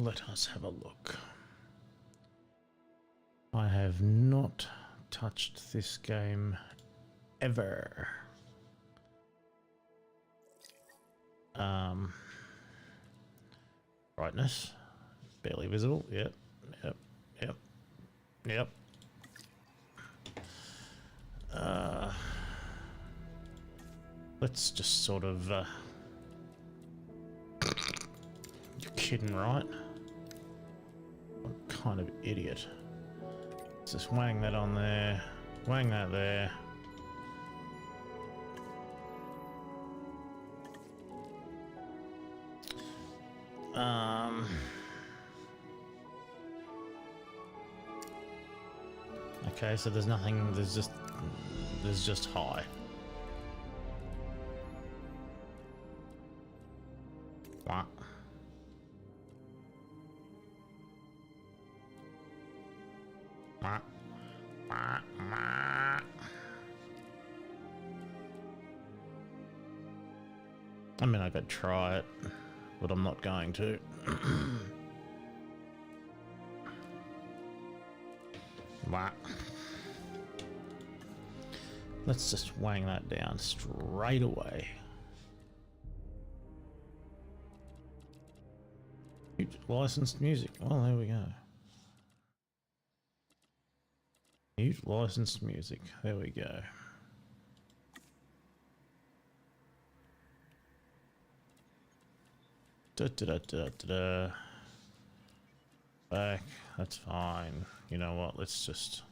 Let us have a look. I have not touched this game ever. Brightness, barely visible. Yep, yep, yep, yep. Let's just sort of. You're kidding, right? What kind of idiot? Let's just wang that on there, wang that there. Okay, so there's nothing, there's just high. What? I mean, I could try it, but I'm not going to. What? Let's just wang that down straight away. Licensed music. Well, there we go. Mute licensed music. There we go. Da da da da da. Back. That's fine. You know what? Let's just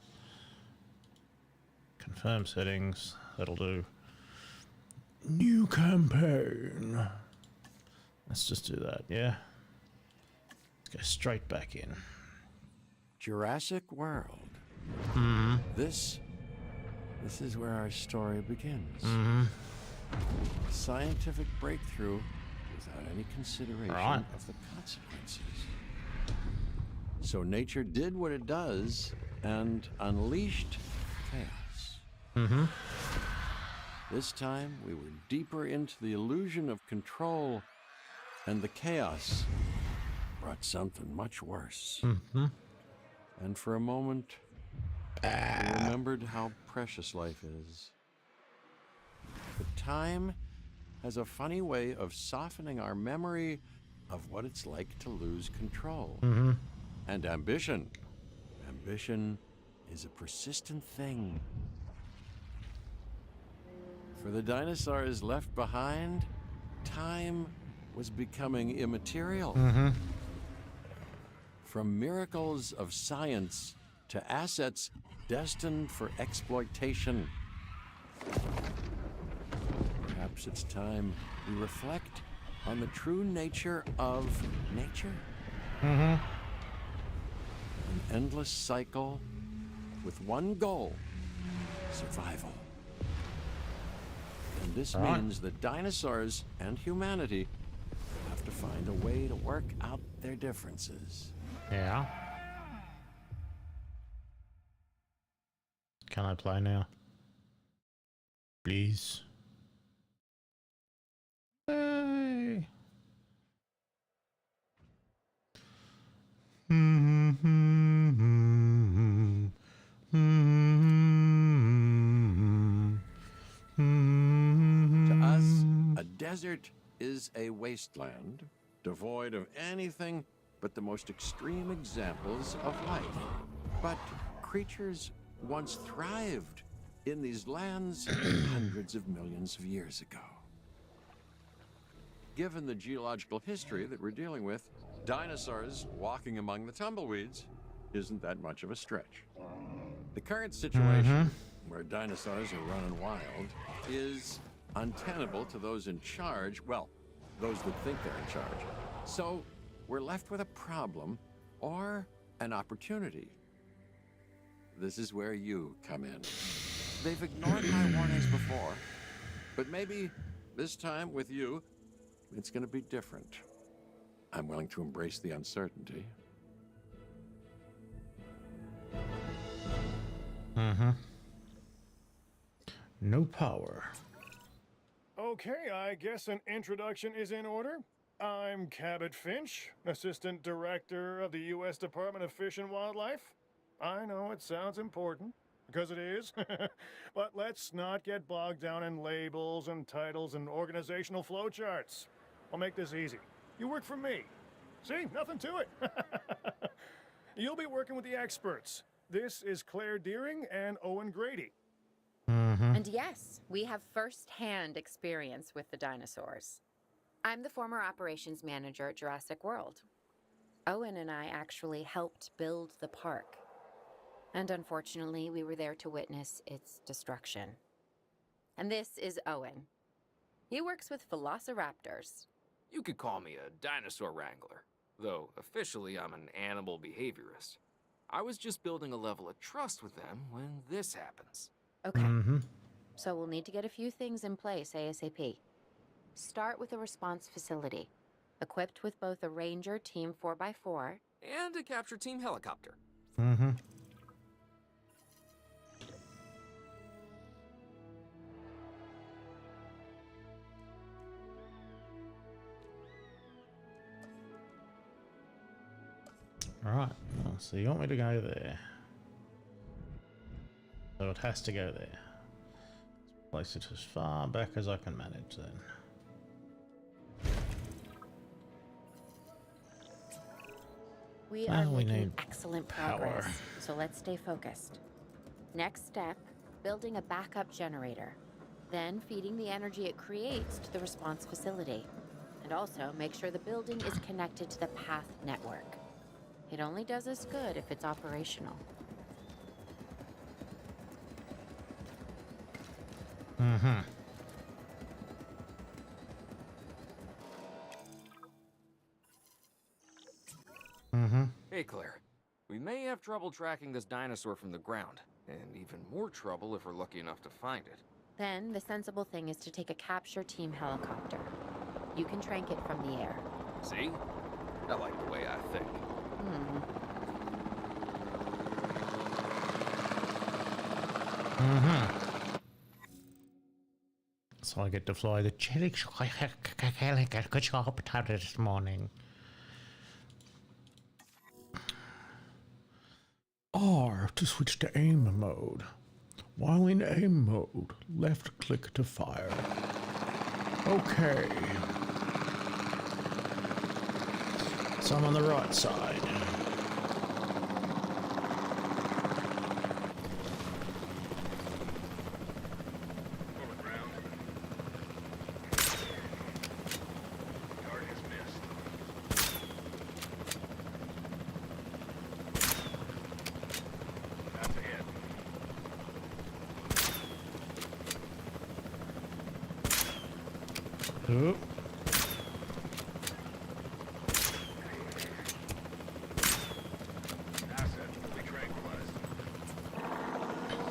confirm settings. That'll do. New campaign. Let's just do that. Yeah. Let's go straight back in. Jurassic World. Mm-hmm. This is where our story begins. Mm-hmm. Scientific breakthrough without any consideration Right. of the consequences. So nature did what it does and unleashed chaos. Mm-hmm. This time we were deeper into the illusion of control, and the chaos brought something much worse. Mm-hmm. And for a moment, we remembered how precious life is. But time has a funny way of softening our memory of what it's like to lose control. Mm-hmm. And ambition. Ambition is a persistent thing. For the dinosaurs left behind, time was becoming immaterial. Mm-hmm. From miracles of science to assets destined for exploitation. Perhaps it's time we reflect on the true nature of nature. Mm-hmm. An endless cycle with one goal: survival. And this means that dinosaurs and humanity have to find a way to work out their differences. Yeah. Can I play now? Please. Hey. To us, a desert is a wasteland, devoid of anything but the most extreme examples of life. But creatures once thrived in these lands hundreds of millions of years ago. Given the geological history that we're dealing with, dinosaurs walking among the tumbleweeds isn't that much of a stretch. The current situation, where dinosaurs are running wild, is untenable to those in charge, well, those that think they're in charge. So we're left with a problem or an opportunity. This is where you come in. They've ignored my warnings before, but maybe this time with you, it's going to be different. I'm willing to embrace the uncertainty. Mm-hmm. No power. Okay, I guess an introduction is in order. I'm Cabot Finch, Assistant Director of the U.S. Department of Fish and Wildlife. I know it sounds important, because it is, but let's not get bogged down in labels and titles and organizational flowcharts. I'll make this easy. You work for me. See, nothing to it. You'll be working with the experts. This is Claire Deering and Owen Grady. And yes, we have first-hand experience with the dinosaurs. I'm the former operations manager at Jurassic World. Owen and I actually helped build the park. And unfortunately, we were there to witness its destruction. And this is Owen. He works with velociraptors. You could call me a dinosaur wrangler, though officially I'm an animal behaviorist. I was just building a level of trust with them when this happens. Okay. So we'll need to get a few things in place ASAP. Start with a response facility, equipped with both a Ranger Team 4x4 And a capture team helicopter. Alright, so you want me to go there. So it has to go there. Let's place it as far back as I can manage then. We are we making need excellent power. progress, so let's stay focused. Next step, building a backup generator. Then feeding the energy it creates to the response facility. And also make sure the building is connected to the path network. It only does us good if it's operational. Hey, Claire. We may have trouble tracking this dinosaur from the ground, and even more trouble if we're lucky enough to find it. Then the sensible thing is to take a capture team helicopter. You can trank it from the air. See? I like the way I think. So I get to fly the helicopter this morning. R to switch to aim mode. While in aim mode, left click to fire. Okay. So I'm on the right side. Oop.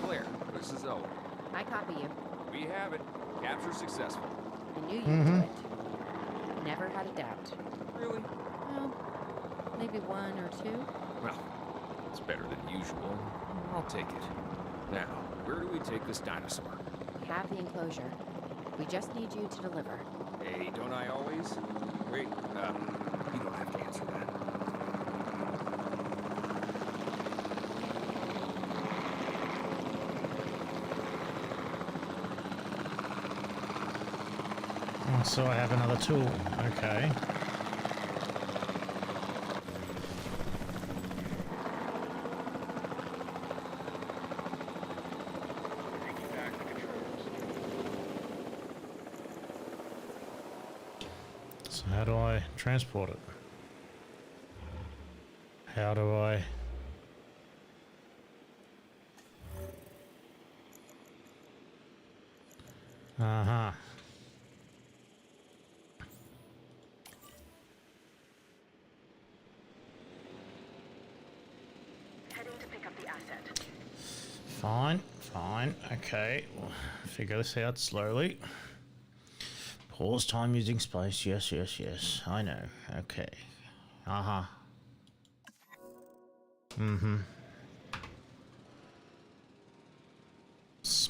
Claire, this is Owen. I copy you. We have it. Capture successful. I knew you'd do it. Never had a doubt. Really? Well, maybe one or two. Well, it's better than usual. I'll take it. Now, where do we take this dinosaur? We have the enclosure. We just need you to deliver. Hey, don't I always? Wait, you don't have to answer that. Oh, so I have another tool. Okay. So how do I transport it? How do I... Uh-huh. Heading to pick up the asset. Fine, fine. Okay, we'll figure this out slowly. Pause time using space. Yes, yes, yes. I know. Okay. Uh-huh. Mm-hmm.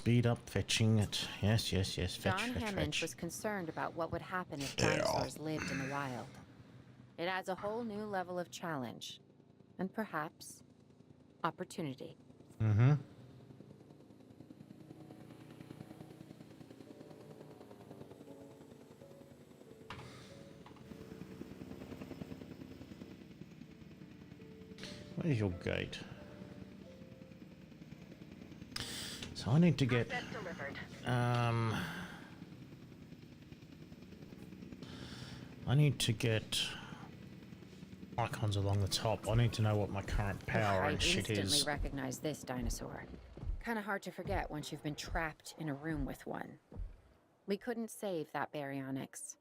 speed up fetching it. Yes, yes, yes. Fetch, John fetch, Hammond fetch. was concerned about what would happen if dinosaurs lived in the wild. It adds a whole new level of challenge, and perhaps opportunity. Mm-hmm. Where's your gate? So I need to get I need to get icons along the top. I need to know what my current power I and shit instantly is. recognize this dinosaur. Kind of hard to forget once you've been trapped in a room with one. We couldn't save that baryonyx,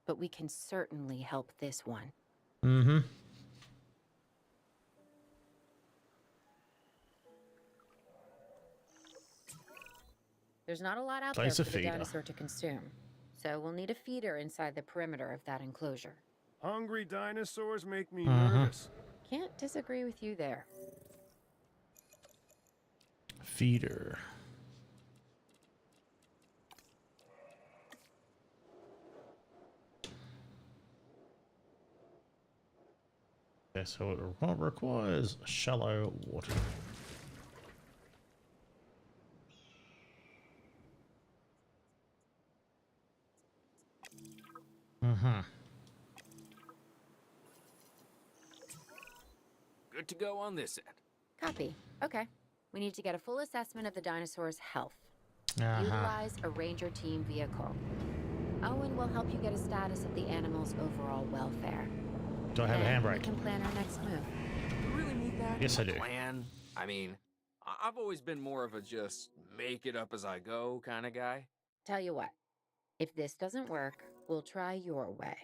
but we can certainly help this one. Mm-hmm. There's not a lot out Place there a for the feeder. dinosaur to consume, so we'll need a feeder inside the perimeter of that enclosure. Hungry dinosaurs make me Uh-huh. nervous. Can't disagree with you there. Feeder. Okay, so it requires shallow water. Mm-hmm. Good to go on this end. Copy. Okay. We need to get a full assessment of the dinosaur's health. Uh-huh. Utilize a ranger team vehicle. Owen will help you get a status of the animal's overall welfare. Do I have a Then handbrake? we can plan our next move. Do you really need that? Yes, I do. Plan? I mean, I've always been more of a just make it up as I go kind of guy. Tell you what, if this doesn't work, we'll try your way.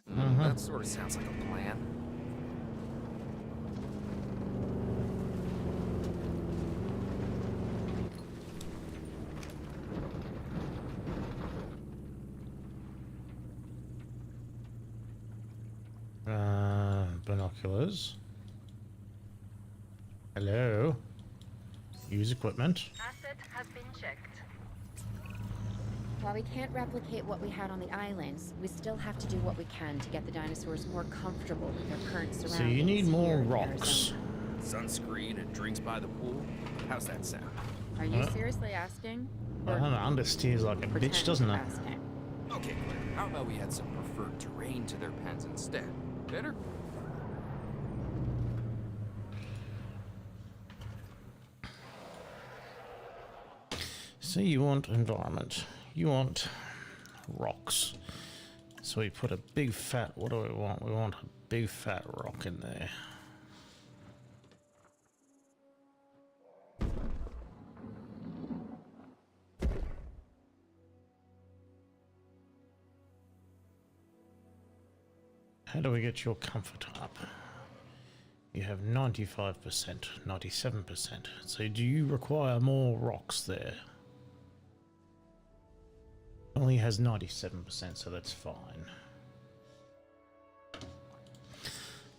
That sort of sounds like a plan. Binoculars. Hello. Use equipment. Assets have been checked. While we can't replicate what we had on the islands, we still have to do what we can to get the dinosaurs more comfortable with their current surroundings. So you need more here in rocks. Arizona. Sunscreen and drinks by the pool. How's that sound? Are you Huh? seriously asking? I Or don't know, understeers like a pretend bitch, doesn't you're it? asking? Okay, Claire, how about we add some preferred terrain to their pens instead? Better? So you want environment. You want rocks. So we put a big fat, what do we want? We want a big fat rock in there. How do we get your comfort up? You have 95%, 97%. So do you require more rocks there? Only has 97%, so that's fine.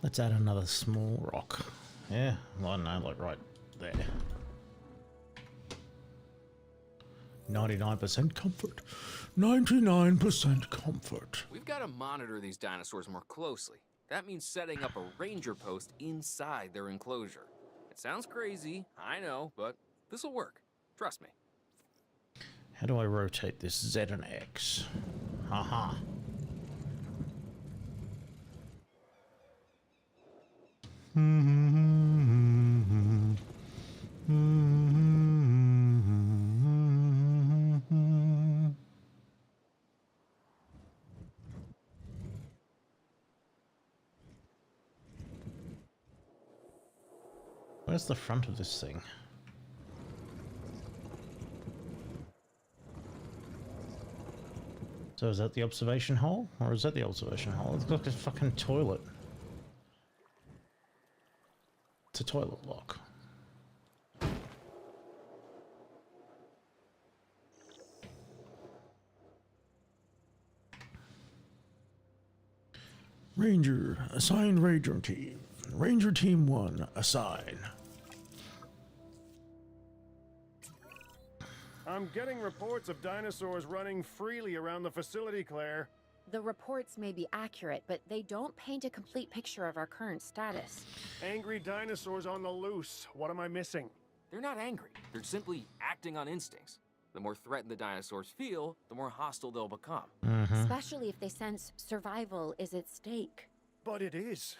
Let's add another small rock. Yeah, well, I don't know, like right there. 99% comfort. 99% comfort. We've got to monitor these dinosaurs more closely. That means setting up a ranger post inside their enclosure. It sounds crazy, I know, but this'll work. Trust me. How do I rotate this Z and X? Haha. Where's the front of this thing? So is that the observation hole? Or is that the observation hole? It's like a fucking toilet. It's a toilet block. Ranger, assign Ranger team. Ranger team 1, assign. I'm getting reports of dinosaurs running freely around the facility, Claire. The reports may be accurate, but they don't paint a complete picture of our current status. Angry dinosaurs on the loose. What am I missing? They're not angry. They're simply acting on instincts. The more threatened the dinosaurs feel, the more hostile they'll become. Especially if they sense survival is at stake. But it is.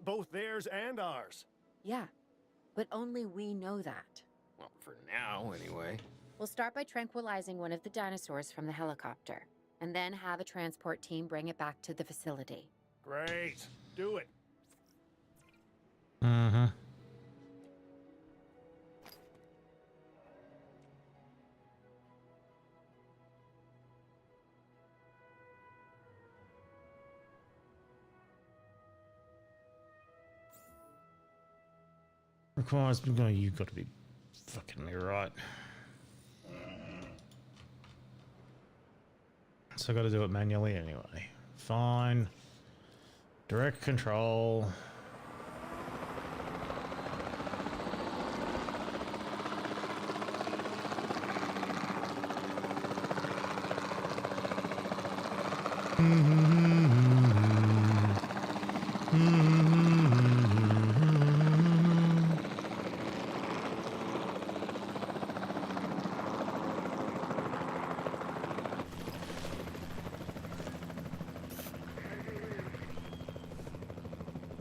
Both theirs and ours. Yeah, but only we know that. Well, for now, anyway. We'll start by tranquilizing one of the dinosaurs from the helicopter, and then have a transport team bring it back to the facility. Great. Do it. Requires me going. You've got to be fucking me right. So I got to do it manually anyway. Fine. Direct control.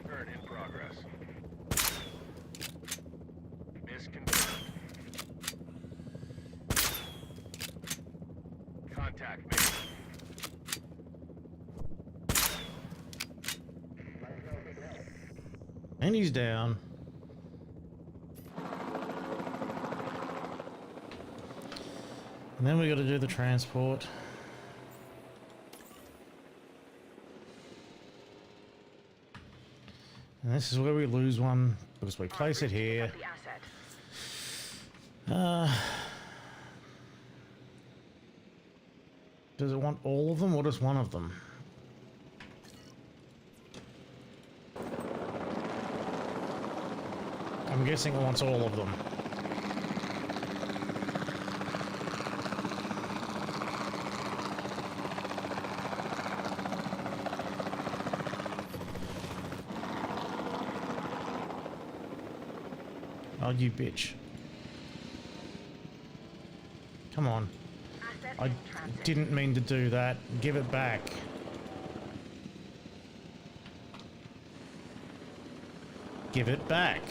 Turn in progress. Misconfirmed. Contact made. And he's down. And then we got to do the transport. And this is where we lose one because we place it here. Does it want all of them or just one of them? I'm guessing it wants all of them. Oh, you bitch. Come on. I didn't mean to do that. Give it back. Give it back.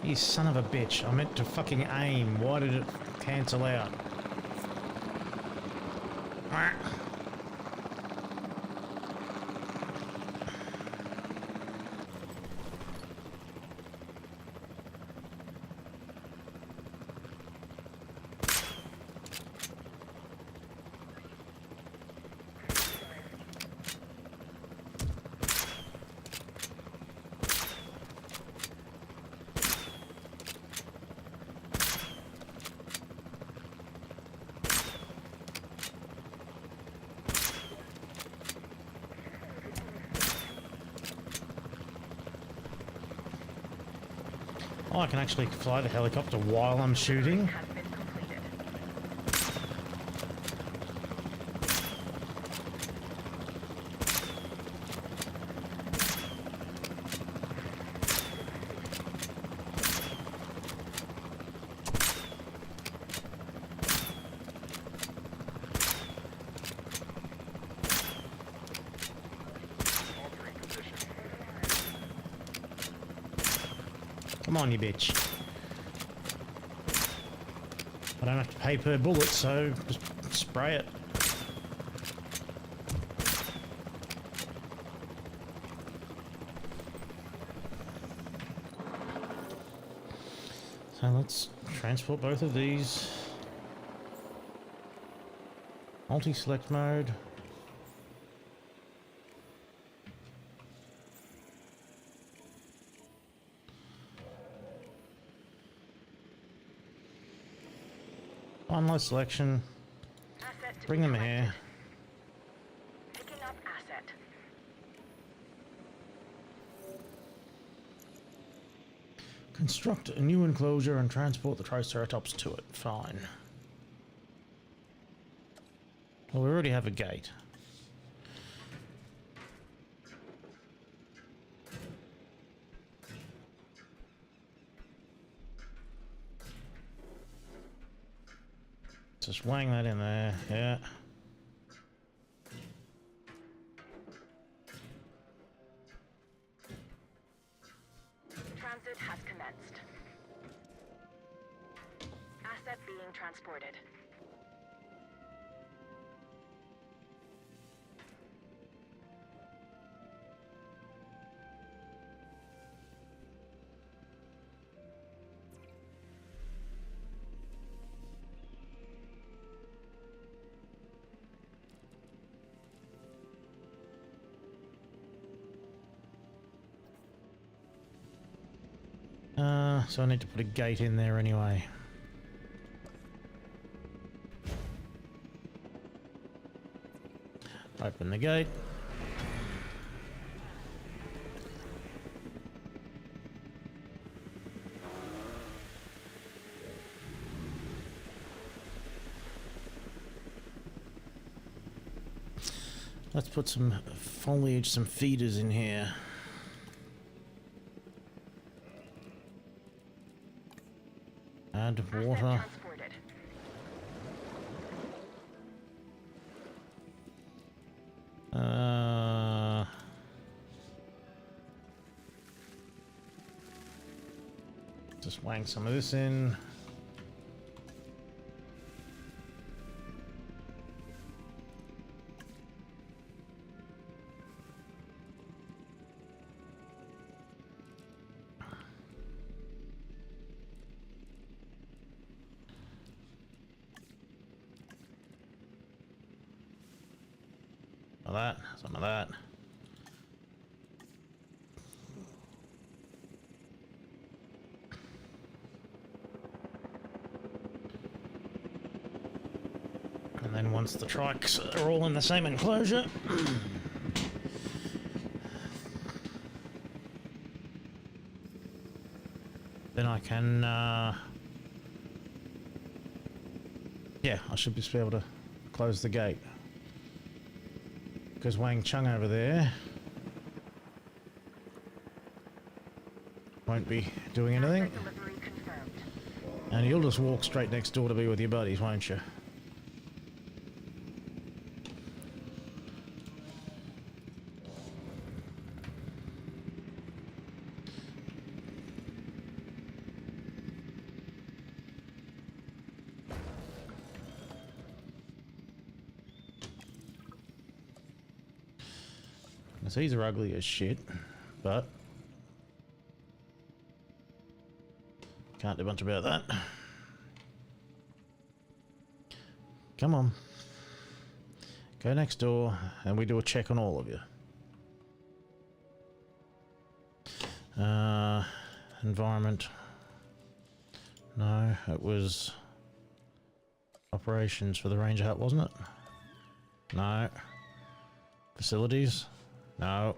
You son of a bitch. I meant to fucking aim. Why did it cancel out? Oh, I can actually fly the helicopter while I'm shooting. Come on, you bitch. I don't have to pay per bullet, so just spray it. So let's transport both of these. Multi-select mode. Finalize selection. Bring them here. Picking up asset. Construct a new enclosure and transport the Triceratops to it. Fine. Well, we already have a gate. Just wang that in there, yeah. Transit has commenced. Asset being transported. So I need to put a gate in there anyway. Open the gate. Let's put some foliage, some feeders in here. Add water. Transported. Just wang some of this in. Some of that. And then once the trikes are all in the same enclosure, then I can, yeah, I should just be able to close the gate. Because Wang Chung over there won't be doing anything. Delivery confirmed. And you'll just walk straight next door to be with your buddies, won't you? These are ugly as shit, but can't do much about that. Come on. Go next door and we do a check on all of you. Environment. No, it was operations for the Ranger Hut, wasn't it? No. Facilities. No.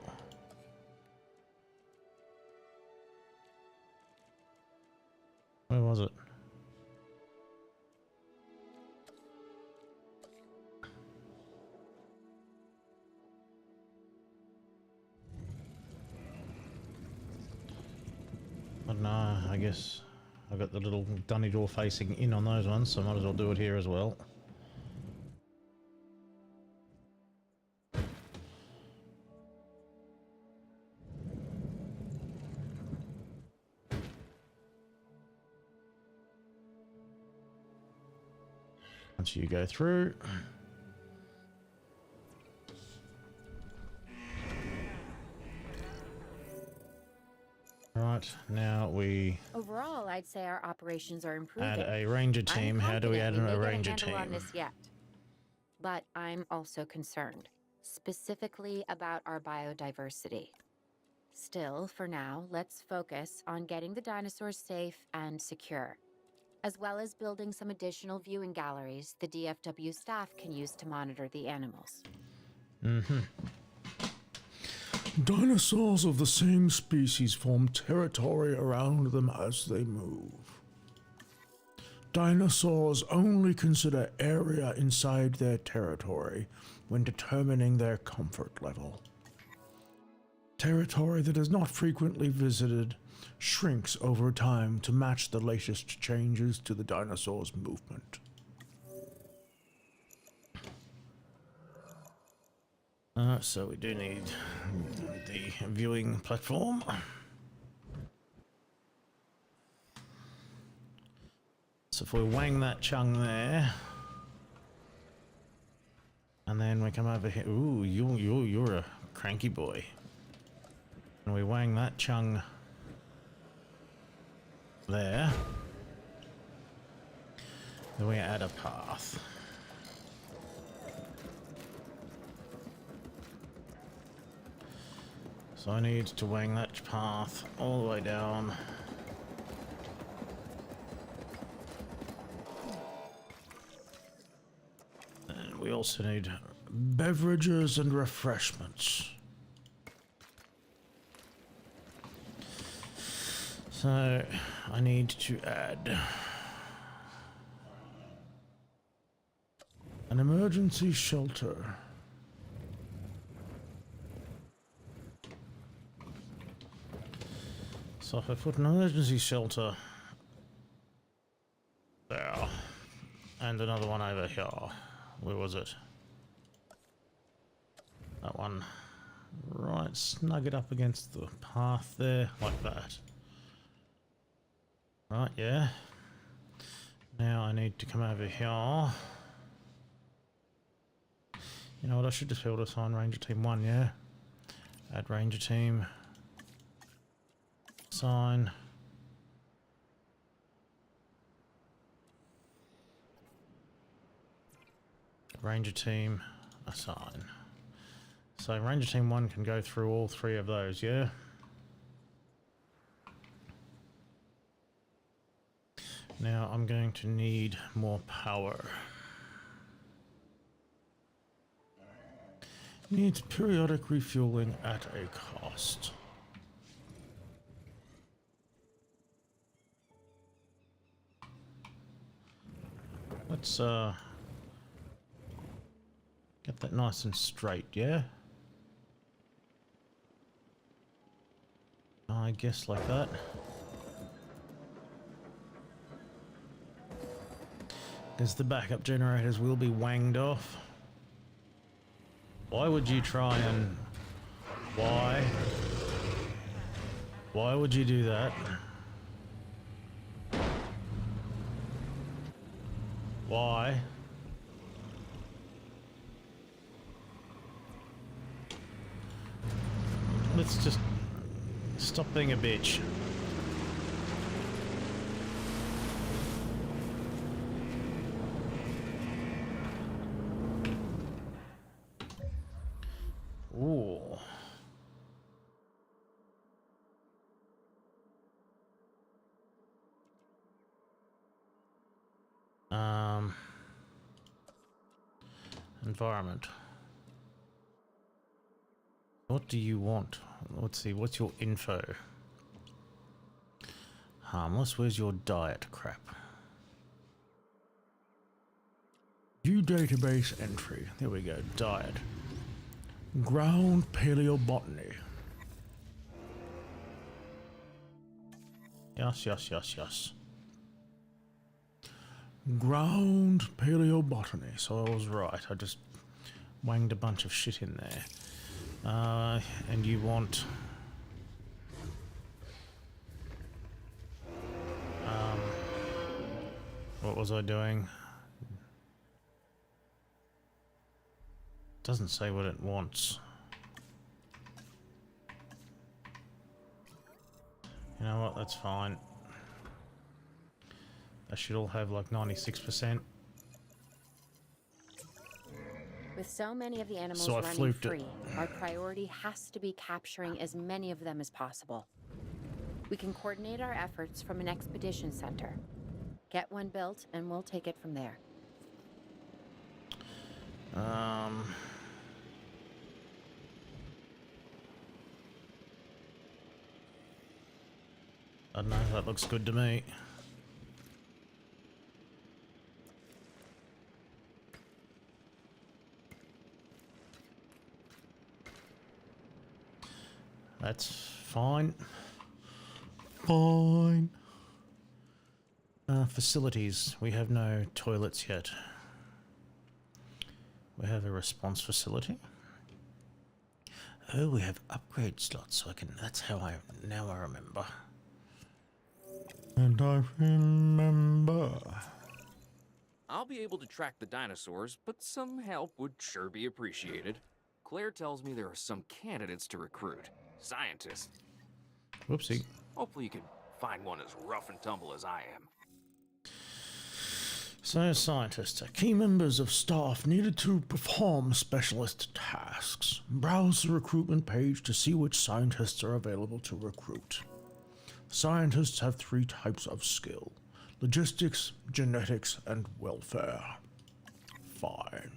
Where was it? I don't know, I guess I've got the little dunny door facing in on those ones, so I might as well do it here as well. Once you go through. Right, now we Overall, I'd say our operations are improving. add a ranger team. How do we add a ranger team? On this yet. But I'm also concerned, specifically about our biodiversity. Still, for now, let's focus on getting the dinosaurs safe and secure, as well as building some additional viewing galleries the DFW staff can use to monitor the animals. Dinosaurs of the same species form territory around them as they move. Dinosaurs only consider area inside their territory when determining their comfort level. Territory that is not frequently visited shrinks over time to match the latest changes to the dinosaur's movement. So we do need the viewing platform. So if we wang that chung there, and then we come over here. Ooh, you're a cranky boy. And we wang that chung there. Then we add a path. So I need to wang that path all the way down. And we also need beverages and refreshments. So I need to add an emergency shelter. So if I put an emergency shelter there, and another one over here, where was it? That one, right, snug it up against the path there, like that. Right, yeah. Now I need to come over here. You know what, I should just be able to assign Ranger Team 1, yeah? Add Ranger Team. Sign. Ranger Team, assign. So Ranger Team 1 can go through all three of those, yeah? Now I'm going to need more power. Needs periodic refueling at a cost. Let's get that nice and straight, yeah? I guess like that. Because the backup generators will be wanged off. Why would you try and... Why? Why would you do that? Why? Let's just stop being a bitch. Ooh. Environment. What do you want? Let's see, what's your info? Harmless, where's your diet crap? View database entry. There we go, diet. Ground paleobotany. Yes, yes, yes, yes. Ground paleobotany. So I was right. I just wanged a bunch of shit in there. And you want... what was I doing? Doesn't say what it wants. You know what? That's fine. They should all have like 96%. With so many of the animals So I running fluked it. free, our priority has to be capturing as many of them as possible. We can coordinate our efforts from an expedition center. Get one built, and we'll take it from there. I don't know, that looks good to me. That's fine. Fine. Facilities. We have no toilets yet. We have a response facility. Oh, we have upgrade slots, so I can. That's how I. Now I remember. And I remember. I'll be able to track the dinosaurs, but some help would sure be appreciated. Claire tells me there are some candidates to recruit. Scientists. Whoopsie. Hopefully you can find one as rough and tumble as I am. So, scientists are key members of staff needed to perform specialist tasks. Browse the recruitment page to see which scientists are available to recruit. Scientists have 3 types of skill: logistics, genetics, and welfare. Fine.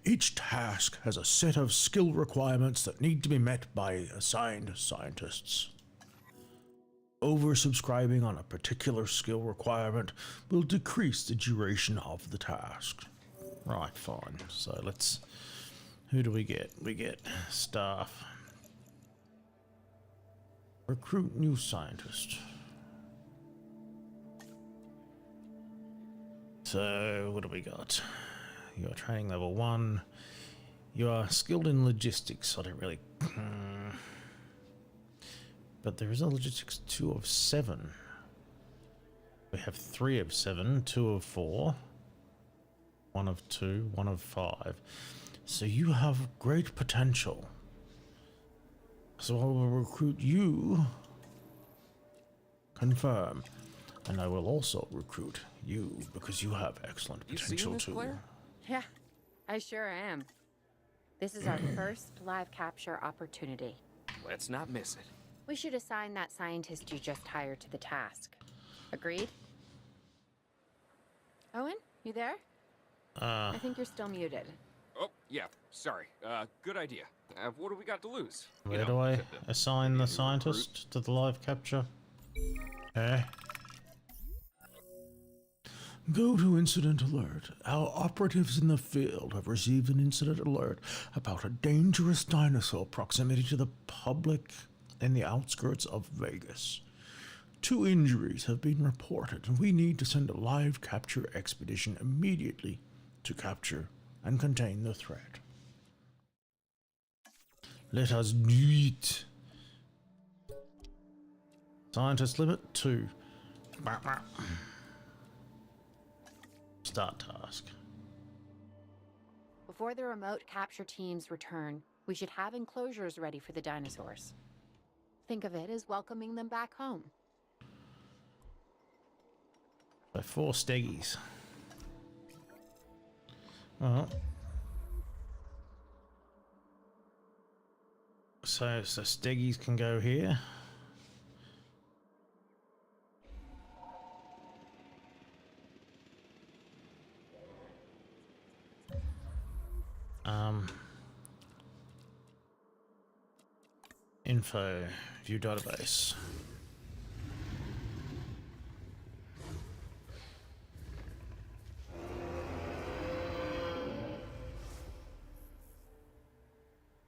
Each task has a set of skill requirements that need to be met by assigned scientists. Oversubscribing on a particular skill requirement will decrease the duration of the task. Right, fine. So let's... Who do we get? We get staff. Recruit new scientist. So, what do we got? You are training level 1. You are skilled in logistics. I don't really... But there is a logistics 2 of 7. We have 3 of 7, 2 of 4, 1 of 2, 1 of 5. So you have great potential. So I will recruit you. Confirm. And I will also recruit you because you have excellent potential too. Claire? Yeah, I sure am. This is our first live capture opportunity. Let's not miss it. We should assign that scientist you just hired to the task. Agreed? Owen, you there? I think you're still muted. Oh, yeah, sorry. Good idea. What do we got to lose? Where do I assign the scientist to the live capture? Go to incident alert. Our operatives in the field have received an incident alert about a dangerous dinosaur proximity to the public in the outskirts of Vegas. 2 injuries have been reported, and we need to send a live capture expedition immediately to capture and contain the threat. Let us do it. Scientist limit 2. Start task. Before the remote capture teams return, we should have enclosures ready for the dinosaurs. Think of it as welcoming them back home. So 4 steggies. Well. So steggies can go here. Info, view database.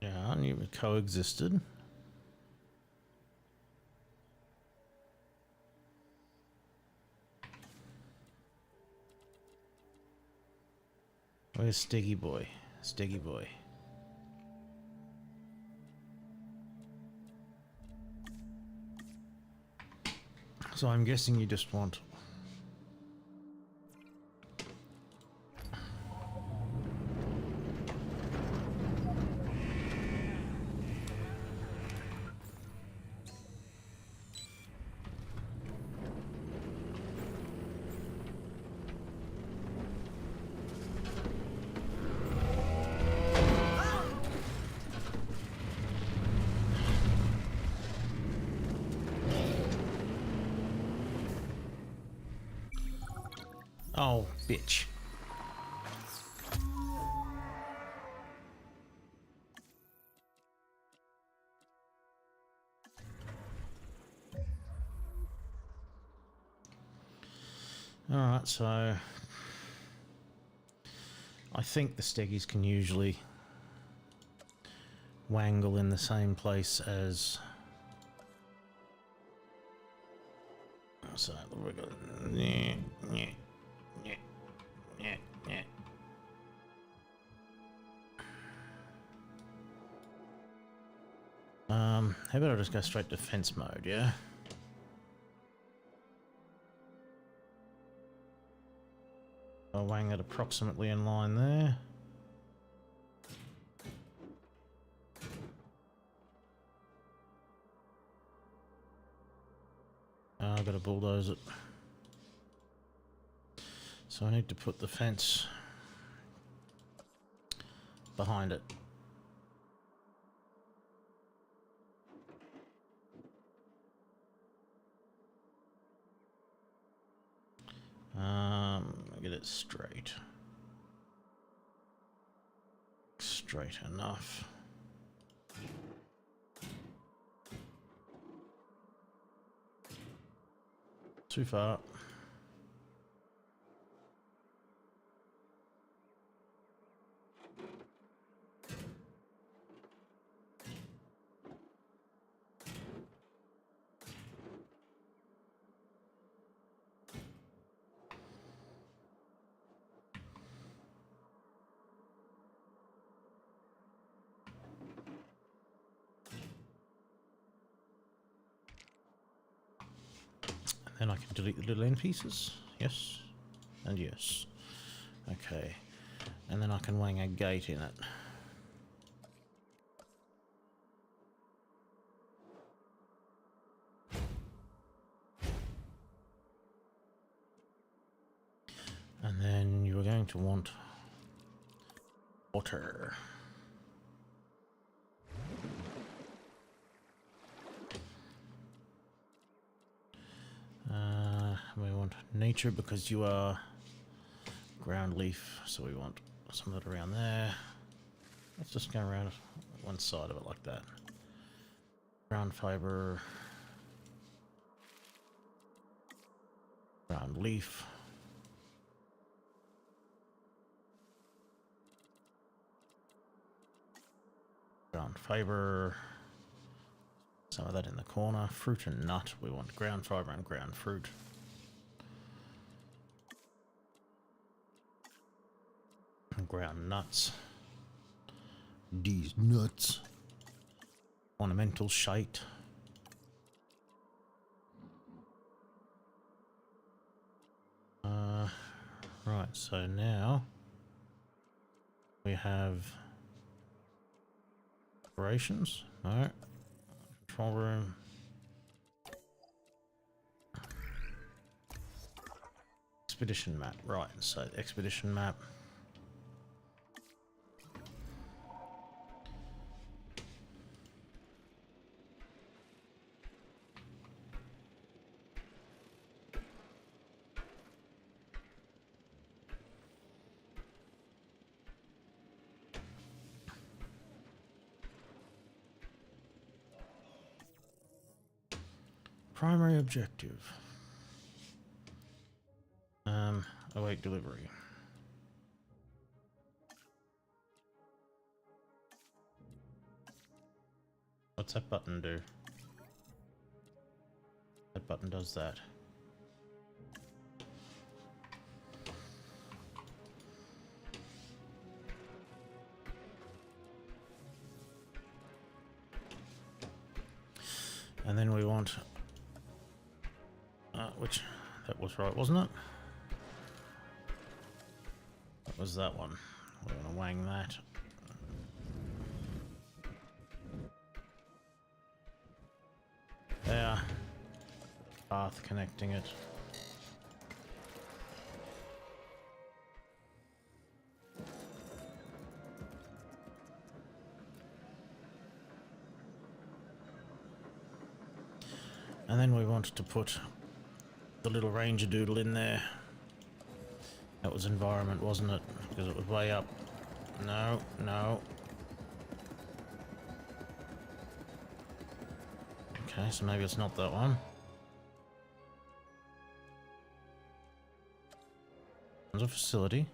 Yeah, you coexisted. Where's Stiggy Boy? Stiggy Boy. So I'm guessing you just want... Oh, bitch. Alright, so I think the steggies can usually wangle in the same place as... So we're going... How about I just go straight to fence mode, yeah? I'll wang it approximately in line there. I've got to bulldoze it. So I need to put the fence behind it. Get it straight. Straight enough. Too far. Then I can delete the little end pieces. Yes. And yes. Okay. And then I can wang a gate in it. And then you are going to want water. We want nature because you are ground leaf, so we want some of it around there. Let's just go around one side of it like that. Ground fiber, ground leaf. Ground fiber. Some of that in the corner. Fruit and nut. We want ground fiber and ground fruit. And ground nuts. These nuts. Ornamental shite. Right, so now we have operations. No. Control room. Expedition map. Right, so expedition map. Primary objective. Await delivery. What's that button do? That button does that. And then we want which that was right, wasn't it? That was that one. We're gonna wang that. There. Path connecting it. And then we wanted to put the little ranger doodle in there. That was environment, wasn't it? Because it was way up. No, no. Okay, so maybe it's not that one. There's a facility.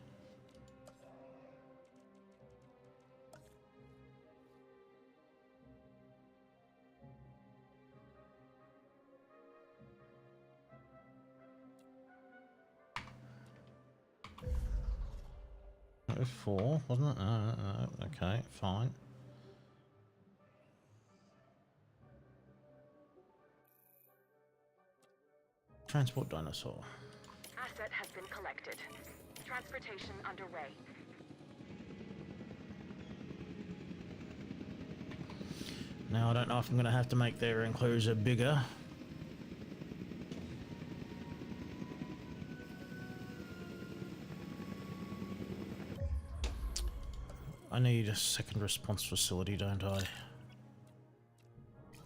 That was 4, wasn't it? Okay, fine. Transport dinosaur. Asset has been collected. Transportation underway. Now I don't know if I'm going to have to make their enclosure bigger. I need a second response facility, don't I?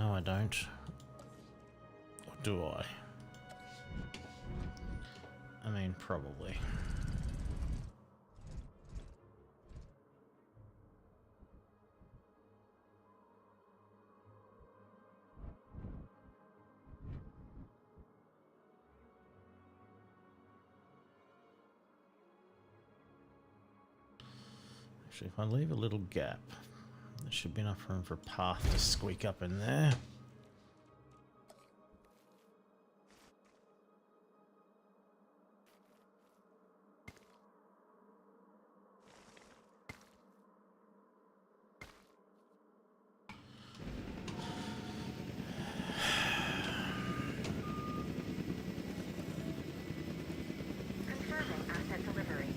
No, I don't. Or do I? I mean, probably. Actually, if I leave a little gap, there should be enough room for a path to squeak up in there. Confirming asset delivery.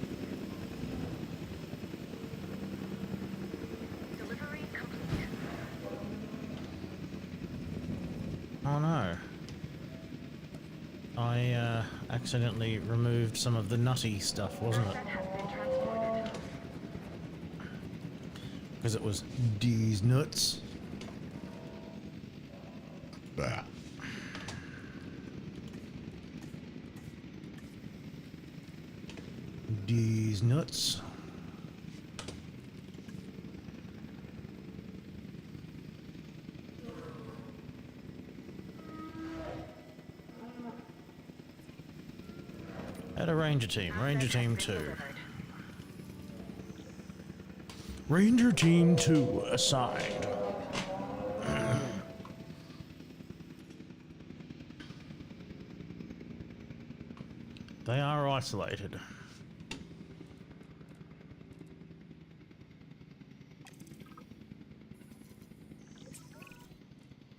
Delivery complete. Oh no. I accidentally removed some of the nutty stuff, wasn't it? Asset has been transported. Because it was these nuts. Bah. These nuts. At a Ranger team. Ranger team 2. Ranger team 2 assigned. They are isolated.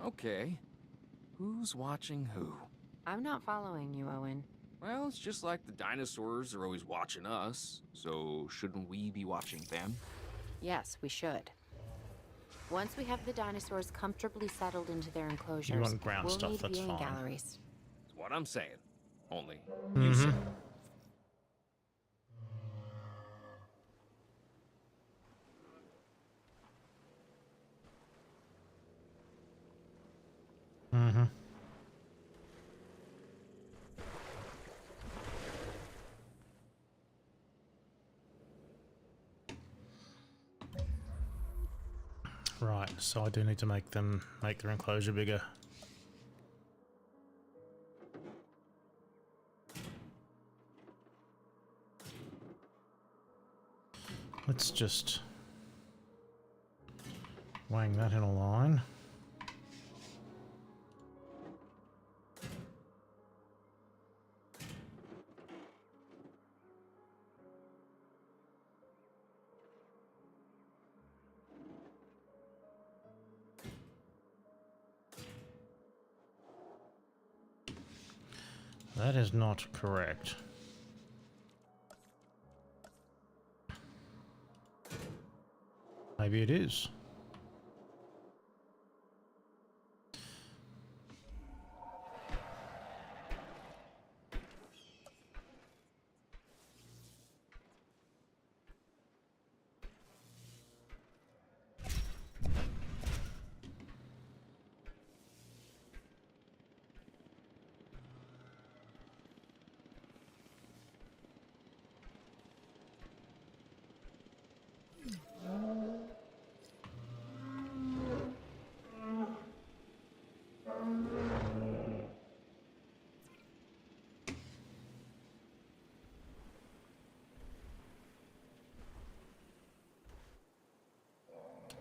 Okay. Who's watching who? I'm not following you, Owen. Well, it's just like the dinosaurs are always watching us, so shouldn't we be watching them? Yes, we should. Once we have the dinosaurs comfortably settled into their enclosures, want ground we'll stuff, need that's viewing fine. galleries. That's what I'm saying. Only you said. Mm-hmm. Right, so I do need to make their enclosure bigger. Let's just wang that in a line. That is not correct. Maybe it is.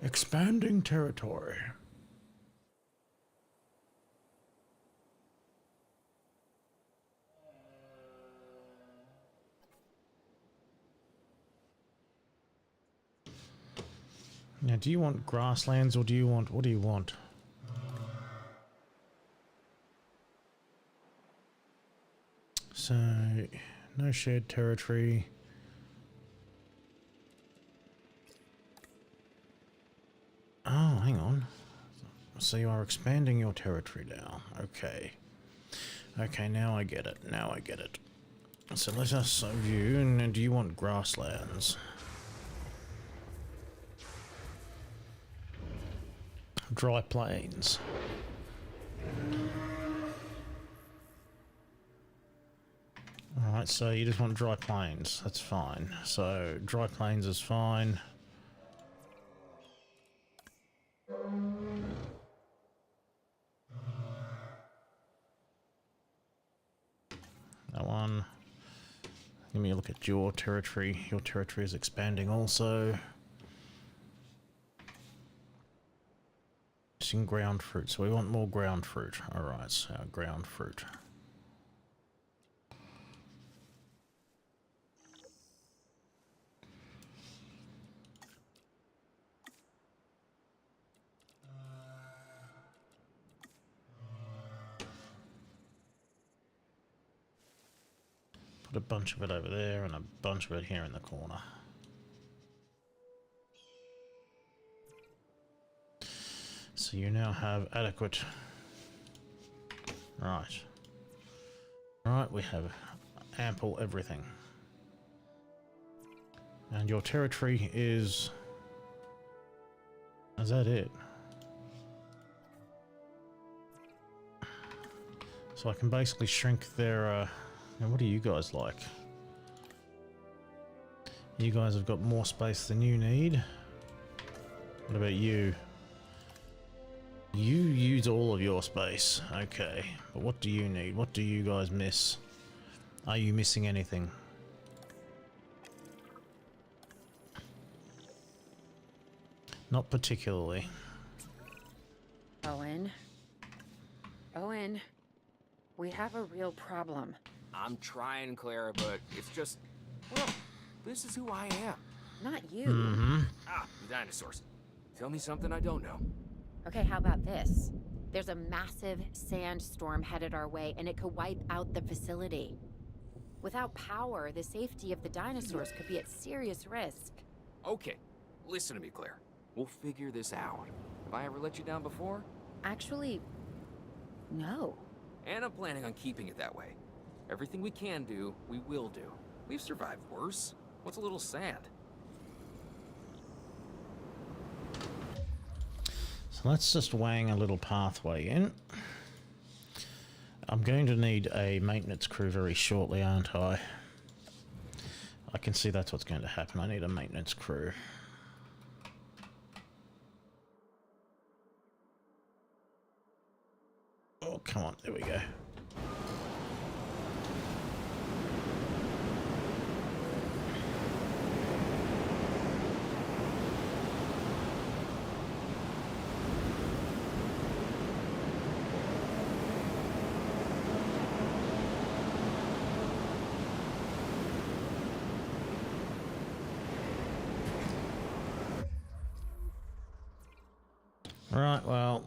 Expanding territory. Now, do you want grasslands or do you want... What do you want? So, no shared territory. Oh, hang on. So you are expanding your territory now. Okay. Okay, now I get it. Now I get it. So let us view. And do you want grasslands? Dry plains. Alright, so you just want dry plains. That's fine. So dry plains is fine. That one. Give me a look at your territory. Your territory is expanding also. Using ground fruit. So we want more ground fruit. Alright, so ground fruit. Put a bunch of it over there and a bunch of it here in the corner. So you now have adequate. Right. Right, we have ample everything. And your territory is... Is that it? So I can basically shrink their... Now what do you guys like? You guys have got more space than you need. What about you? You use all of your space. Okay. But what do you need? What do you guys miss? Are you missing anything? Not particularly. Owen. Owen. We have a real problem. I'm trying, Clara, but it's just... Well, this is who I am. Not you. Mm-hmm. Ah, the dinosaurs. Tell me something I don't know. Okay, how about this? There's a massive sandstorm headed our way, and it could wipe out the facility. Without power, the safety of the dinosaurs could be at serious risk. Okay, listen to me, Claire. We'll figure this out. Have I ever let you down before? Actually, no. And I'm planning on keeping it that way. Everything we can do, we will do. We've survived worse. What's a little sand? So let's just wang a little pathway in. I'm going to need a maintenance crew very shortly, aren't I? I can see that's what's going to happen. I need a maintenance crew. Oh, come on. There we go. Right, well...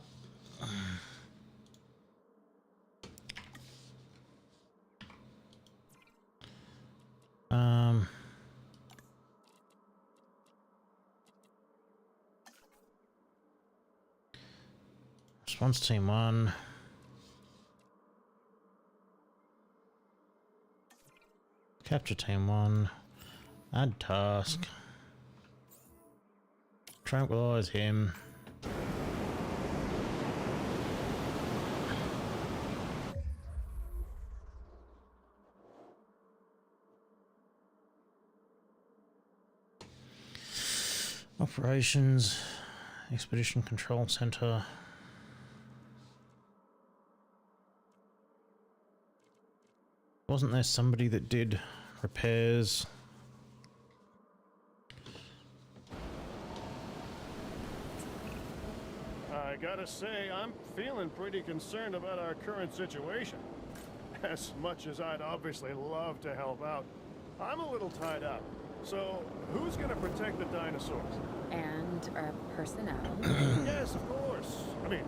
Response team 1. Capture team 1. Add task. Tranquilize him. Operations, Expedition Control Center. Wasn't there somebody that did repairs? gotta say, I'm feeling pretty concerned about our current situation. As much as I'd obviously love to help out, I'm a little tied up. So, who's gonna protect the dinosaurs? And our personnel. Yes, of course. I mean,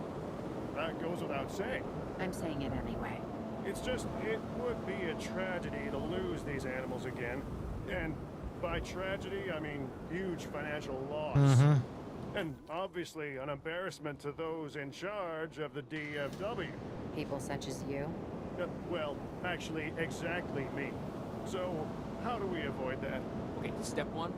that goes without saying. I'm saying it anyway. It's just, it would be a tragedy to lose these animals again. And by tragedy, I mean huge financial loss. And obviously an embarrassment to those in charge of the DFW. People such as you. Well, actually, exactly me. So, how do we avoid that? Okay, step one,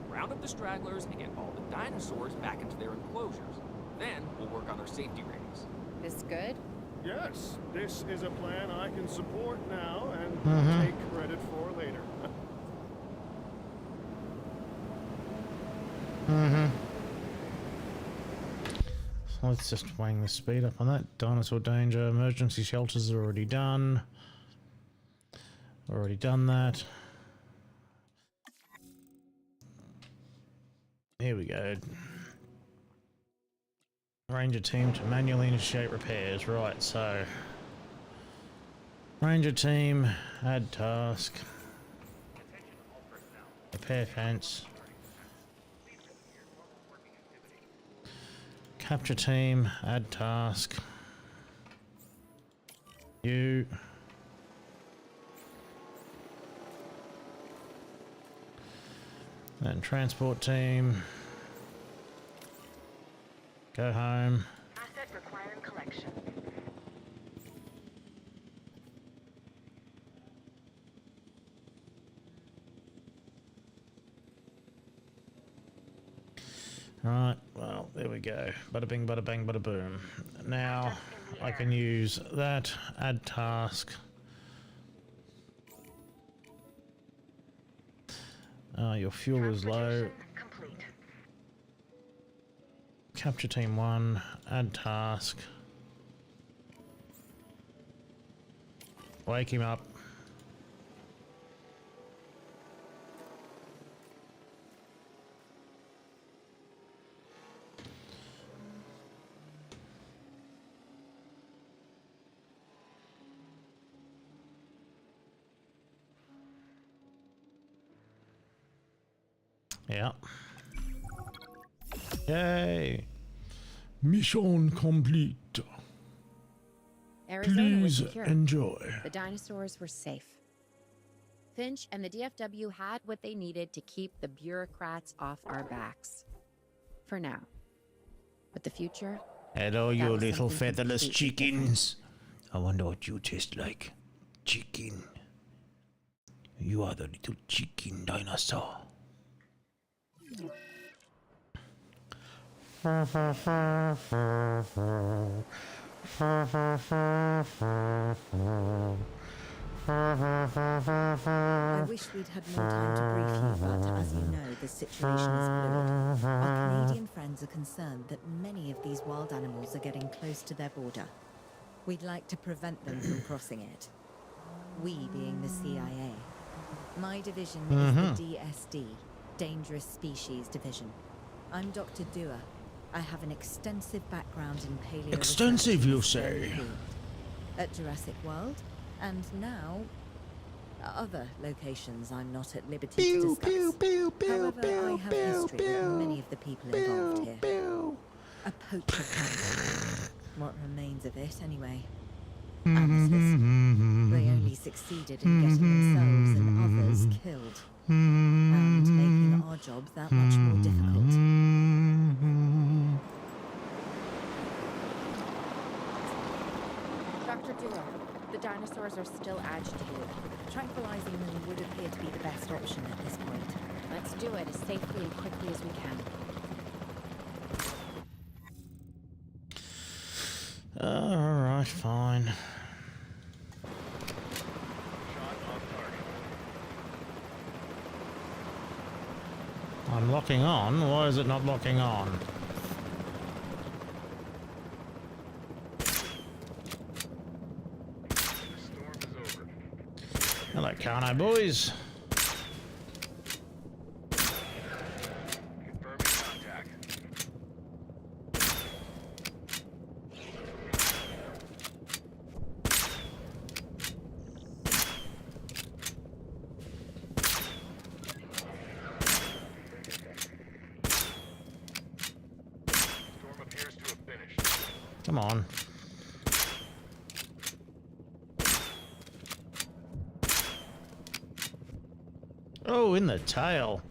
round up the stragglers and get all the dinosaurs back into their enclosures. Then we'll work on their safety rings. This good? Yes, this is a plan I can support now and take credit for later. So let's just wang the speed up on that. Dinosaur danger. Emergency shelters are already done. Already done that. Here we go. Ranger team to manually initiate repairs. Right, so Ranger team, add task. Repair fence. Capture team, add task. You. Then transport team. Go home. Asset requiring collection. Right, well, there we go. Bada bing, bada bang, bada boom. Now I can use that, add task. Your fuel is low. Complete. Capture team 1, add task. Wake him up. Yeah. Yay. Mission complete. Arizona was Please secure. enjoy. The dinosaurs were safe. Finch and the DFW had what they needed to keep the bureaucrats off our backs. For now. But the future? Hello, That you was little something featherless completely chickens. I wonder what you taste like. Chicken. You are the little chicken dinosaur. I wish we'd had more time to brief you, but as you know, the situation is fluid. Our Canadian friends are concerned that many of these wild animals are getting close to their border. We'd like to prevent them from crossing it. We being the CIA. My division is the DSD, Dangerous Species Division. I'm Dr. Dua. I have an extensive background in paleo. Extensive, you research and say? field. At Jurassic World, and now other locations I'm not at liberty to discuss. However, I have history with many of the people involved here. A poacher camp. What remains of it, anyway. Amateurs. They only succeeded in getting themselves and others killed. And making our job that much more difficult. Dr. Dua, the dinosaurs are still agitated. Tranquilizing them would appear to be the best option at this point. Let's do it as safely and quickly as we can. Alright, fine. I'm locking on. Why is it not locking on? Hello, Carno boys. come on. Oh, in the tail.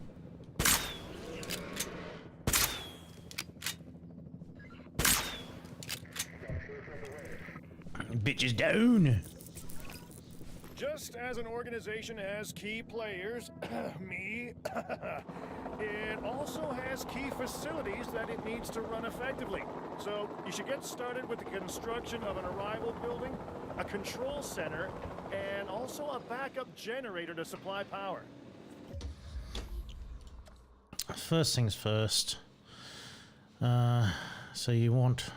Bitch is down. Just as an organization has key players, me, it also has key facilities that it needs to run effectively. So you should get started with the construction of an arrival building, a control center, and also a backup generator to supply power. First things first. So you want...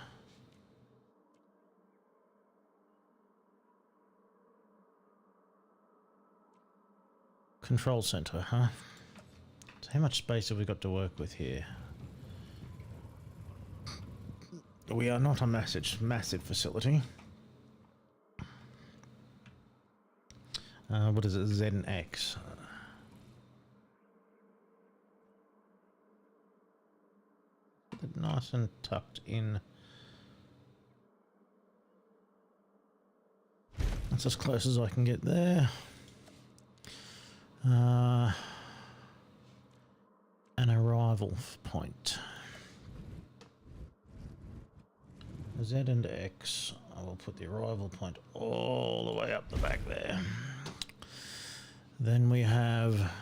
Control center, huh? So how much space have we got to work with here? We are not a massive facility. What is it? Z and X. Nice and tucked in. That's as close as I can get there. An arrival point. Z and X. I will put the arrival point all the way up the back there. Then we have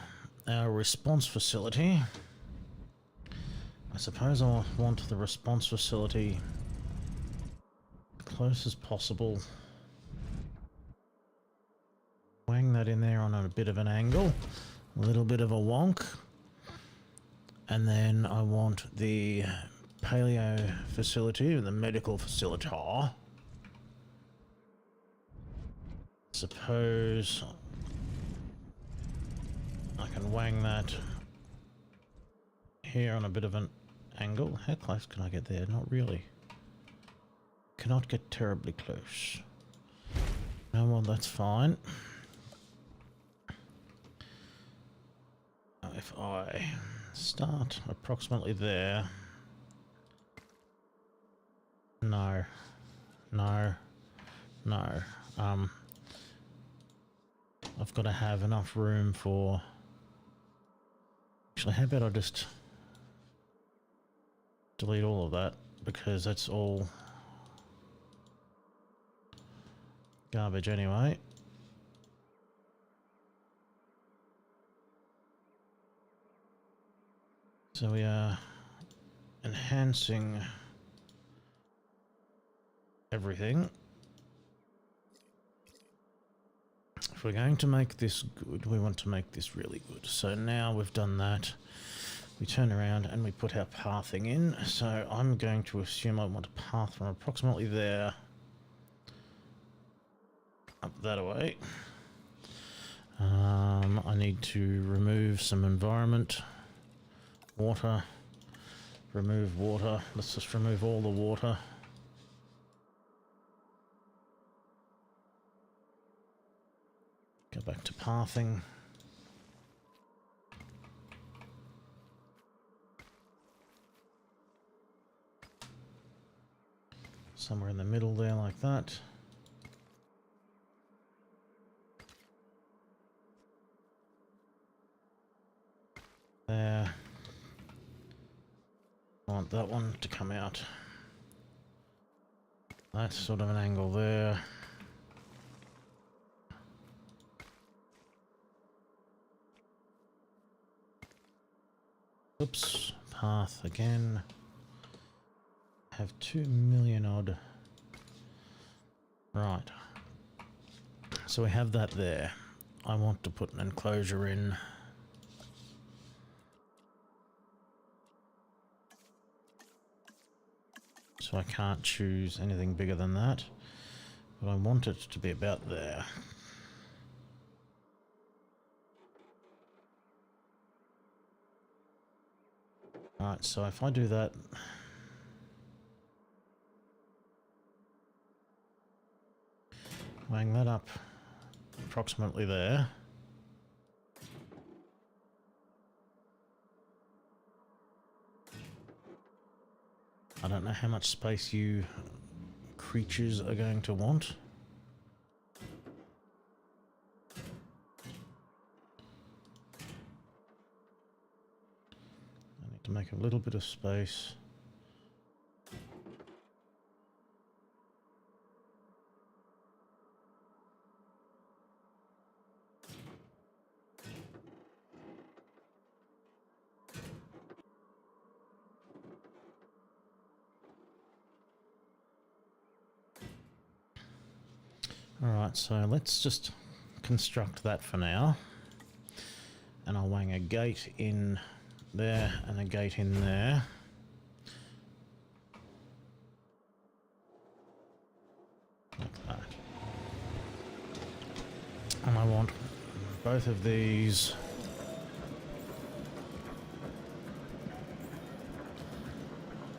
our response facility. I suppose I want the response facility close as possible. Wang that in there on a bit of an angle, a little bit of a wonk. And then I want the paleo facility, the medical facility. Suppose I can wang that here on a bit of an angle. How close can I get there? Not really. Cannot get terribly close. No, well, that's fine. If I start approximately there. No. I've got to have enough room for... Actually, how about I just delete all of that, because that's all garbage anyway. So we are enhancing everything. If we're going to make this good, we want to make this really good. So now we've done that, we turn around and we put our pathing in. So I'm going to assume I want a path from approximately there up that way. I need to remove some environment. Water. Remove water. Let's just remove all the water. Go back to pathing. Somewhere in the middle there like that. There. I want that one to come out. That's sort of an angle there. Oops, path again. Have 2 million odd. Right. So we have that there. I want to put an enclosure in. So I can't choose anything bigger than that, but I want it to be about there. Alright, so if I do that, weighing that up approximately there. I don't know how much space you creatures are going to want. I need to make a little bit of space. Alright, so let's just construct that for now. And I'll wang a gate in there and a gate in there. Like that. And I want both of these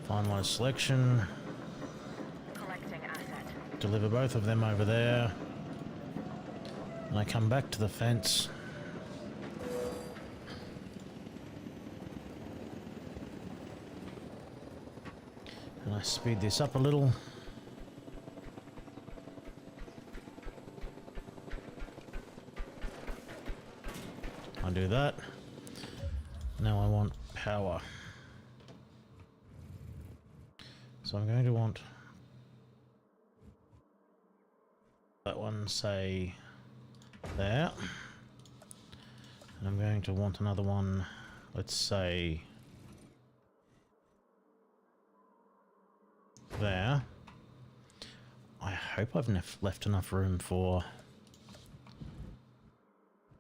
finalize selection. Collecting asset. Deliver both of them over there. And I come back to the fence. And I speed this up a little. I do that. Now I want power. So I'm going to want that one, say, there. And I'm going to want another one, let's say, there. I hope I've left enough room for...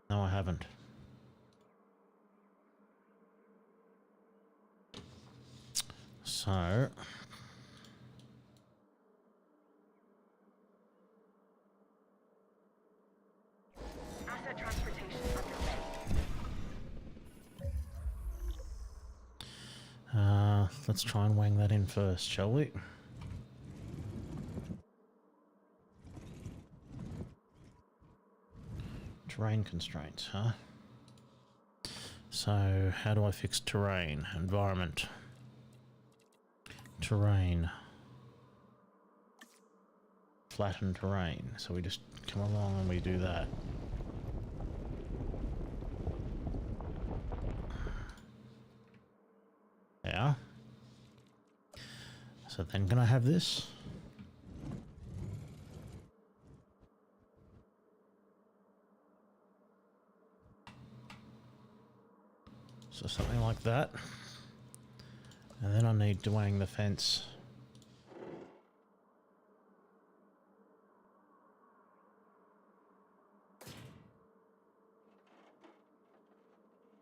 No, I haven't. So... Asset transportation underway. Let's try and wang that in first, shall we? Terrain constraints, huh? So, how do I fix terrain? Environment. Terrain. Flatten terrain. So we just come along and we do that. Yeah. So then can I have this? So something like that. And then I need to wang the fence.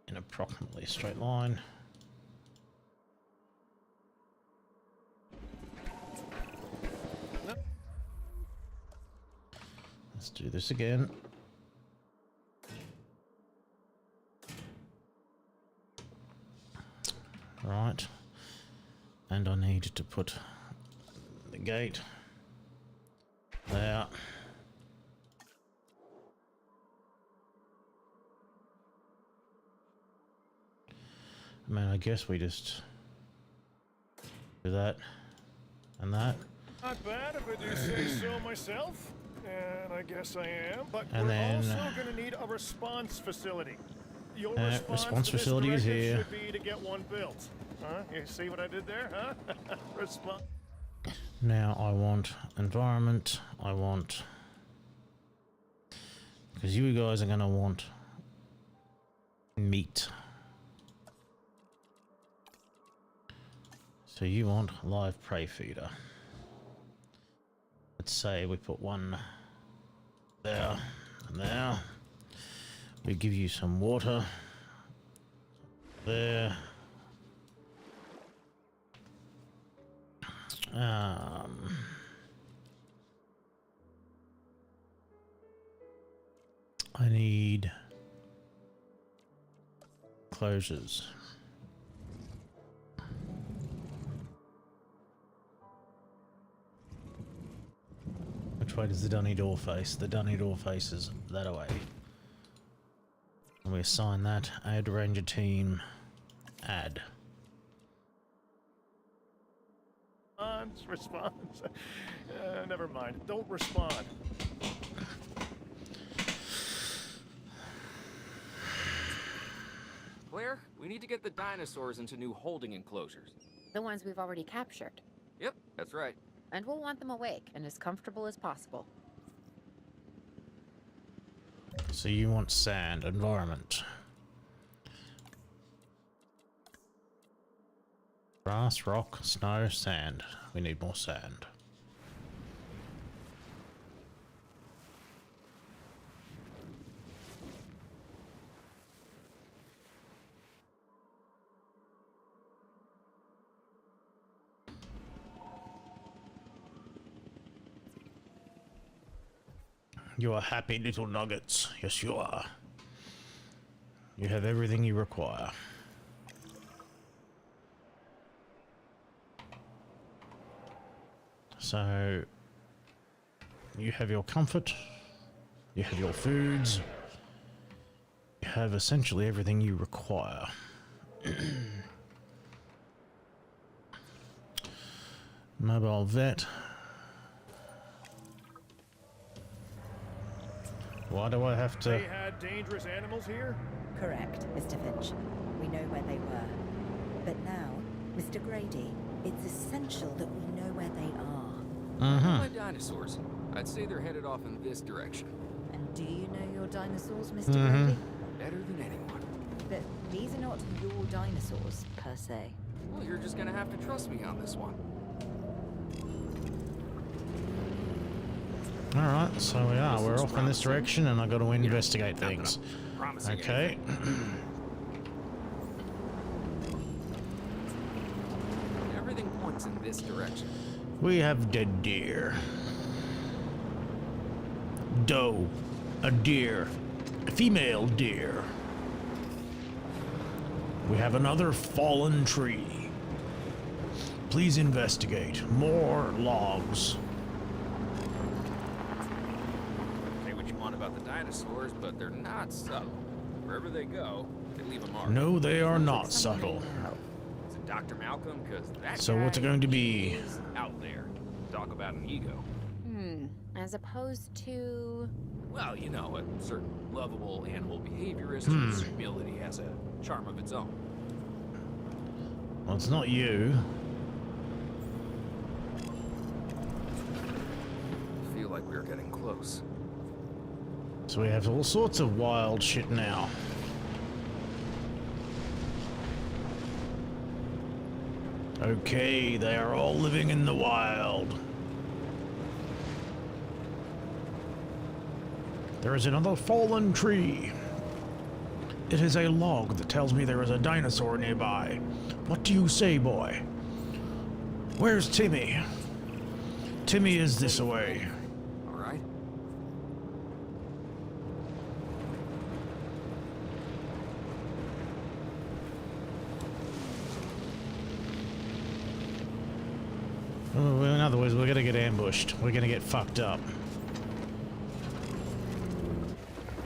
In approximately a straight line. Let's do this again. Right. And I need to put the gate there. I mean, I guess we just do that and that. Not bad if I do say so myself. And I guess I am. But And we're then, also going to need a response facility. Your response to this facility is directive here. should be to get one built. Huh? You see what I did there, huh? Response. Now I want environment, I want... Because you guys are going to want meat. So you want live prey feeder. Let's say we put one there and there. We give you some water. There. I need closures. Which way does the dunny door face? The dunny door faces that way. And we assign that. Add ranger team. Add. response. Never mind. Don't respond. Claire, we need to get the dinosaurs into new holding enclosures. The ones we've already captured. Yep, that's right. And we'll want them awake and as comfortable as possible. So you want sand, environment. Grass, rock, snow, sand. We need more sand. You are happy little nuggets. Yes, you are. You have everything you require. So, you have your comfort, you have your foods, you have essentially everything you require. Mobile vet. Why do I have to... They had dangerous animals here? Correct, Mr. Finch. We know where they were. But now, Mr. Grady, it's essential that we know where they are. My dinosaurs. I'd say they're headed off in this direction. And do you know your dinosaurs, Mr. Grady? Better than anyone. But these are not your dinosaurs, per se. Well, you're just gonna have to trust me on this one. Alright, so we are. We're off in this direction and I gotta investigate things. Okay. Everything points in this direction. We have dead deer. Doe. A deer. A female deer. We have another fallen tree. Please investigate. More logs. Say what you want about the dinosaurs, but they're not subtle. Wherever they go, they leave a mark. No, they are not subtle. Is it Dr. Malcolm? Because that So guy what's it going to be? is out there. Talk about an ego. As opposed to... Well, you know, a certain lovable animal behaviorist whose humility has a charm of its own. Well, it's not you. I feel like we're getting close. So we have all sorts of wild shit now. Okay, they are all living in the wild. There is another fallen tree. It is a log that tells me there is a dinosaur nearby. What do you say, boy? Where's Timmy? Timmy is this way. All right? Oh, well, in other words, we're gonna get ambushed. We're gonna get fucked up.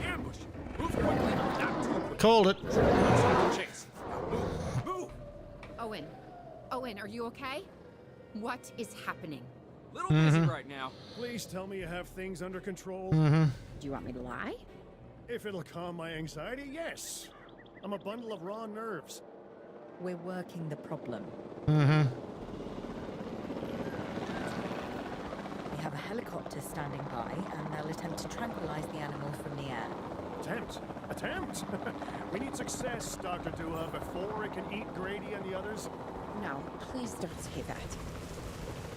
Ambush! Move quickly! Not too quick! Called it. Chase! Move! Owen. Owen, are you okay? What is happening? Little busy right now. Please tell me you have things under control. Do you want me to lie? If it'll calm my anxiety, yes. I'm a bundle of raw nerves. We're working the problem. We have a helicopter standing by, and they'll attempt to tranquilize the animal from the air. Attempt? Attempt? We need success, Dr. Dua, before it can eat Grady and the others. No, please don't say that.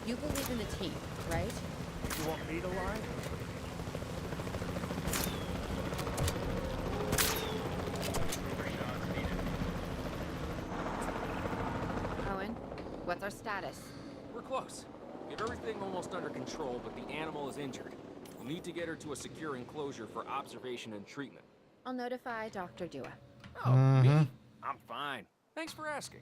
You believe in the team, right? You want me to lie? Owen, what's our status? We're close. We have everything almost under control, but the animal is injured. We'll need to get her to a secure enclosure for observation and treatment. I'll notify Dr. Dua. Oh, me? I'm fine. Thanks for asking.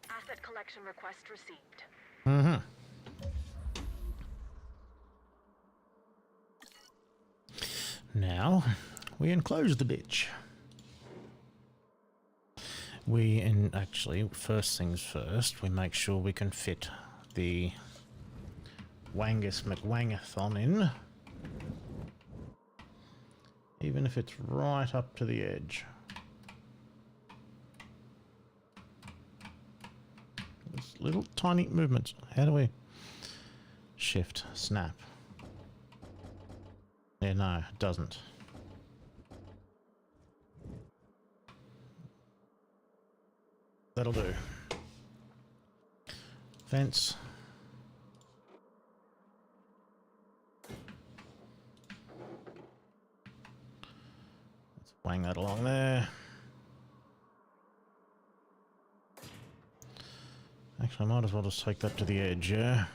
Asset collection request received. Now, we enclose the bitch. actually, first things first, we make sure we can fit the Wangus McWangathon in. Even if it's right up to the edge. There's little tiny movements. How do we... Shift, snap. Yeah, no, it doesn't. That'll do. Fence. Let's wang that along there. Actually, I might as well just take that to the edge, yeah?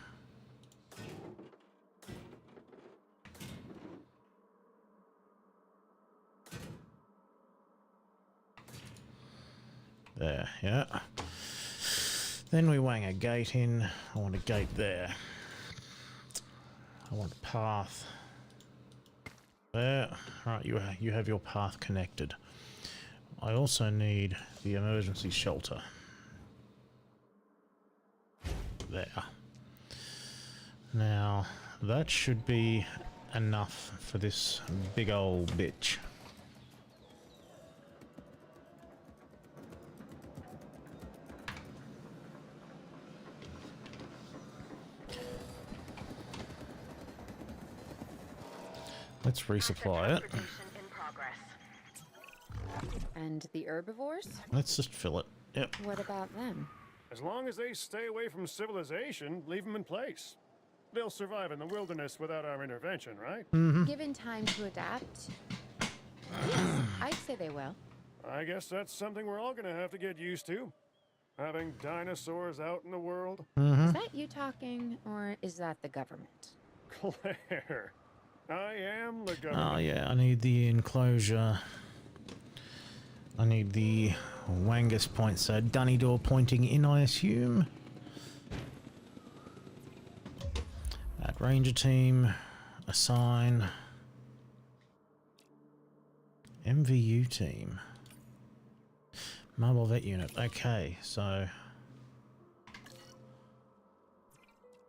There, yeah. Then we wang a gate in. I want a gate there. I want a path there. Right, you have your path connected. I also need the emergency shelter. There. Now, that should be enough for this big old bitch. Let's resupply it. In progress. And the herbivores? Let's just fill it. Yep. What about them? As long as they stay away from civilization, leave them in place. They'll survive in the wilderness without our intervention, right? Given time to adapt? Yes, I'd say they will. I guess that's something we're all gonna have to get used to. Having dinosaurs out in the world. Is that you talking, or is that the government? Claire, I am the government. Oh yeah, I need the enclosure. I need the Wangus point, so dunny door pointing in, I assume. Add ranger team, assign. MVU team. Mobile vet unit, okay, so.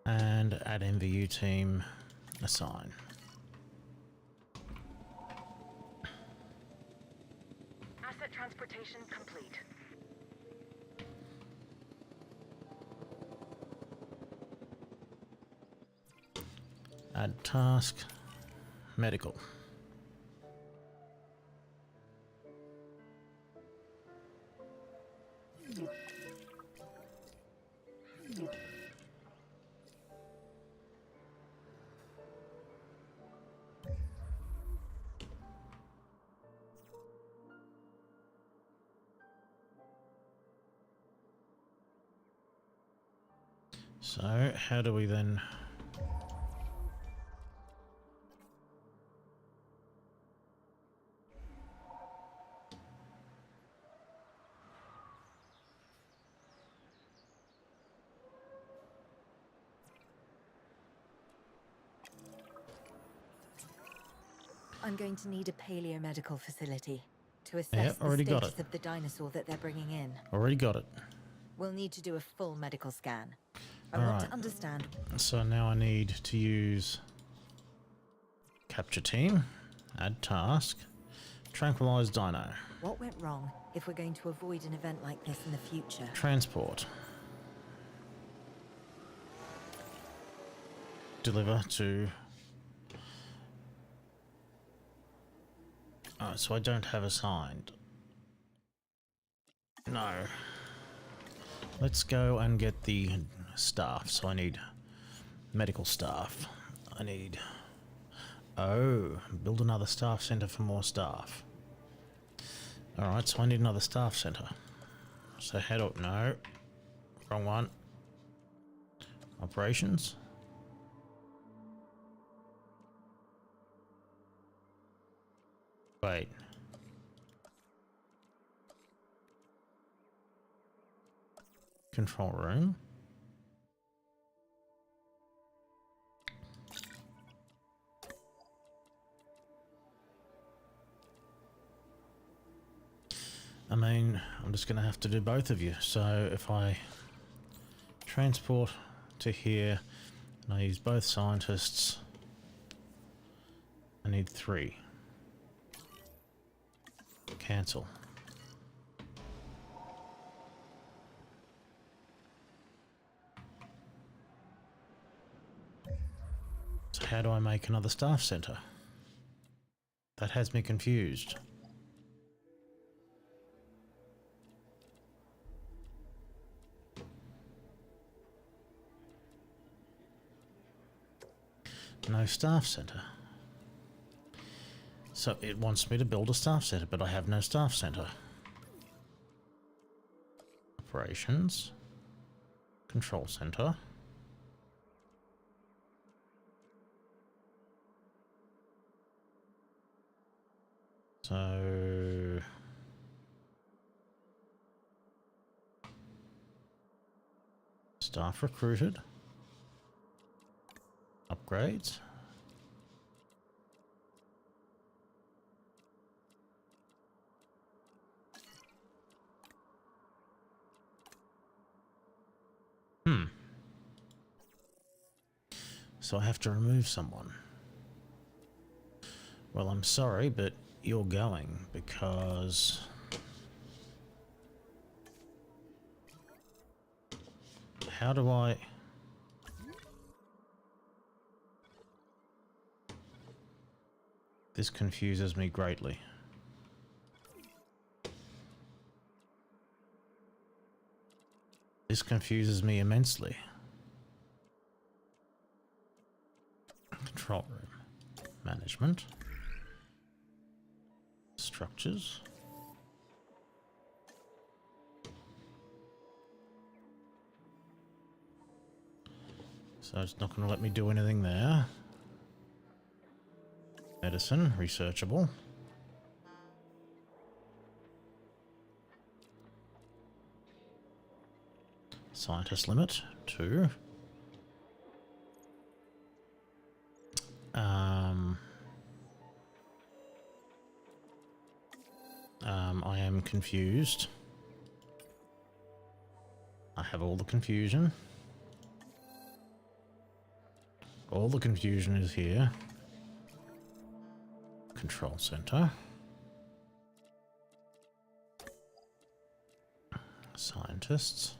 And add MVU team, assign. Asset transportation complete. Add task, medical. So, how do we then... I'm going to need a paleomedical facility to assess Yep, the already got status it. of the dinosaur that they're bringing in. Already got it. We'll need to do a full medical scan. I All want right. to understand. So now I need to use capture team, add task, tranquilize dino, What went wrong if we're going to avoid an event like this in the future? transport, deliver to... Oh, so I don't have assigned. No. Let's go and get the staff. So I need medical staff. I need... Oh, build another staff center for more staff. Alright, so I need another staff center. So head up... No. Wrong one. Operations. Wait. Control room. mean, I'm just going to have to do both of you. So if I transport to here and I use both scientists, I need 3. Cancel. So how do I make another staff center? That has me confused. No staff center. So it wants me to build a staff center, but I have no staff center. Operations. Control center. So... staff recruited. Upgrades. So I have to remove someone. Well, I'm sorry, but you're going because... how do I... This confuses me greatly. This confuses me immensely. Control room. Management. Structures. So it's not going to let me do anything there. Medicine, researchable. Scientist limit, 2. I am confused. I have all the confusion. All the confusion is here. Control center. Scientists.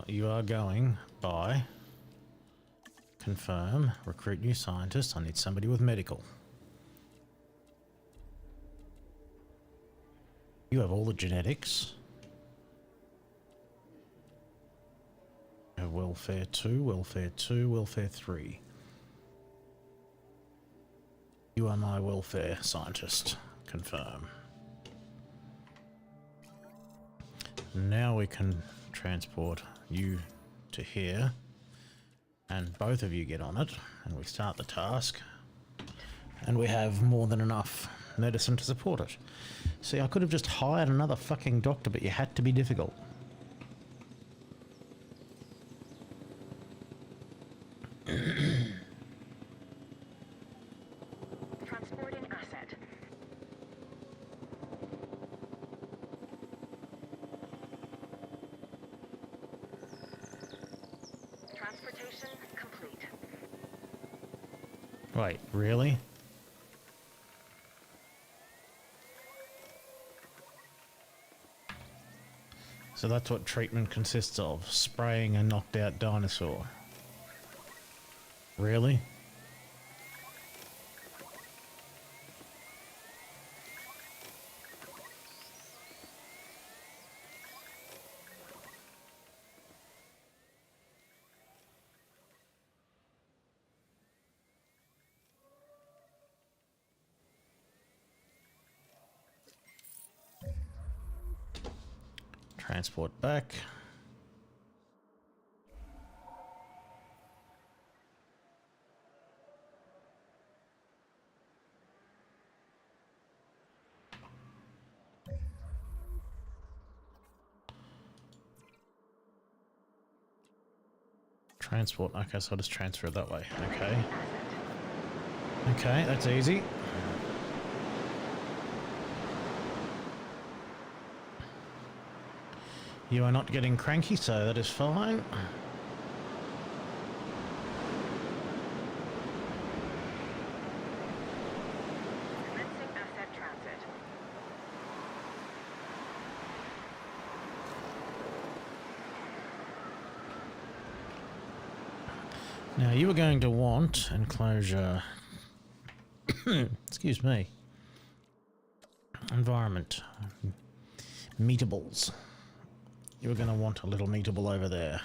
You are going by confirm, recruit new scientists. I need somebody with medical. You have all the genetics. You have welfare 2, welfare 2, welfare 3. You are my welfare scientist. Confirm. Now we can transport you to here, and both of you get on it, and we start the task, and we have more than enough medicine to support it. See, I could have just hired another fucking doctor, but you had to be difficult. Transporting asset. Transportation complete. Wait, really? So that's what treatment consists of, spraying a knocked out dinosaur. Really? Transport back. Transport. Okay, so I'll just transfer it that way. Okay. Okay, that's easy. You are not getting cranky, so that is fine. Commencing asset transit. Now you are going to want enclosure. Excuse me. Environment. Meetables. You're going to want a little meetable over there.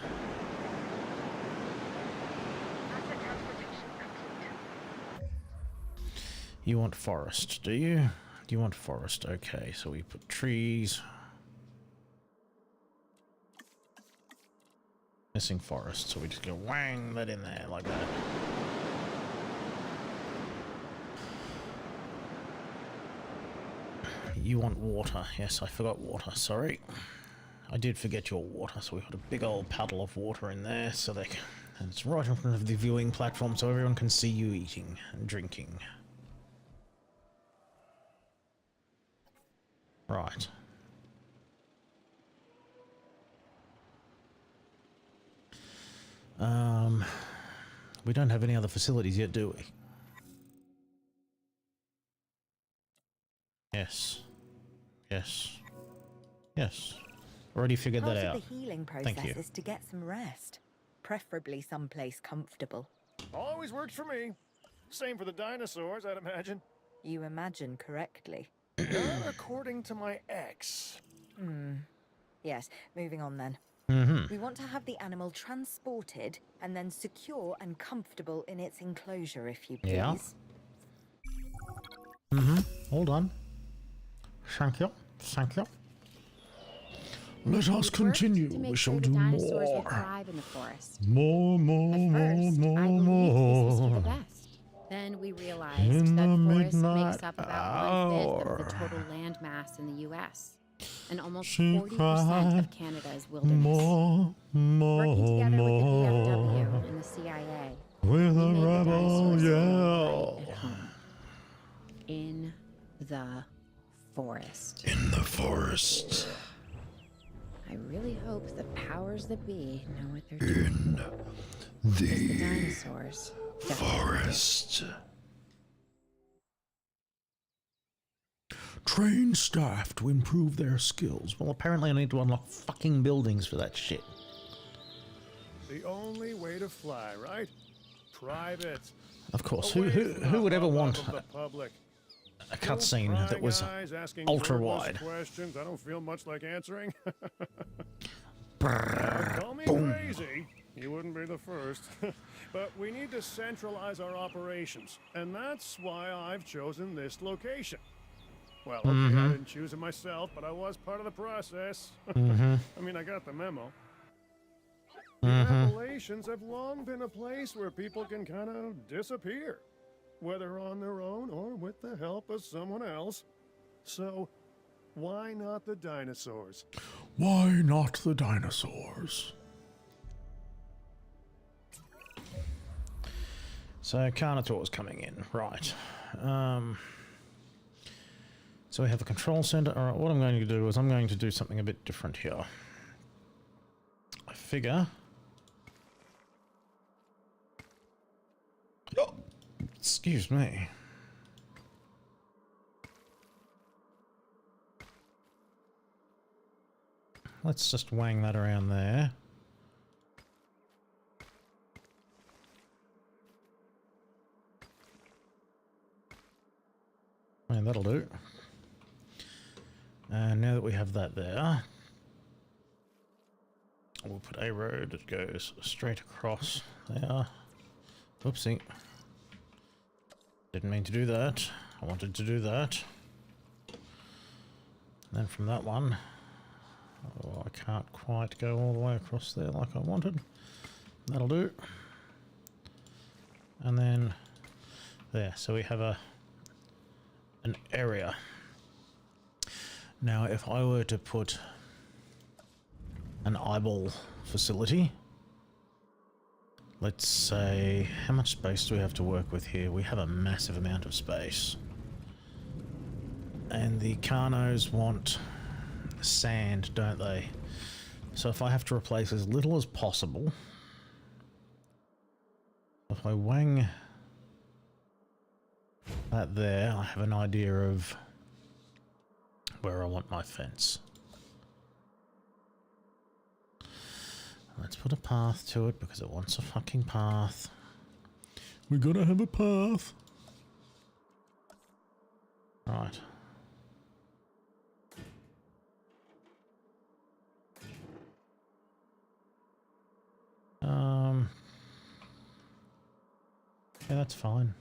Asset transportation complete. You want forest, do you? Do you want forest? Okay, so we put trees. Missing forest, so we just go wang that in there like that. You want water. Yes, I forgot water, sorry. I did forget your water, so we put a big old puddle of water in there so they can, and it's right in front of the viewing platform so everyone can see you eating and drinking. Right. We don't have any other facilities yet, do we? Yes. Yes. Yes. Already figured that out. Part of the healing Thank process you. is to get some rest, preferably someplace comfortable. Always works for me. Same for the dinosaurs, I'd imagine. You imagine correctly. Not according to my ex. Yes, moving on then. We want to have the animal transported and then secure and comfortable in its enclosure, if you please. Yeah. Hold on. Thank you. Thank you. Let us We worked to continue. make We sure shall the do dinosaurs would more. thrive in the forest. More, At first, I believed this was for the best. Then we realized In that the forest midnight makes up about 1/5 of the hour. total land mass in the U.S. And almost She 40% cried, of Canada is wilderness. More, Working together with the more. DFW and the CIA, With we a made the rebel dinosaurs feel yell. right at home. In the forest. In the forest. I really hope the powers that be know what they're doing. In The the dinosaurs. forest. Train staff to improve their skills. Well, apparently I need to unlock fucking buildings for that shit. The only way to fly, right? Private. Of course, Away who from the would ever hubbub want of the public? a cutscene that was ultra ultra-wide? wide? Questions I don't feel much like answering. Now, call me crazy. You wouldn't be the first. But we need to centralize our operations, and that's why I've chosen this location. Well, okay, I didn't choose it myself, but I was part of the process. I mean, I got the memo. The Appalachians have long been a place where people can kind of disappear, whether on their own or with the help of someone else. So, why not the dinosaurs? Why not the dinosaurs? So Carnotaur's coming in, right. So we have a control center. Alright, what I'm going to do is I'm going to do something a bit different here. I figure... Oh, excuse me. Let's just wang that around there. And that'll do. And now that we have that there, we'll put a road that goes straight across there. Oopsie. Didn't mean to do that. I wanted to do that. And then from that one, oh, I can't quite go all the way across there like I wanted. That'll do. And then there, so we have an area. Now, if I were to put an eyeball facility let's say, how much space do we have to work with here? We have a massive amount of space. And the Carnos want sand, don't they? So if I have to replace as little as possible, if I wang that there, I have an idea of where I want my fence. Let's put a path to it because it wants a fucking path. We gotta have a path. Right. Yeah, that's fine.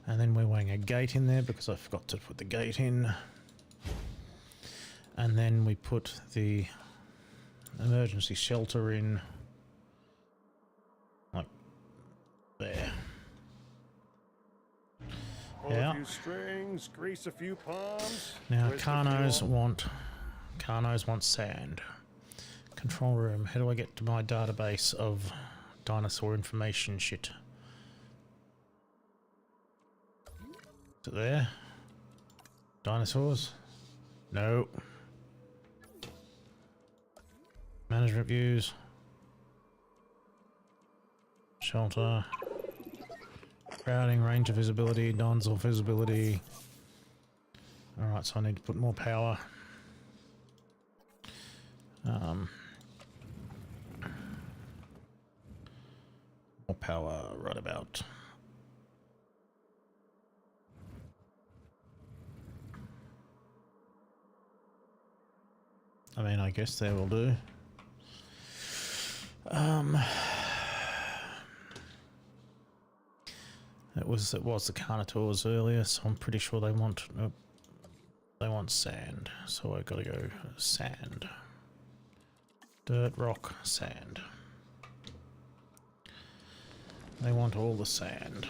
And then we're weighing a gate in there because I forgot to put the gate in. And then we put the emergency shelter in. Like there. Pull Yeah. a few strings, grease a few palms. Now twist a few Carnos arms. want sand. Control room. How do I get to my database of dinosaur information shit? Is it there? Dinosaurs? No. Management views. Shelter. Crowding, range of visibility, dinosaur visibility. Alright, so I need to put more power. More power right about. I mean, I guess they will do. It was the Carnotaurs earlier, so I'm pretty sure they want sand. So I gotta go sand, dirt, rock, sand. They want all the sand.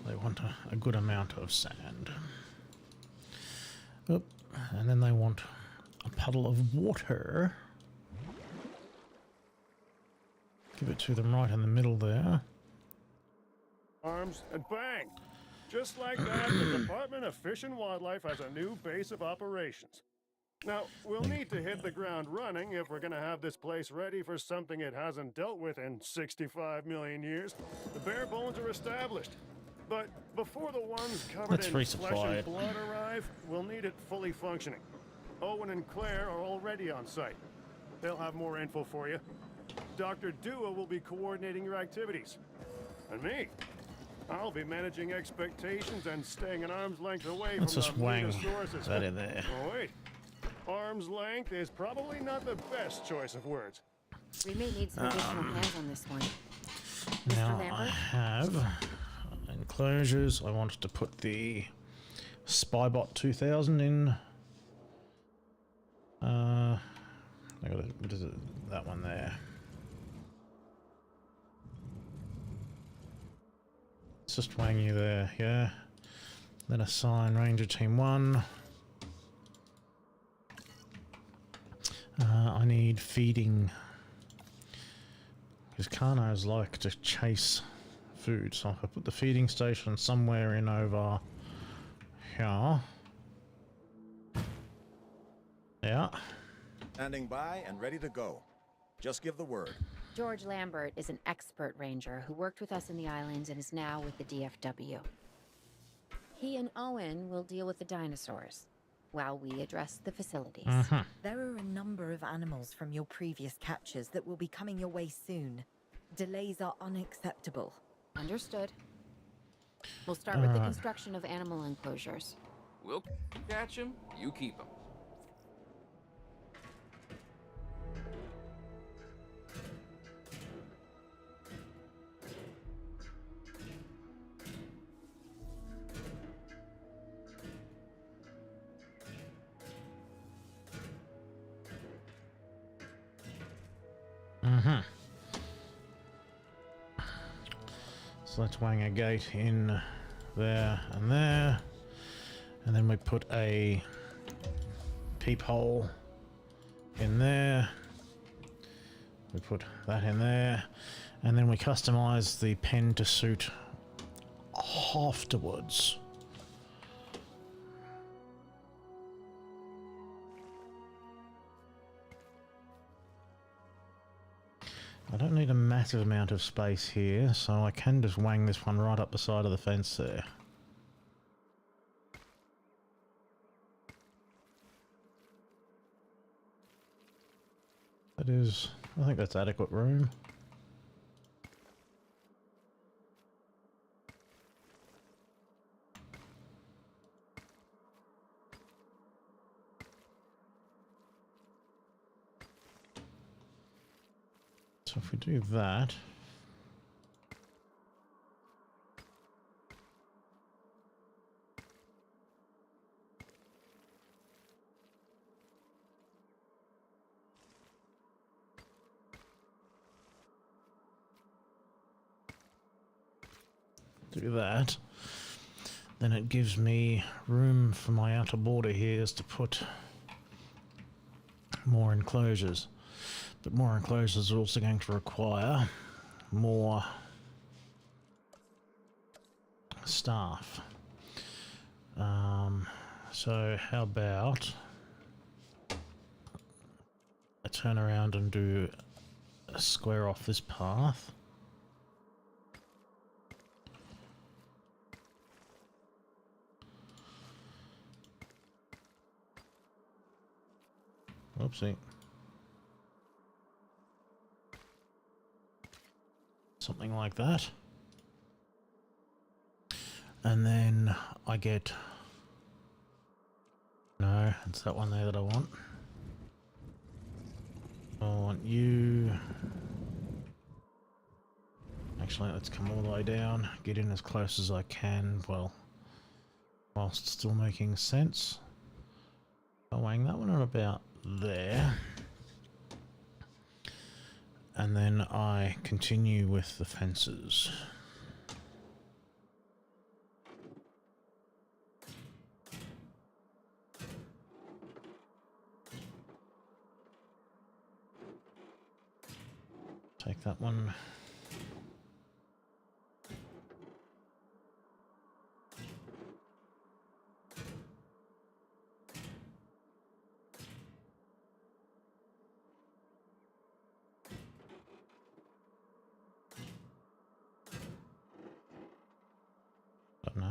They want a good amount of sand. Oop. And then they want a puddle of water. Give it to them right in the middle there. Arms and bang! Just like that, the Department of Fish and Wildlife has a new base of operations. Now, we'll need to hit the ground running if we're gonna have this place ready for something it hasn't dealt with in 65 million years. The bare bones are established. But before the ones covered Let's in resupply flesh and it. blood arrive, we'll need it fully functioning. Owen and Claire are already on site. They'll have more info for you. Dr. Dua will be coordinating your activities. And me, I'll be managing expectations and staying an arm's length away Let's from just the wang Mutters. that in there. Oh wait, arm's length is probably not the best choice of words. We may need some additional hands on this one. Now Mr. I Lambert? have enclosures. I wanted to put the Spybot 2000 in. I got what is it? That one there. Let's just wang you there, yeah. Then assign Ranger Team 1. I need feeding. Because Carnos like to chase food, so if I put the feeding station somewhere in over here. Yeah. Standing by and ready to go. Just give the word. George Lambert is an expert ranger who worked with us in the islands and is now with the DFW. He and Owen will deal with the dinosaurs while we address the facilities. There are a number of animals from your previous captures that will be coming your way soon. Delays are unacceptable. Understood. We'll start with the construction of animal enclosures. We'll catch him, you keep him. So let's wang a gate in there, and then we put a peephole in there. We put that in there, and then we customize the pen to suit afterwards. I don't need a massive amount of space here, so I can just wang this one right up the side of the fence there. That is, I think that's adequate room. So if we do that, then it gives me room for my outer border here is to put more enclosures. But more enclosures are also going to require more staff. So how about I turn around and do a square off this path. Whoopsie. Something like that. And then I get... No, it's that one there that I want. I want you... Actually, let's come all the way down. Get in as close as I can, well, whilst still making sense. I'll wang that one at about there. And then I continue with the fences. Take that one.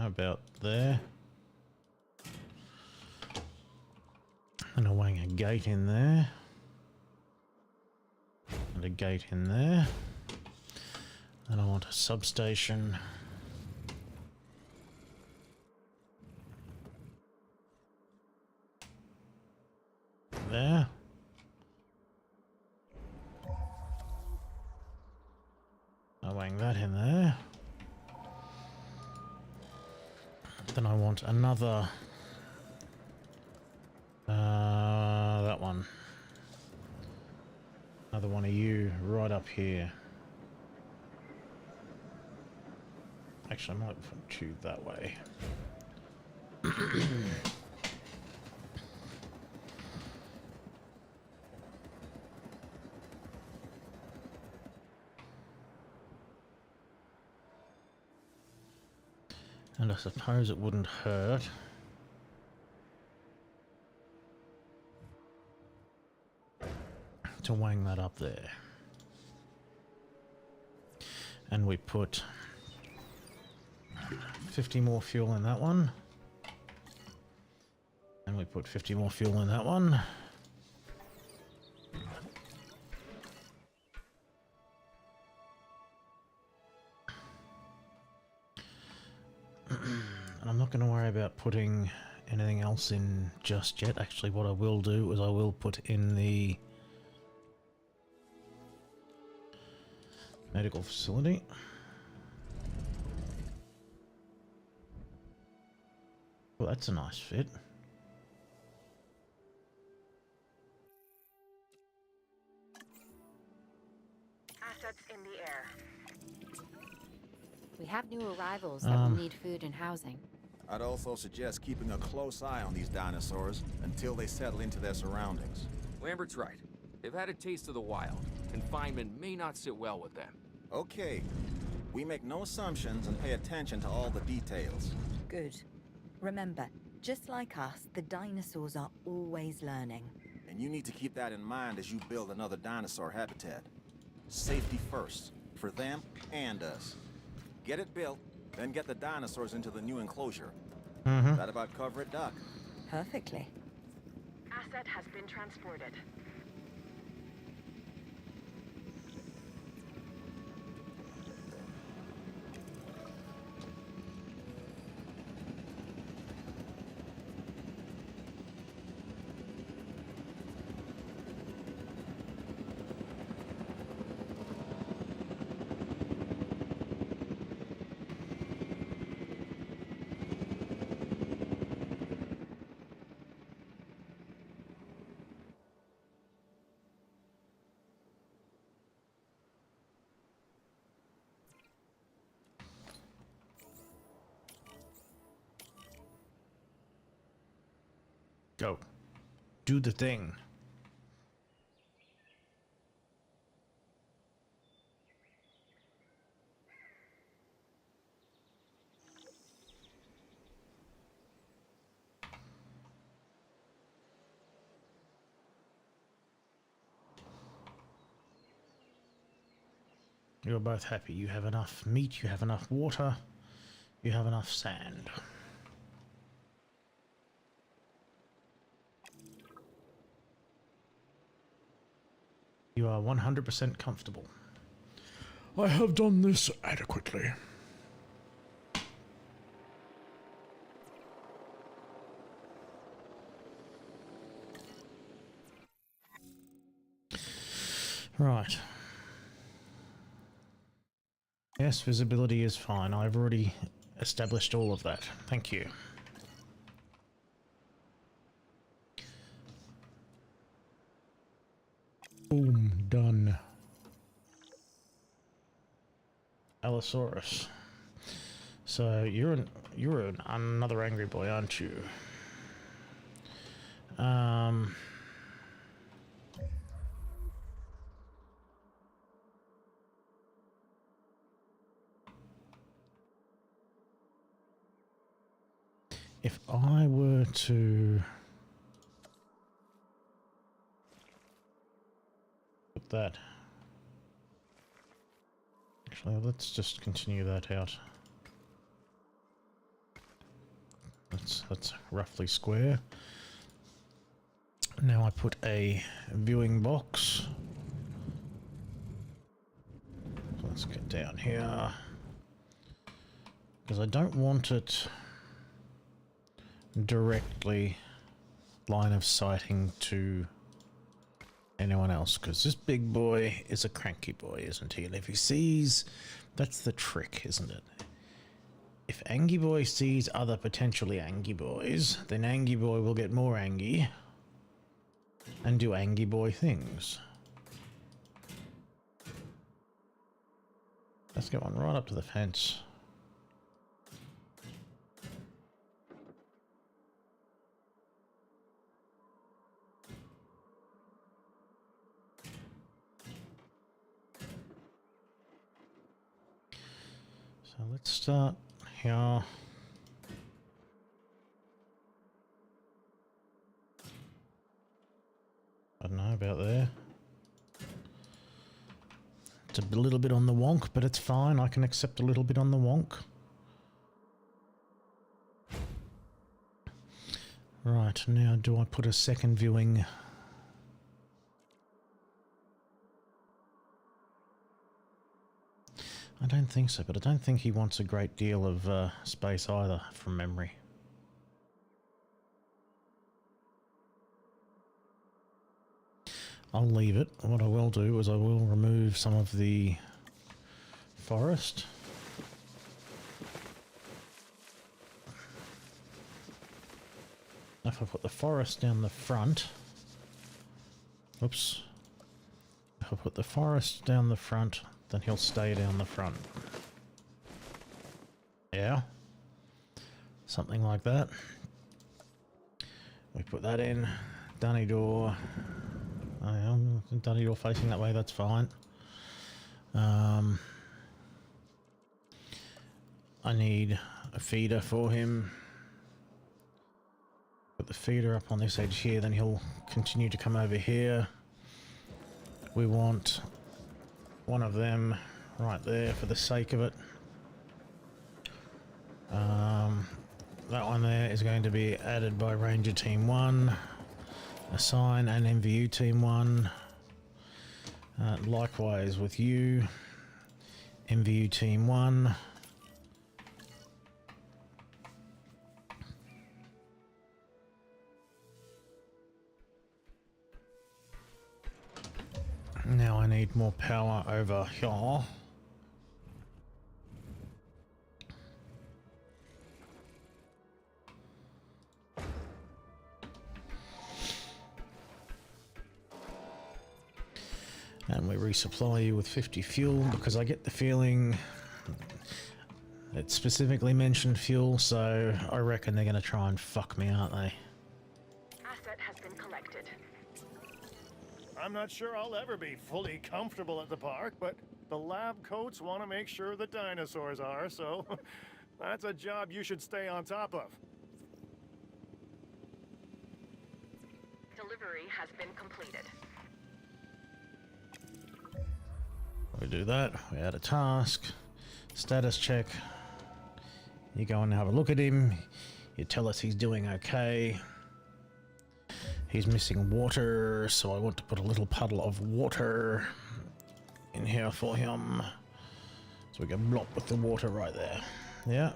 About there. And I'll wang a gate in there. And a gate in there. And I want a substation. There. I'll wang that in there. Then I want another, that one. Another one of you right up here. Actually, I might put you that way. And I suppose it wouldn't hurt to wang that up there. And we put 50 more fuel in that one. And we put 50 more fuel in that one. And I'm not going to worry about putting anything else in just yet. Actually, what I will do is I will put in the medical facility. Well, that's a nice fit. Assets in the air. We have new arrivals that will need food and housing. I'd also suggest keeping a close eye on these dinosaurs until they settle into their surroundings. Lambert's right. They've had a taste of the wild. Confinement may not sit well with them. Okay. We make no assumptions and pay attention to all the details. Good. Remember, just like us, the dinosaurs are always learning. And you need to keep that in mind as you build another dinosaur habitat. Safety first, for them and us. Get it built, then get the dinosaurs into the new enclosure. That about cover it, Doc? Perfectly. Asset has been transported. Go. Do the thing. You're both happy. You have enough meat, you have enough water, you have enough sand. You are 100% comfortable. I have done this adequately. Right. Yes, visibility is fine. I've already established all of that. Thank you. Boom, done. Allosaurus. So you're another angry boy, aren't you? If I were to put that, actually, let's just continue that out. That's roughly square. Now I put a viewing box. So let's get down here, because I don't want it directly line of sighting to anyone else, because this big boy is a cranky boy, isn't he? And if he sees, that's the trick, isn't it? If Angie Boy sees other potentially Angie Boys, then Angie Boy will get more Angie and do Angie Boy things. Let's get one right up to the fence. So let's start here. I don't know about there. It's a little bit on the wonk, but it's fine. I can accept a little bit on the wonk. Right, now do I put a second viewing? I don't think so, but I don't think he wants a great deal of space either, from memory. I'll leave it. What I will do is I will remove some of the forest. If I put the forest down the front... Oops. If I put the forest down the front, then he'll stay down the front. Yeah? Something like that. We put that in. Dunny door. Oh, yeah, dunny door facing that way, that's fine. I need a feeder for him. Put the feeder up on this edge here, then he'll continue to come over here. We want one of them right there for the sake of it. That one there is going to be added by Ranger Team 1. Assign an MVU Team 1. Likewise with you. MVU Team 1. Now I need more power over here. And we resupply you with 50 fuel because I get the feeling it specifically mentioned fuel, so I reckon they're going to try and fuck me, aren't they? Asset has been collected. I'm not sure I'll ever be fully comfortable at the park, but the lab coats want to make sure the dinosaurs are, so that's a job you should stay on top of. Delivery has been completed. We do that, we add a task, status check. You go and have a look at him, you tell us he's doing okay. He's missing water, so I want to put a little puddle of water in here for him. So we can block with the water right there. Yeah.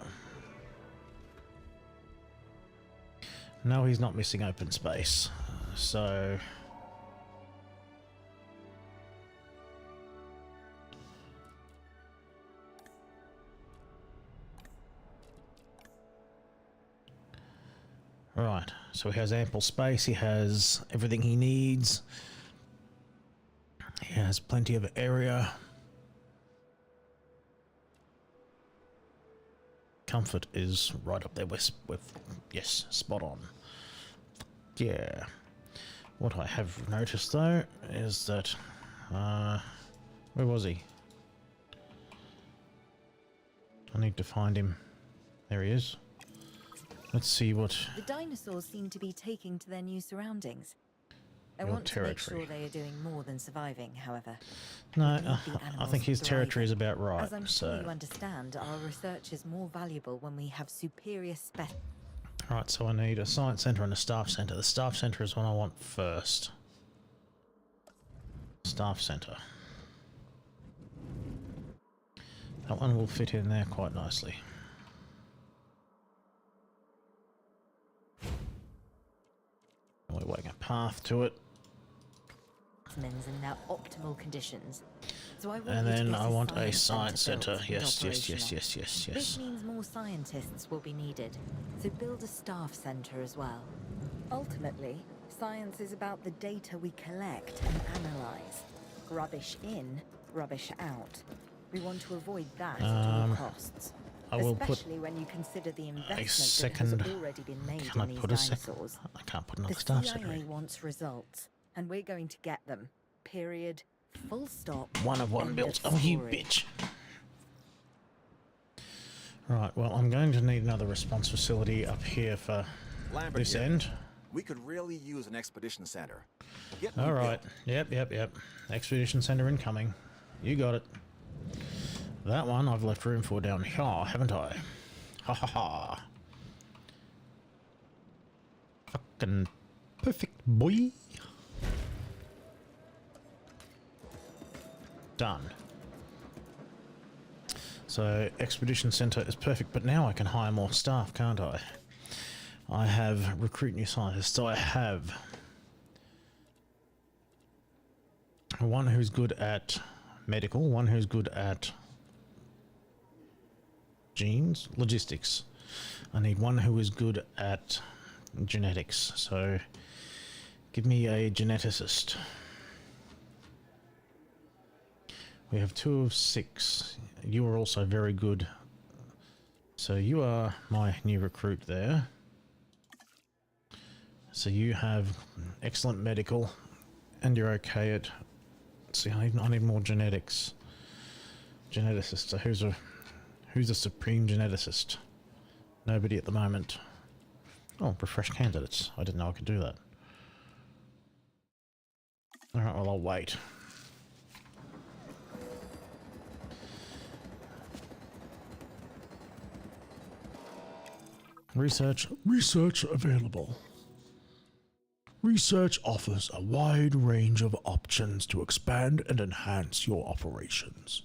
No, he's not missing open space. So... Right, so he has ample space, he has everything he needs. He has plenty of area. Comfort is right up there with yes, spot on. Yeah. What I have noticed though is that, where was he? I need to find him. There he is. Let's see what... The dinosaurs seem to be taking to their new surroundings. I Your want to make territory. sure they are doing more than surviving, however. No, We need the I animals think his thriving. territory is about right, As I'm sure so... you understand, our research is more valuable when we have superior spec. Right, so I need a science centre and a staff centre. The staff centre is what I want first. Staff centre. That one will fit in there quite nicely. We're waiting a path to it. specimens in their optimal conditions. So I want And you to then get I want a science science centre. built and Yes, yes, yes, operational. yes, yes, This yes. means more scientists will be needed, so build a staff center as well. Ultimately, science is about the data we collect and analyze. Rubbish in, rubbish out. We want to avoid that at all costs. I will put Especially when you consider the investment second- that has already been made Can I in these put a second? dinosaurs. I can't put The another staff CIA centre in. wants results, and we're going to get them. Period. Full stop. One of one End built. of Oh, you story. bitch. Right, well, I'm going to need another response facility up here for Lambert this here. end. We could really use an expedition center. Get All one right. built. Yep. Expedition Center incoming. You got it. That one I've left room for down here, haven't I? Ha ha ha. Fucking perfect, boy. Done. So, Expedition Center is perfect, but now I can hire more staff, can't I? I have recruit new scientists, so I have one who's good at medical, one who's good at genes, logistics. I need one who is good at genetics, so give me a geneticist. We have 2 of 6. You are also very good. So you are my new recruit there. So you have excellent medical, and you're okay at... See, I need more genetics. Geneticist. So who's a supreme geneticist? Nobody at the moment. Oh, refresh candidates. I didn't know I could do that. Alright, well, I'll wait. Research available. Research offers a wide range of options to expand and enhance your operations.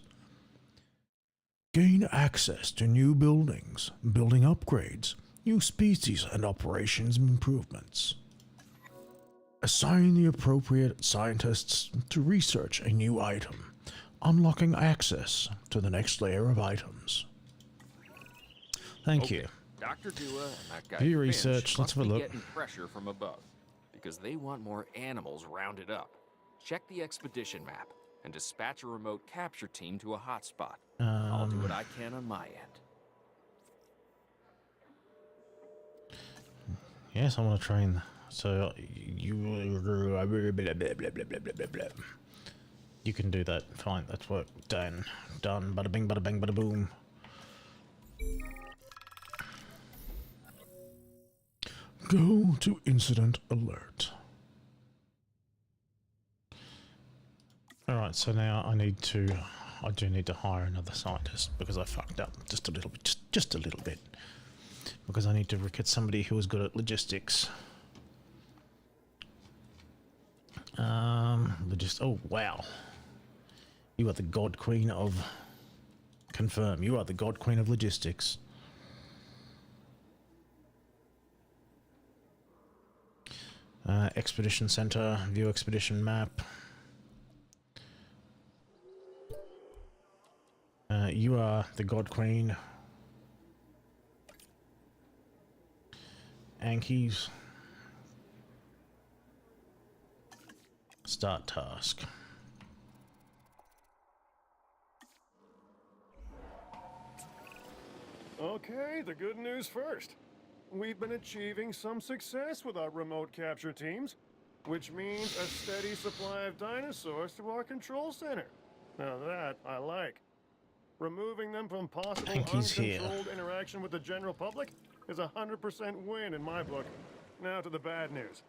Gain access to new buildings, building upgrades, new species and operations improvements. Assign the appropriate scientists to research a new item, unlocking access to the next layer of items. Thank you. Dr. Dua and that guy View Finch research, let's must have a be look. getting pressure from above, because they want more animals rounded up. Check the expedition map and dispatch a remote capture team to a hotspot. I'll do what I can on my end. Yes, I want to train. So you you can do that. Fine, that's work. Done. Bada bing, bada bang, bada boom. Go to incident alert. Alright, so now I do need to hire another scientist because I fucked up just a little bit, just a little bit. Because I need to get somebody who is good at logistics. Oh wow. You are the God Queen of... Confirm, you are the God Queen of logistics. Expedition Center, view expedition map. You are the God Queen. Ankies. Start task. Okay, the good news first. We've been achieving some success with our remote capture teams, which means a steady supply of dinosaurs to our control center. Now that I like. Removing them from possible uncontrolled interaction with the general public is a 100% win in my book. Now to the bad news,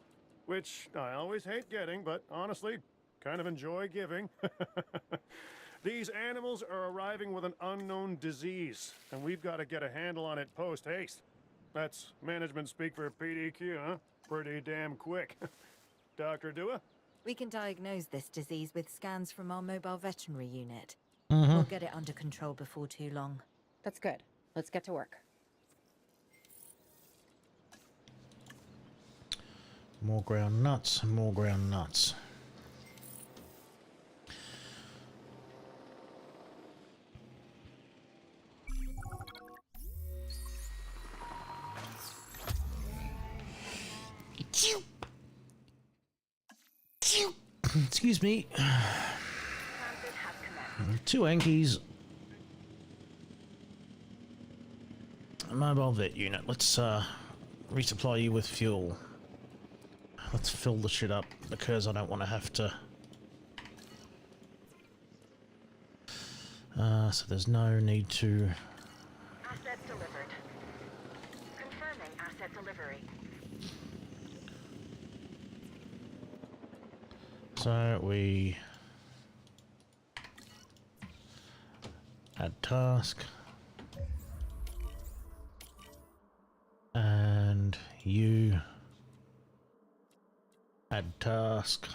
which I always hate getting, but honestly, kind of enjoy giving. These animals are arriving with an unknown disease, and we've got to get a handle on it post-haste. That's management speak for PDQ, huh? Pretty damn quick. Dr. Dua? We can diagnose this disease with scans from our mobile veterinary unit. We'll get it under control before too long. That's good. Let's get to work. More ground nuts, more ground nuts. Excuse me. Transit has commenced. 2 Ankies. A mobile vet unit. Let's resupply you with fuel. Let's fill the shit up because I don't want to have to. So there's no need to. Asset delivered. Confirming asset delivery. So we add task, and you add task.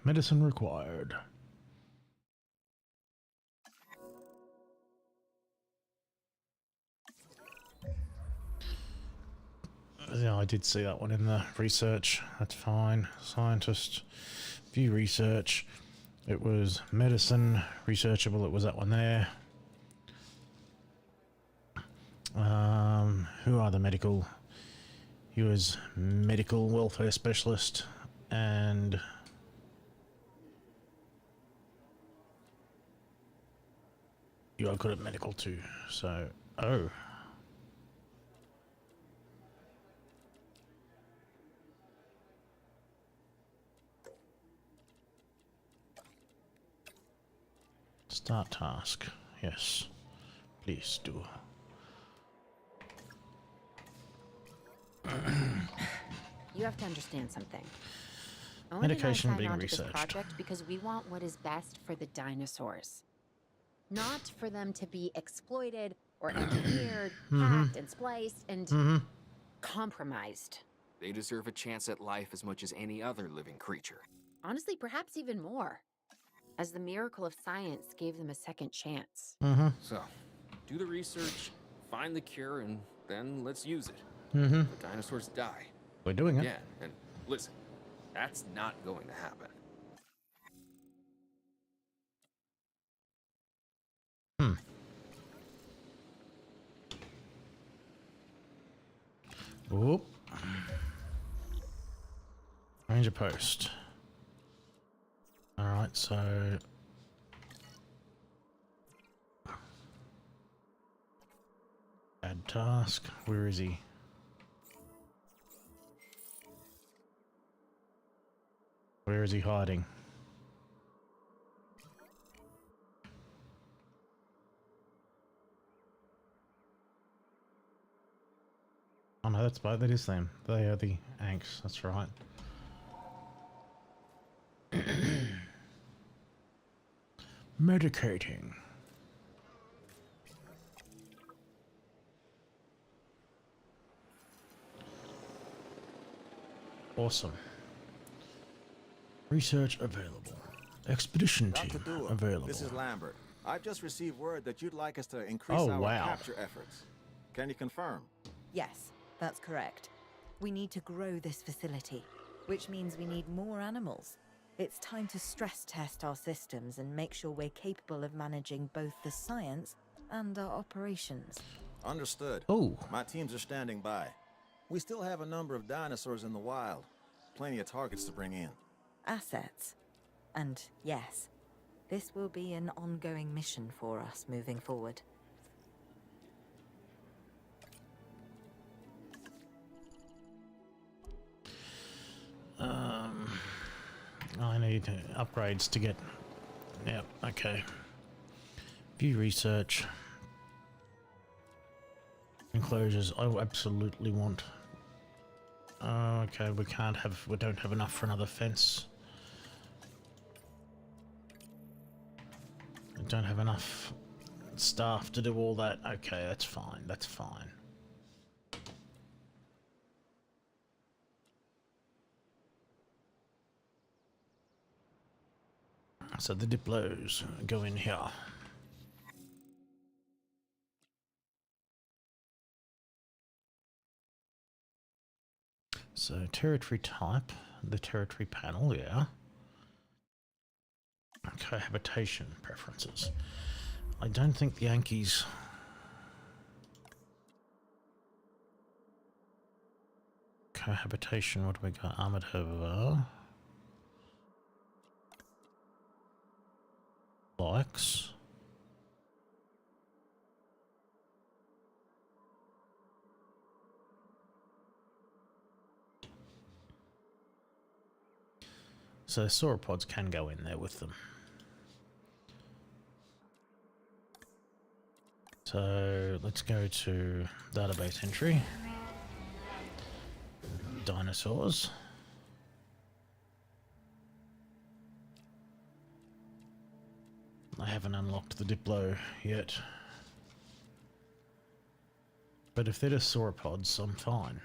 Medicine required. Yeah, I did see that one in the research. That's fine. Scientist, view research. It was medicine, researchable. It was that one there. Who are the medical? He was medical welfare specialist, and you are good at medical too. So, oh. Start task. Yes. Please do. You have to understand something. Owen Medication and I being signed on to this researched. project because we want what is best for the dinosaurs. Not for them to be exploited or engineered, hacked and spliced and compromised. They deserve a chance at life as much as any other living creature. Honestly, perhaps even more. As the miracle of science gave them a second chance. So, do the research, find the cure, and then let's use it. Mm-hmm. The dinosaurs die. We're doing it. Yeah, and listen, that's not going to happen. Oop. Ranger post. Alright, so... add task. Where is he? Where is he hiding? Oh no, that's both. That is them. They are the Anks. That's right. Medicating. Awesome. Research available. Expedition team Dr. Dua, available. this is Lambert. I've just received word that you'd like us to increase Oh, our wow. capture efforts. Can you confirm? Yes, that's correct. We need to grow this facility, which means we need more animals. It's time to stress test our systems and make sure we're capable of managing both the science and our operations. Understood. Oh. My teams are standing by. We still have a number of dinosaurs in the wild. Plenty of targets to bring in. Assets. And yes, this will be an ongoing mission for us moving forward. I need upgrades to get... Yep, okay. View research. Enclosures. I absolutely want... Oh, okay, we don't have enough for another fence. We don't have enough staff to do all that. Okay, that's fine, that's fine. So the Diplos go in here. So territory type, the territory panel, yeah. Cohabitation preferences. I don't think the Yankees... Cohabitation, what do we got? Armored herbivore. Likes. So sauropods can go in there with them. So let's go to database entry. Dinosaurs. I haven't unlocked the Diplo yet. But if they're just sauropods, I'm fine.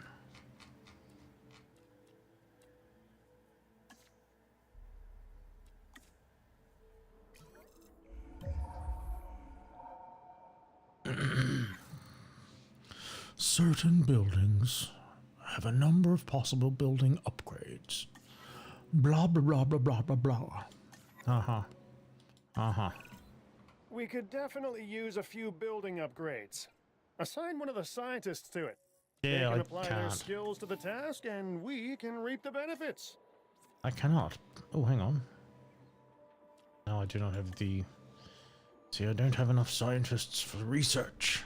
Certain buildings have a number of possible building upgrades. Blah, blah, blah, blah, blah, blah, blah. Uh-huh. Uh-huh. We could definitely use a few building upgrades. Assign one of the scientists to it. They Yeah, can I apply their can't. skills to the task, and we can reap the benefits. I cannot. Oh, hang on. No, I do not have the... See, I don't have enough scientists for research.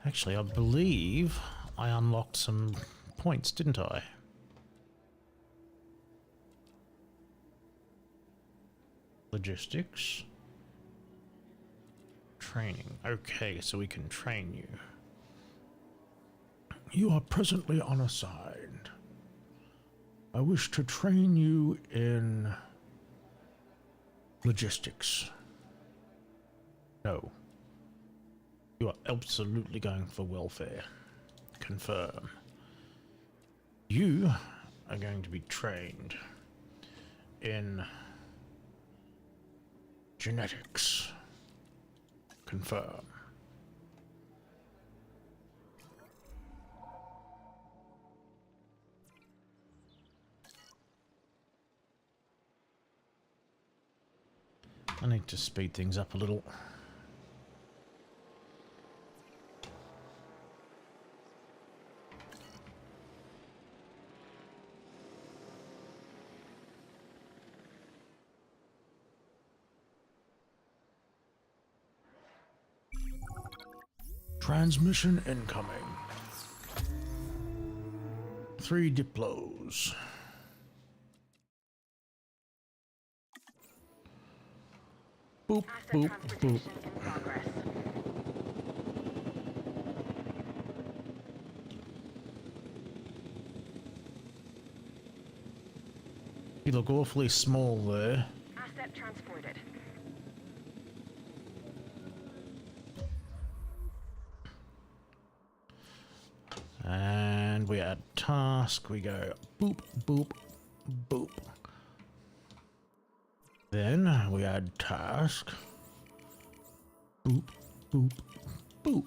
Actually, I believe I unlocked some points, didn't I? Logistics. Training. Okay, so we can train you. You are presently unassigned. I wish to train you in logistics. No. You are absolutely going for welfare. Confirm. You are going to be trained in genetics. Confirm. I need to speed things up a little. Transmission incoming. 3 diplos. Boop, Asset boop, boop. transportation in progress. You look awfully small there. Asset transported. And we add task, we go boop, boop, boop. Then we add task, boop, boop, boop.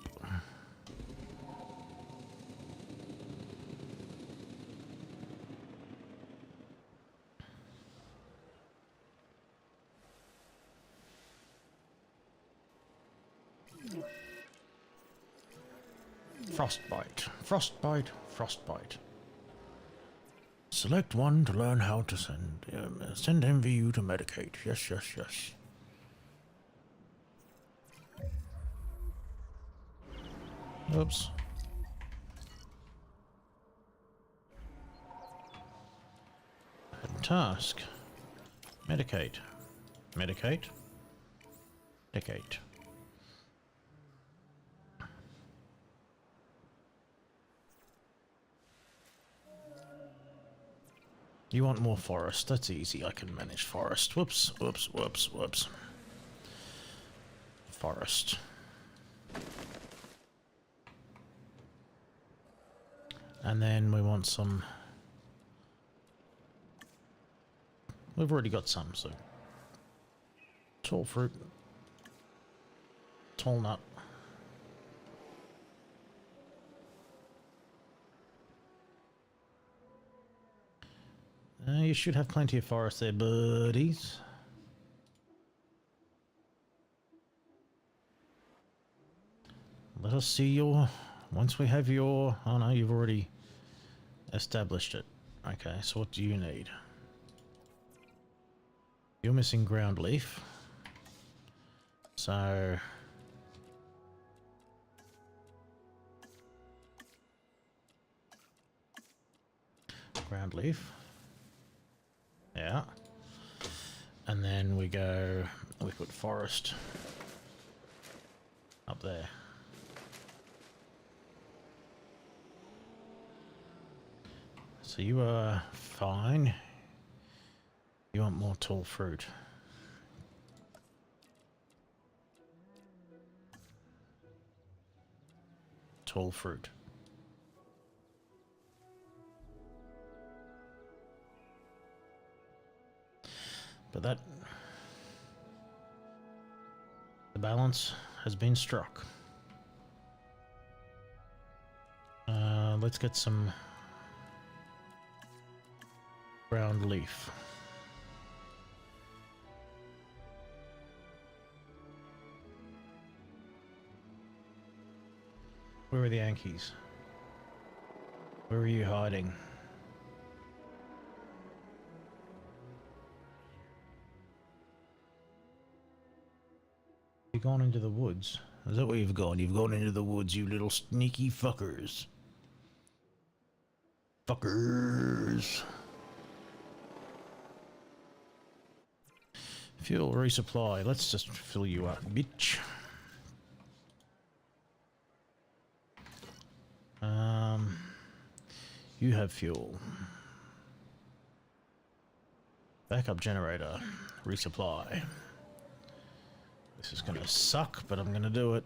Frostbite, frostbite, frostbite. Select one to learn how to send MVU to medicate. Yes, yes, yes. Oops. Task. Medicate. Medicate. Medicate. You want more forest? That's easy. I can manage forest. Whoops, whoops, whoops, whoops. Forest. And then we want some... We've already got some, so... Tall fruit. Tall nut. You should have plenty of forest there, buddies. Let us see your... Once we have your... Oh no, you've already established it. Okay, so what do you need? You're missing ground leaf. So... Ground leaf. Yeah. And then we go, we put forest up there. So you are fine. You want more tall fruit. Tall fruit. But that... The balance has been struck. Let's get some ground leaf. Where are the Yankees? Where are you hiding? You've gone into the woods. Is that where you've gone? You've gone into the woods, you little sneaky fuckers. Fuckers. Fuel resupply. Let's just fill you up, bitch. You have fuel. Backup generator. Resupply. This is gonna suck, but I'm gonna do it.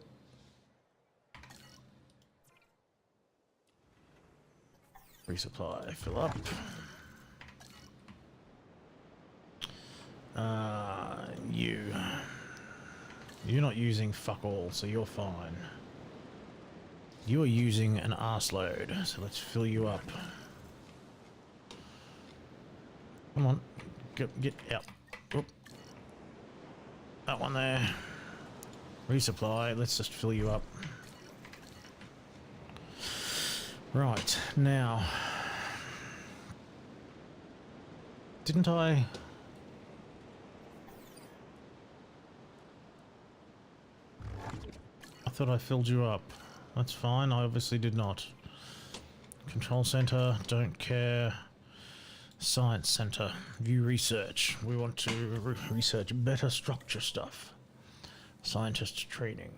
Resupply. Fill up. You're not using fuck all, so you're fine. You are using an arse load, so let's fill you up. Come on, get out. Oop. That one there. Resupply, let's just fill you up. Right, now. Didn't I... I thought I filled you up. That's fine, I obviously did not. Control center, don't care. Science center, view research. We want to research better structure stuff. Scientist training.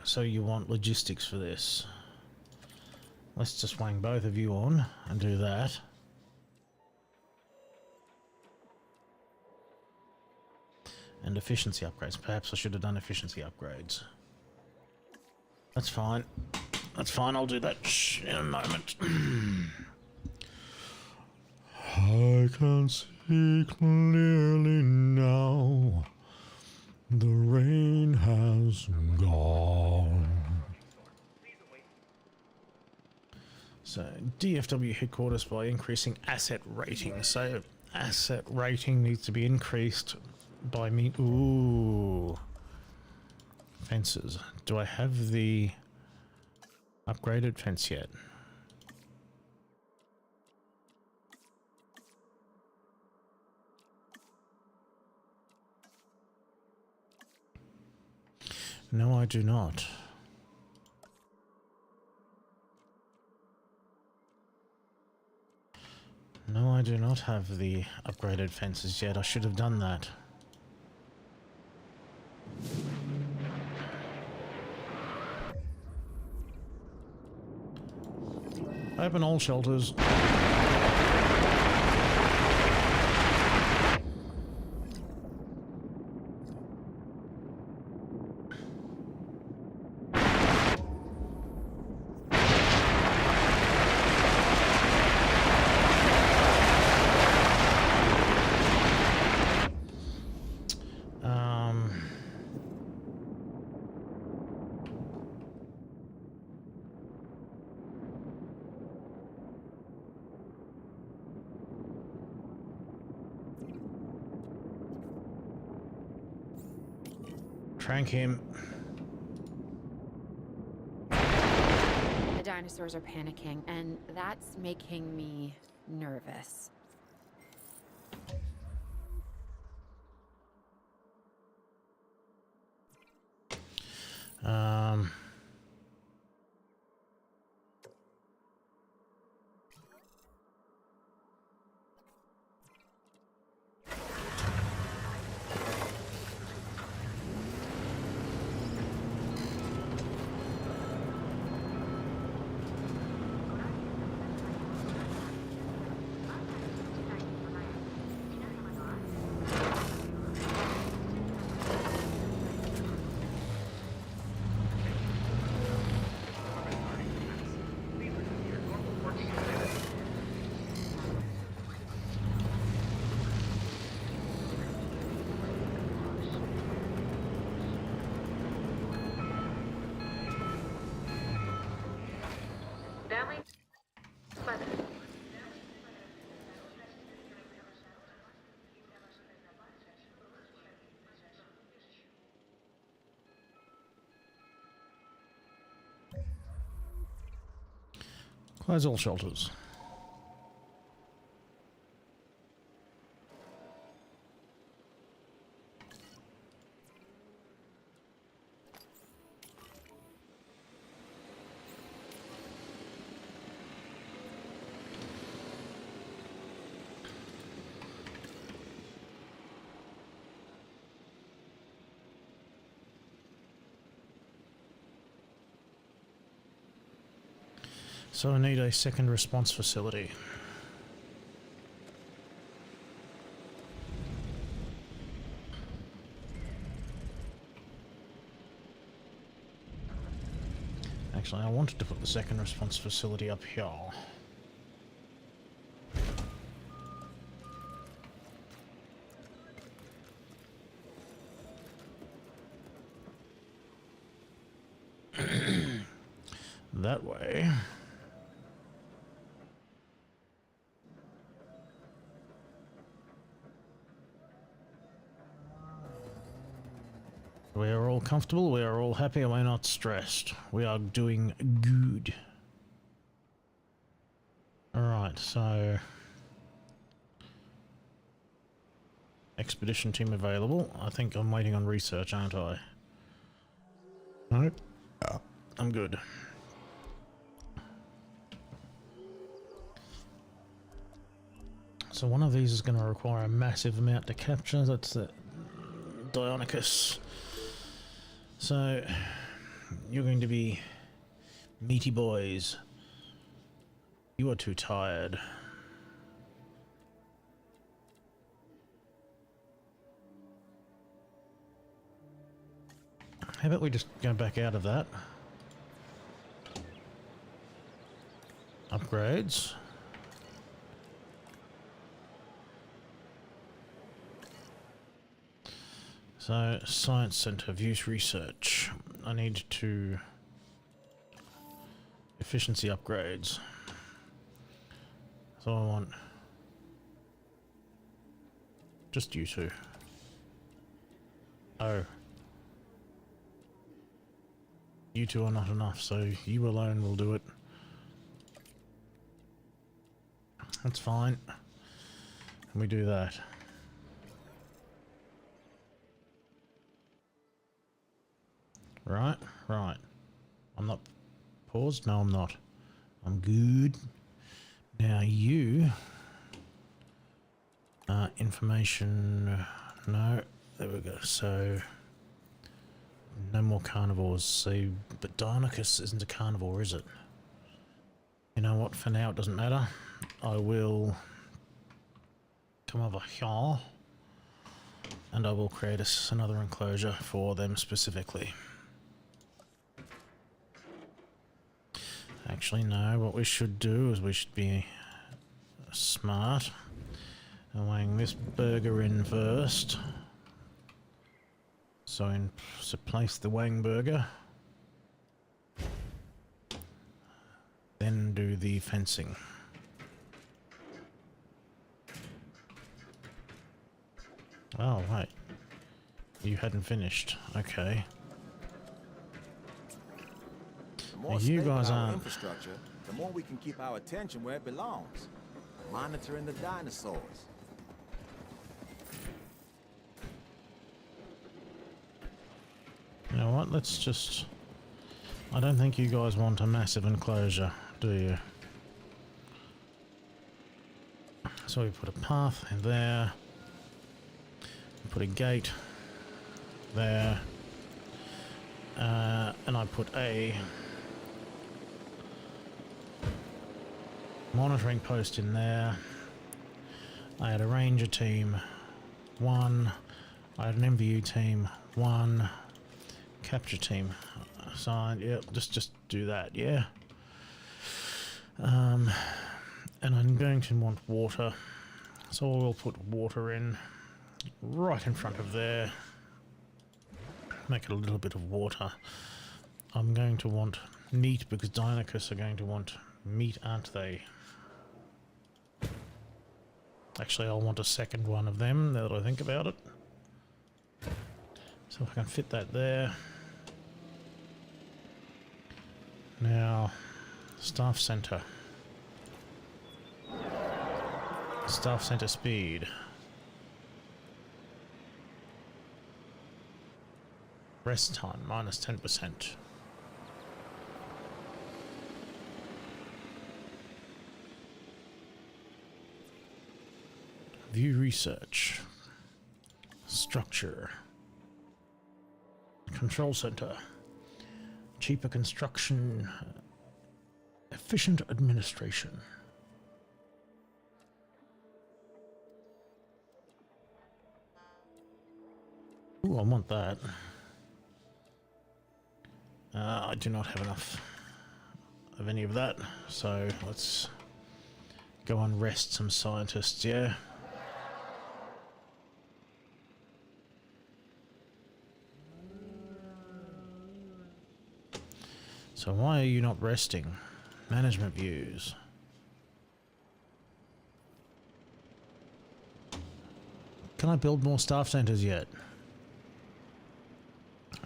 So you want logistics for this. Let's just wang both of you on and do that. And efficiency upgrades. Perhaps I should have done efficiency upgrades. That's fine. That's fine, I'll do that in a moment. I can see clearly now. The rain has gone. So, DFW headquarters by increasing asset rating. So, asset rating needs to be increased by me. Ooh. Fences. Do I have the upgraded fence yet? No, I do not. No, I do not have the upgraded fences yet. I should have done that. Open all shelters. Trank him. The dinosaurs are panicking, and that's making me nervous. Close all shelters. So I need a second response facility. Actually, I wanted to put the second response facility up here. That way. We are all comfortable, we are all happy, and we're not stressed. We are doing good. Alright, so... Expedition team available. I think I'm waiting on research, aren't I? Nope. I'm good. So one of these is going to require a massive amount to capture. That's the Deinonychus. So you're going to be meaty boys. You are too tired. How about we just go back out of that? Upgrades. So, Science Center, views research. I need to... Efficiency upgrades. So I want... Just you two. Oh. You two are not enough, so you alone will do it. That's fine. Can we do that? Right, right. I'm not paused? No, I'm not. I'm good. Now you... information... No. There we go. So... No more carnivores. So, but Deinonychus isn't a carnivore, is it? You know what? For now, it doesn't matter. I will come over here, and I will create another enclosure for them specifically. Actually, no. What we should do is we should be smart and weighing this burger in first. So place the wang burger, then do the fencing. Oh, wait. You hadn't finished. Okay. The more You stable guys our aren't. infrastructure, the more we can keep our attention where it belongs. Monitoring the dinosaurs. You know what? Let's just... I don't think you guys want a massive enclosure, do you? So we put a path in there. Put a gate there. And I put a monitoring post in there. I had a ranger team, 1. I had an MVU team, 1. Capture team. So, yeah, just do that, yeah. And I'm going to want water. So we'll put water in right in front of there. Make it a little bit of water. I'm going to want meat because Deinonychus are going to want meat, aren't they? Actually, I'll want a second one of them now that I think about it. So I can fit that there. Now, staff center. Staff center speed. Rest time minus 10%. View research. Structure. Control center. Cheaper construction. Efficient administration. Ooh, I want that. I do not have enough of any of that, so let's go and rest some scientists, yeah? So why are you not resting? Management views. Can I build more staff centers yet?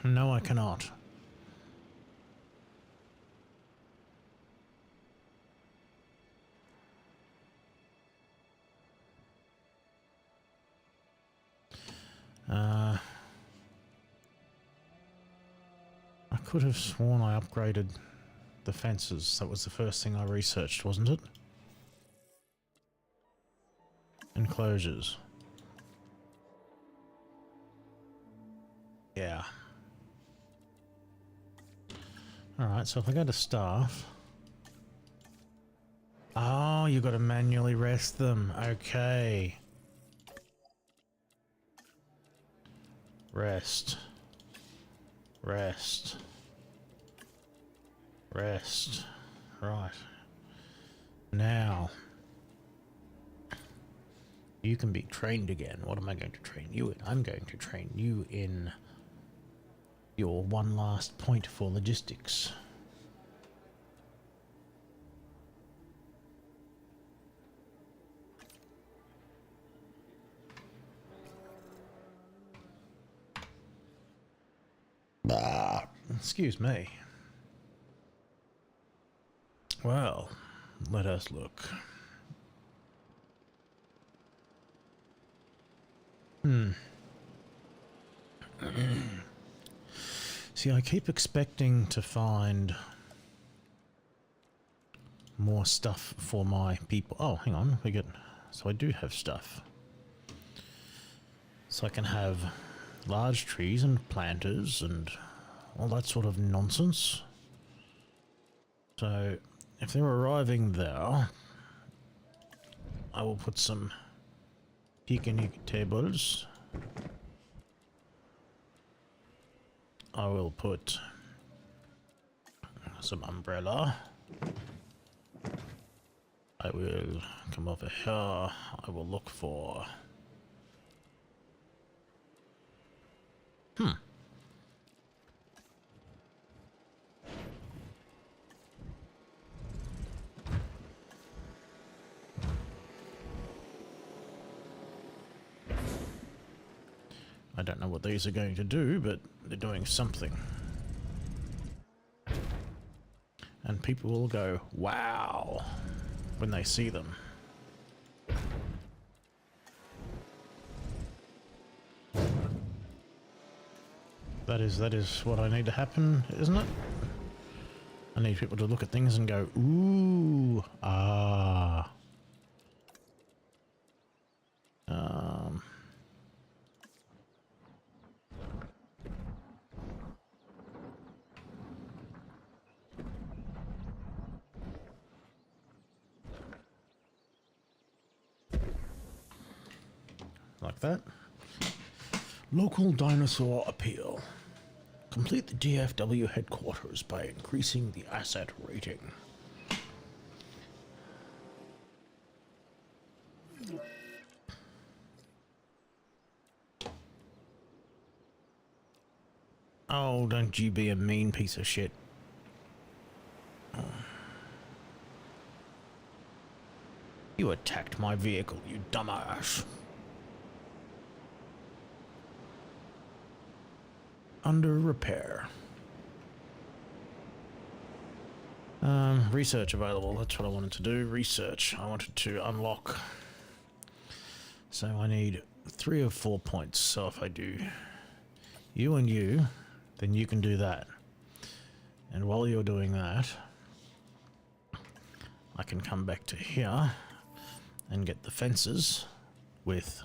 No, I cannot. I could have sworn I upgraded the fences. That was the first thing I researched, wasn't it? Enclosures. Yeah. Alright, so if I go to staff... Oh, you got to manually rest them. Okay. Rest. Rest. Rest. Right. Now. You can be trained again. What am I going to train you in? I'm going to train you in your one last point for logistics. Excuse me. Well, let us look. See, I keep expecting to find more stuff for my people. Oh, hang on. So I do have stuff. So I can have large trees and planters and all that sort of nonsense. So if they're arriving there, I will put some picnic tables. I will put some umbrella. I will come over here. I will look for... I don't know what these are going to do, but they're doing something. And people will go, wow, when they see them. That is what I need to happen, isn't it? I need people to look at things and go, ooh, ah. Like that. Local dinosaur appeal. Complete the DFW headquarters by increasing the asset rating. Oh, don't you be a mean piece of shit. You attacked my vehicle, you dumbass. Under repair. Research available. That's what I wanted to do. Research. I wanted to unlock So I need 3 of 4 points. So if I do you and you, then you can do that. And while you're doing that, I can come back to here and get the fences with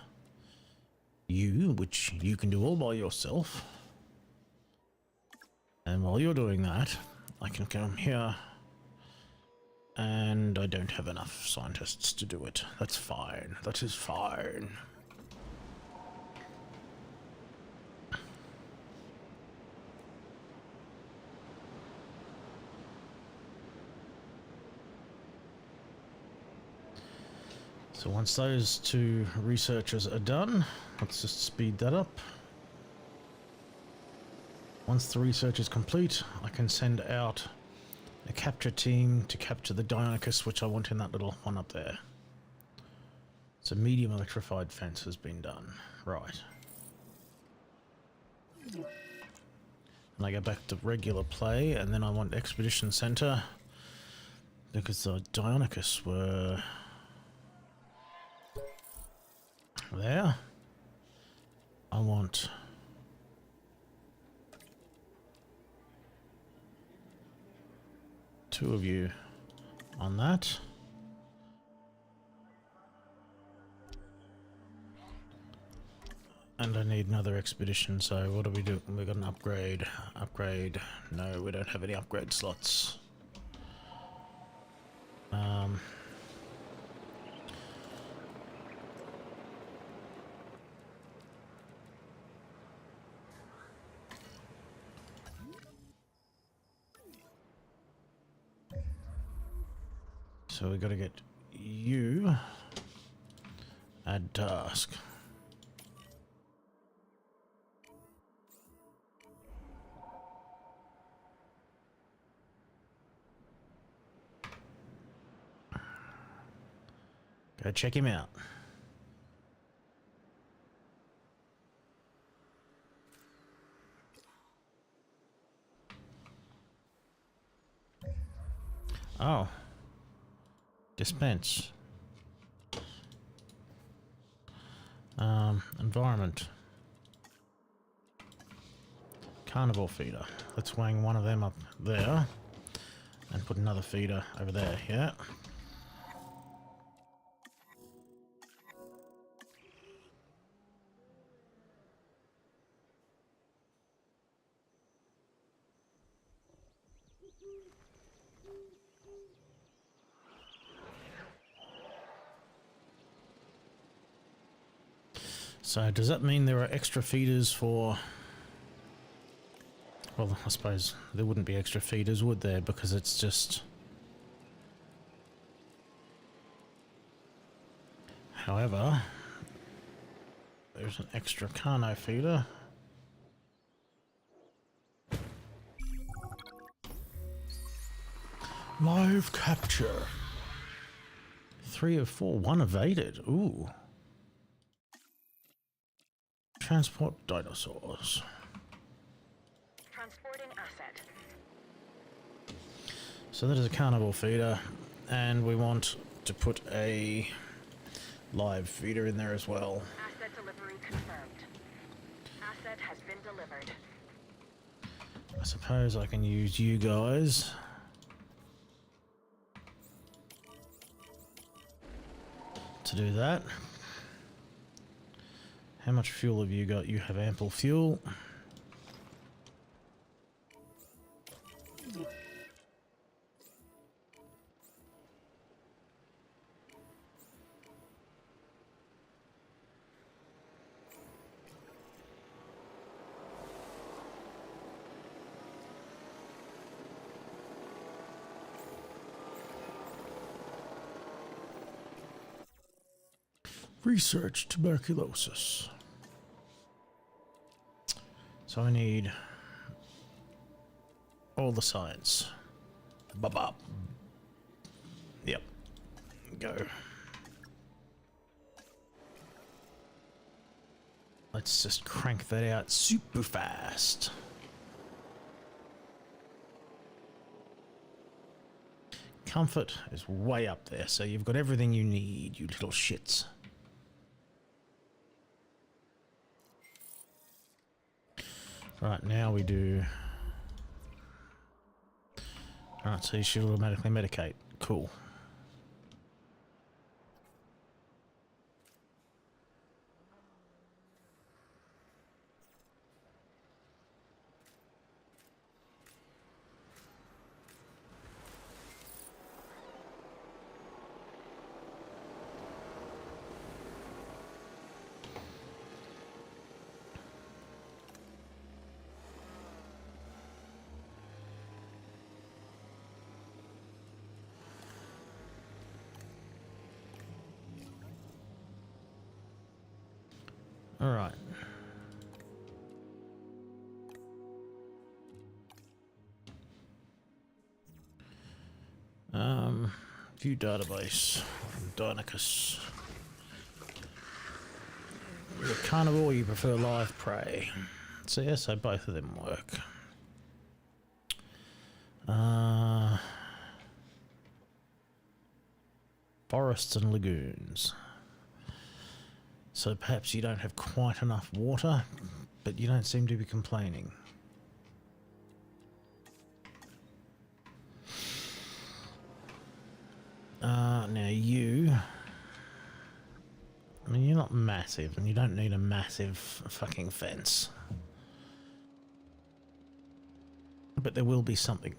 you, which you can do all by yourself. And while you're doing that, I can come here, and I don't have enough scientists to do it. That's fine. That is fine. So once those 2 researchers are done, let's just speed that up. Once the research is complete, I can send out a capture team to capture the Deinonychus, which I want in that little one up there. So medium electrified fence has been done. Right. And I go back to regular play, and then I want Expedition Center, because the Deinonychus were there. I want two of you on that. And I need another expedition, so what do we do? We got an upgrade. Upgrade. No, we don't have any upgrade slots. So we got to get you add task. Go check him out. Oh. Dispense. Environment. Carnivore feeder. Let's wang one of them up there and put another feeder over there, yeah. So does that mean there are extra feeders for... Well, I suppose there wouldn't be extra feeders, would there? Because it's just... However, there's an extra Carno feeder. Live capture. 3 of 4, 1 evaded. Ooh. Transport dinosaurs. Transporting asset. So that is a carnivore feeder, and we want to put a live feeder in there as well. Asset delivery confirmed. Asset has been delivered. I suppose I can use you guys. To do that. How much fuel have you got? You have ample fuel. Research tuberculosis. So I need all the science. Bop. Yep. Go. Let's just crank that out super fast. Comfort is way up there, so you've got everything you need, you little shits. Right, now we do... Alright, so you should automatically medicate. Cool. All right. View database. Deinonychus. You're a carnivore, you prefer live prey. So yeah, so both of them work. Forests and lagoons. So perhaps you don't have quite enough water, but you don't seem to be complaining. Now you... I mean, you're not massive, and you don't need a massive fucking fence. But there will be something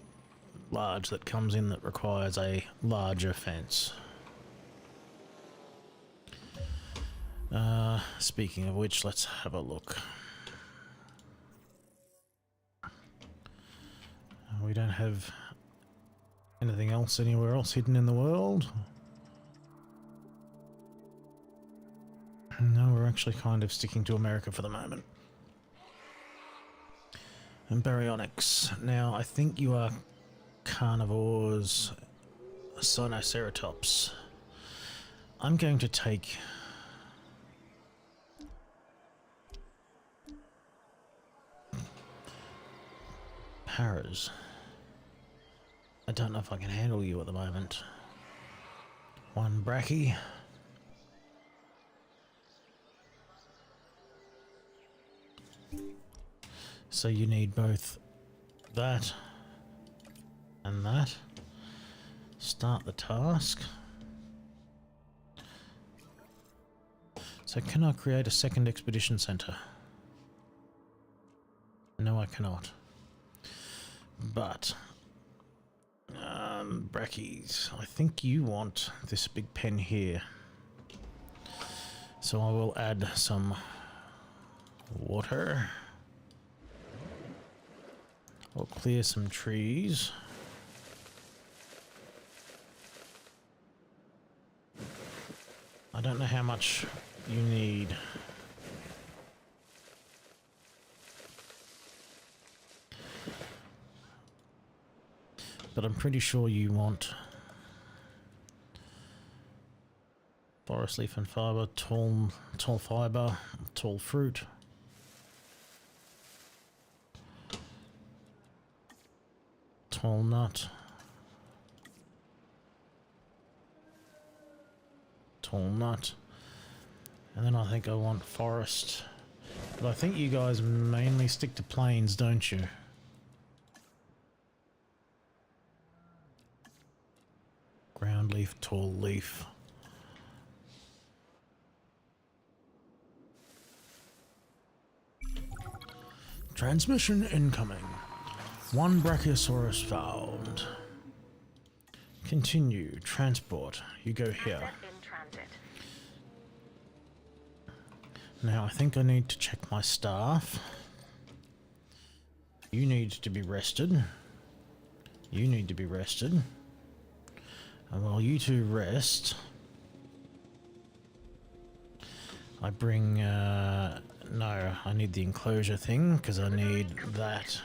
large that comes in that requires a larger fence. Speaking of which, let's have a look. We don't have anything else anywhere else hidden in the world. No, we're actually kind of sticking to America for the moment. And baryonyx. Now, I think you are carnivores, Sinoceratops. I'm going to take... Paras. I don't know if I can handle you at the moment. One brachy. So you need both that and that. Start the task. So can I create a second expedition center? No, I cannot. But brackies, I think you want this big pen here. So I will add some water. I'll clear some trees. I don't know how much you need. But I'm pretty sure you want forest leaf and fiber, tall fiber, tall fruit. Tall nut. Tall nut. And then I think I want forest. But I think you guys mainly stick to plains, don't you? Ground leaf, tall leaf. Transmission incoming. One Brachiosaurus found. Continue. Transport. You go here. Asset in transit. Now I think I need to check my staff. You need to be rested. You need to be rested. And while you two rest, I bring, no, I need the enclosure thing, because I need that.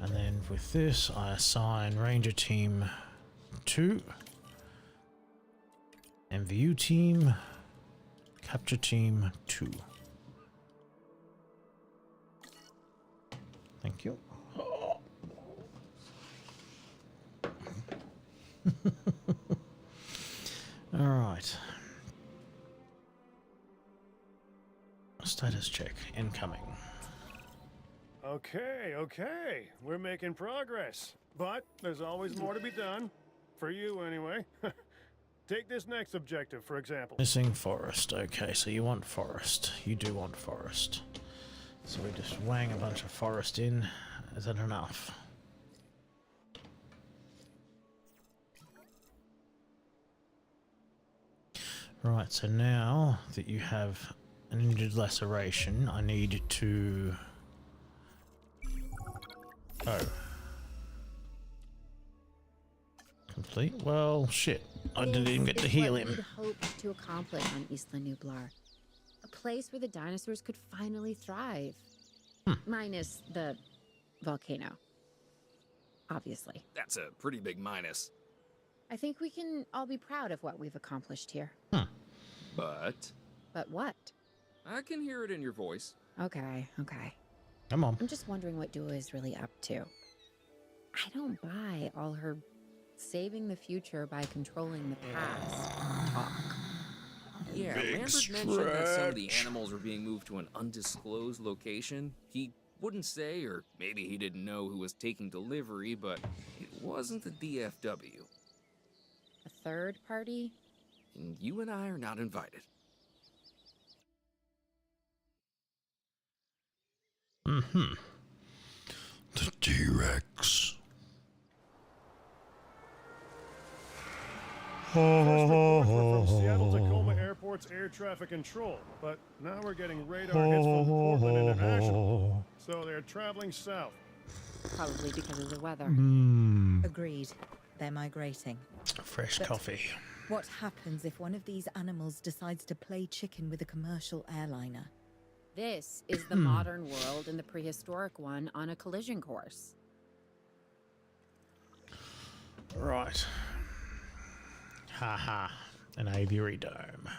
And then with this, I assign Ranger Team 2, MVU Team, Capture Team 2. Thank you. All right. Status check incoming. Okay, okay. We're making progress. But there's always more to be done. For you, anyway. Take this next objective, for example. Missing forest. Okay, so you want forest. You do want forest. So we just wang a bunch of forest in. Is that enough? Right, so now that you have an injured laceration, I need to... Oh. Complete? Well, shit. I didn't even get to heal him. What we'd hoped to accomplish on Isla Nublar. A place where the dinosaurs could finally thrive. Minus the volcano. Obviously. That's a pretty big minus. I think we can all be proud of what we've accomplished here. But But what? I can hear it in your voice. Okay, okay. Come on. I'm just wondering what Dua is really up to. I don't buy all her saving the future by controlling the past talk. Yeah, Big Lambert mentioned that some of the stretch. animals were being moved to an undisclosed location. He wouldn't say, or maybe he didn't know who was taking delivery, but it wasn't the DFW. A third party? And you and I are not invited. The T-Rex. First reports were from Seattle Tacoma Airport's air traffic control, but now we're getting radar hits from Portland International. So they're traveling south. Probably because of the weather. Agreed. They're migrating. Fresh But- coffee. What happens if one of these animals decides to play chicken with a commercial airliner? This is the modern world and the prehistoric one on a collision course. Right. Haha. An aviary dome.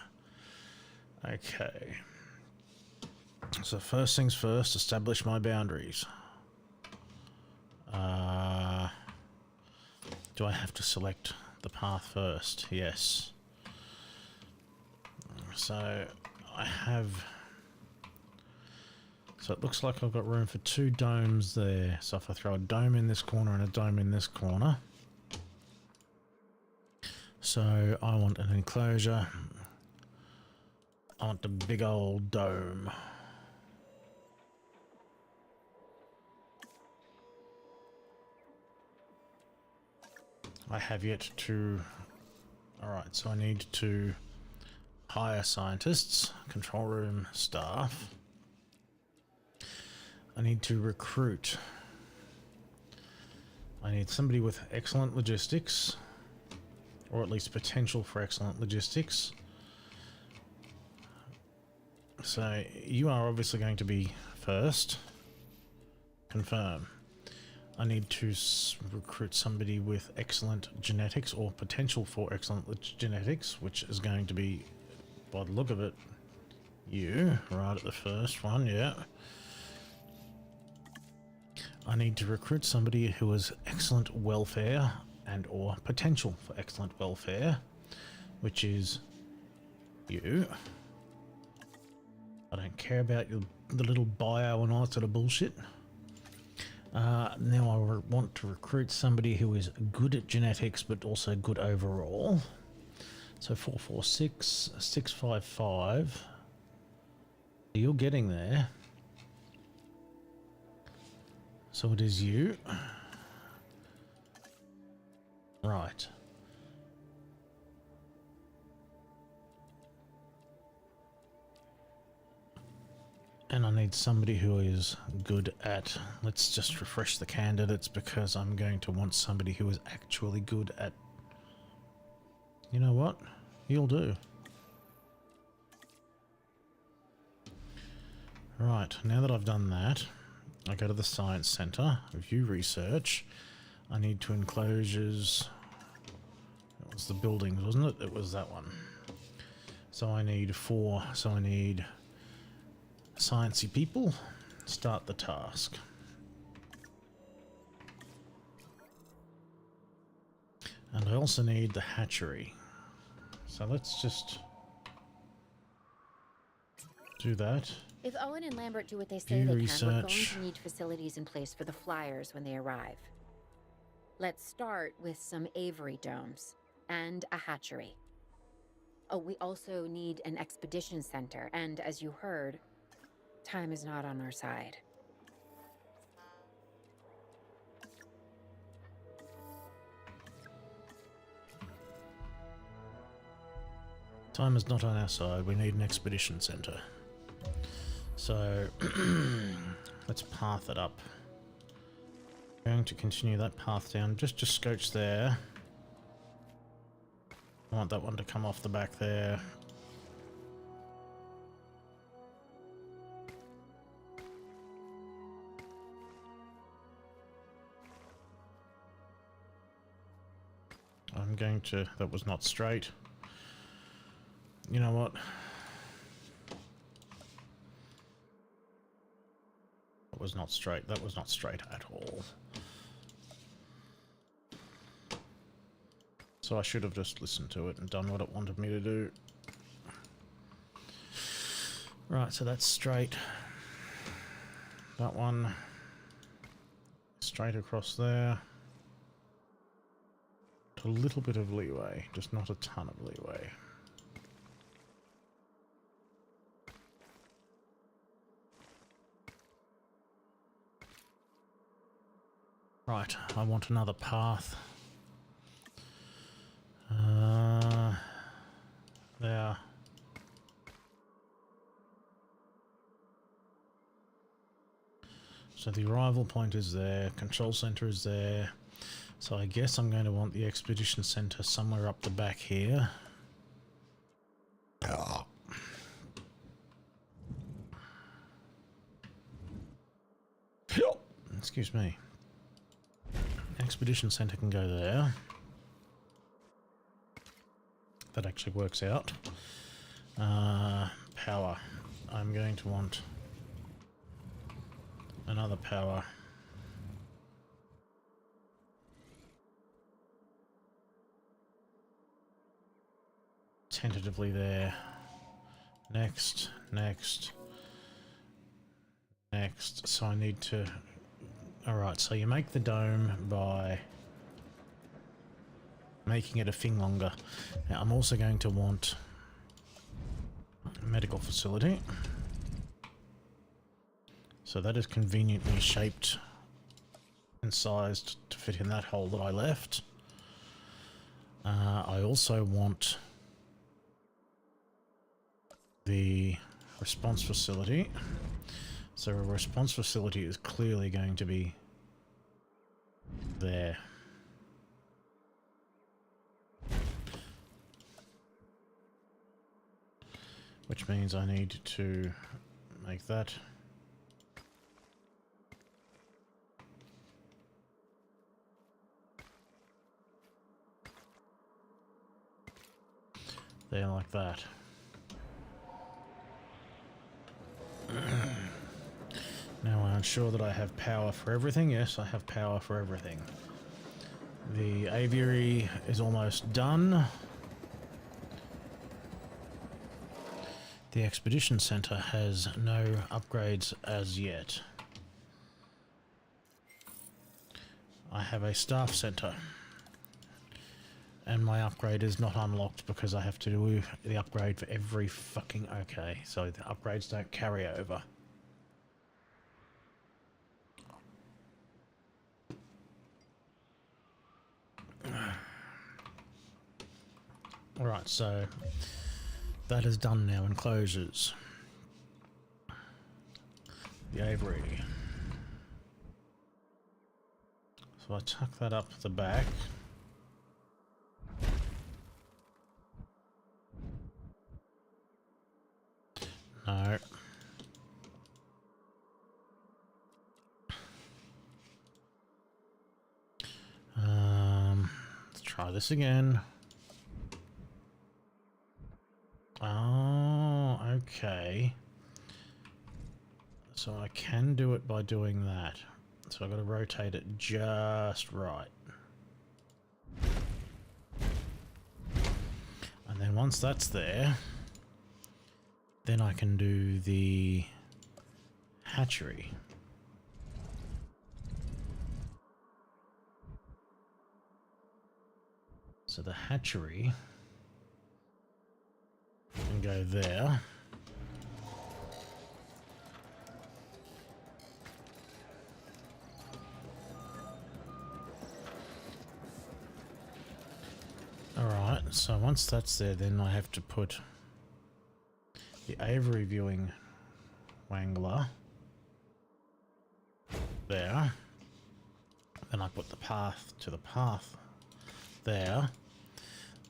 Okay. So first things first, establish my boundaries. Do I have to select the path first? Yes. So I have... So it looks like I've got room for 2 domes there. So if I throw a dome in this corner and a dome in this corner. So I want an enclosure. I want the big old dome. I have yet to... Alright, so I need to hire scientists, control room staff. I need to recruit. I need somebody with excellent logistics, or at least potential for excellent logistics. So you are obviously going to be first. Confirm. I need to recruit somebody with excellent genetics or potential for excellent genetics, which is going to be, by the look of it, you, right at the first one, yeah. I need to recruit somebody who has excellent welfare and or potential for excellent welfare, which is you. I don't care about the little bio and all that sort of bullshit. Now I want to recruit somebody who is good at genetics but also good overall. So 446, 655. You're getting there. So it is you. Right. And I need somebody who is good at... Let's just refresh the candidates because I'm going to want somebody who is actually good at... You know what? You'll do. Right, now that I've done that, I go to the Science Centre, view research. I need 2 enclosures. It was the buildings, wasn't it? It was that one. So I need 4. So I need... Sciencey people, start the task. And I also need the hatchery. So let's just... do that. If Owen and Lambert do what they Do say they can, we're going research. to need facilities in place for the flyers when they arrive. Let's start with some aviary domes and a hatchery. Oh, we also need an expedition center, and as you heard, time is not on our side. Time is not on our side. We need an expedition center. So let's path it up. Going to continue that path down just to scotch there. I want that one to come off the back there. I'm going to... That was not straight. You know what? That was not straight. That was not straight at all. So I should have just listened to it and done what it wanted me to do. Right, so that's straight. That one straight across there. A little bit of leeway, just not a ton of leeway. Right, I want another path. There. So the arrival point is there, control center is there. So I guess I'm going to want the expedition center somewhere up the back here. Oh. Excuse me. Expedition center can go there. That actually works out. Power. I'm going to want another power. Tentatively there. Next, next, next. So I need to... Alright, so you make the dome by making it a thing longer. Now I'm also going to want a medical facility. So that is conveniently shaped and sized to fit in that hole that I left. I also want the response facility. So a response facility is clearly going to be there. Which means I need to make that. There, like that. Now I'm sure that I have power for everything. Yes, I have power for everything. The aviary is almost done. The expedition center has no upgrades as yet. I have a staff center. And my upgrade is not unlocked because I have to do the upgrade for every fucking... Okay, so the upgrades don't carry over. Alright, so that is done now. Enclosures. The aviary. So I tuck that up the back. No. Let's try this again. Oh, okay. So I can do it by doing that. So I've got to rotate it just right. And then once that's there, then I can do the hatchery. So the hatchery can go there. Alright, so once that's there, then I have to put the aviary viewing wangler there. Then I put the path to the path there.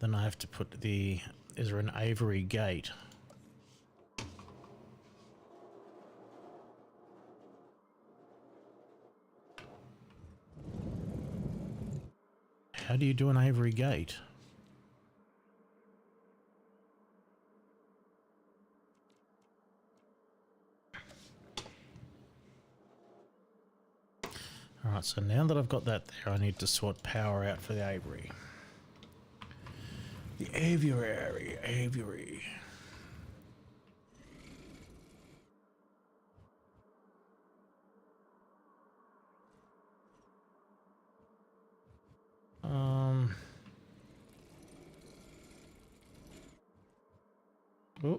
Then I have to put the... Is there an aviary gate? How do you do an aviary gate? Alright, so now that I've got that there, I need to sort power out for the aviary. The aviary. Oh.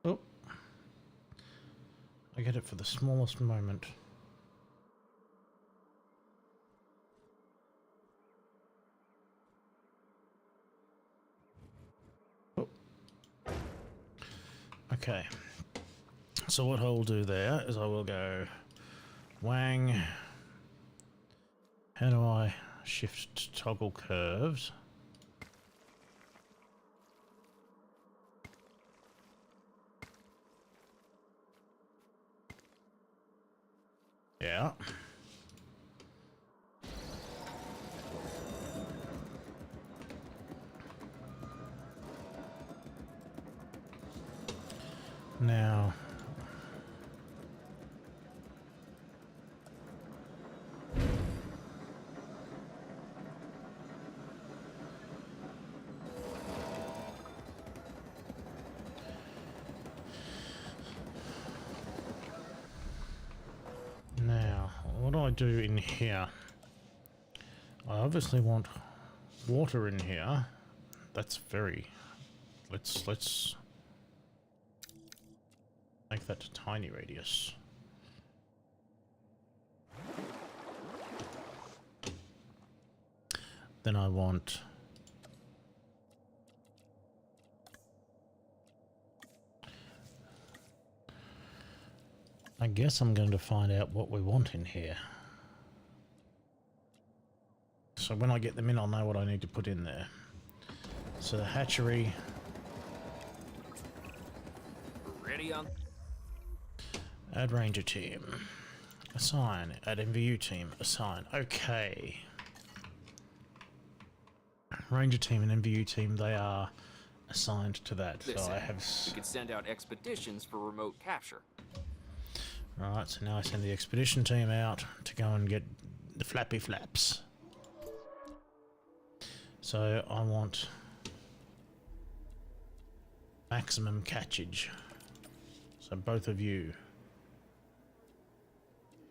Oh. I get it for the smallest moment. Oh. Okay. So what I'll do there is I will go wang. How do I shift to toggle curves? Yeah. Now, what do I do in here? I obviously want water in here. That's very... Let's make that a tiny radius. Then I want... I guess I'm going to find out what we want in here. So when I get them in, I'll know what I need to put in there. So the hatchery... Ready on. Add ranger team. Assign. Add MVU team. Assign. Okay. Ranger team and MVU team, they are assigned to that. Listen, so I have... we could send out expeditions for remote capture. Right, so now I send the expedition team out to go and get the flappy flaps. So I want maximum catchage. So both of you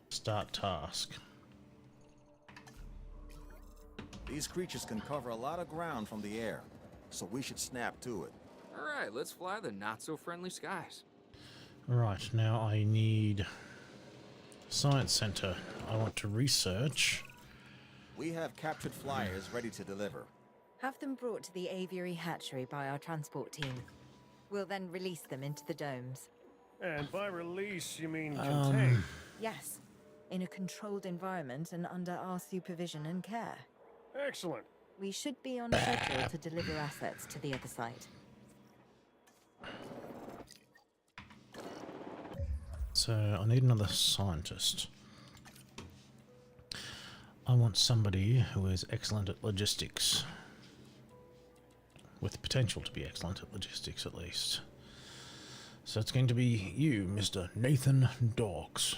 start task. These creatures can cover a lot of ground from the air, so we should snap to it. All right, let's fly the not-so-friendly skies. Right, now I need Science Center. I want to research. We have captured flyers ready to deliver. Have them brought to the aviary hatchery by our transport team. We'll then release them into the domes. And by release, you mean contain? Yes, in a controlled environment and under our supervision and care. Excellent. We should be on schedule to deliver assets to the other site. So I need another scientist. I want somebody who is excellent at logistics. With the potential to be excellent at logistics, at least. So it's going to be you, Mr. Nathan Dorks.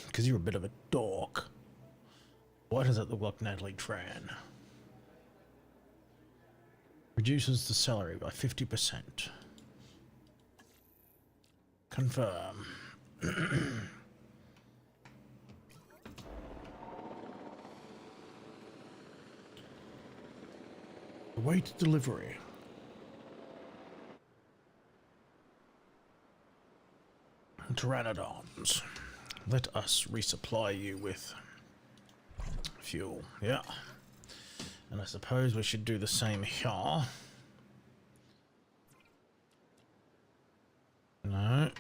Because you're a bit of a dork. Why does that look like Natalie Tran? Reduces the salary by 50%. Confirm. Await delivery. Pteranodons. Let us resupply you with fuel. Yeah. And I suppose we should do the same here. No.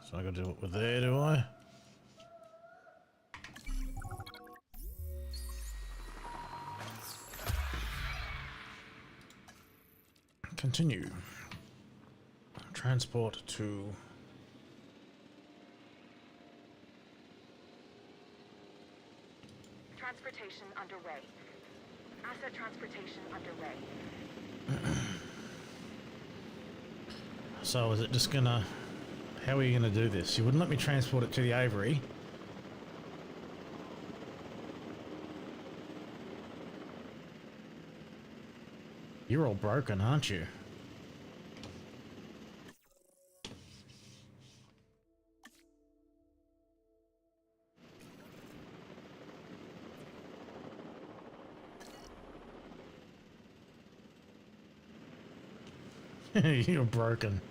So I gotta do it with there, do I? Continue. Transport to... Transportation underway. Asset transportation underway. So is it just gonna... How are you gonna do this? You wouldn't let me transport it to the aviary. You're all broken, aren't you? You're broken.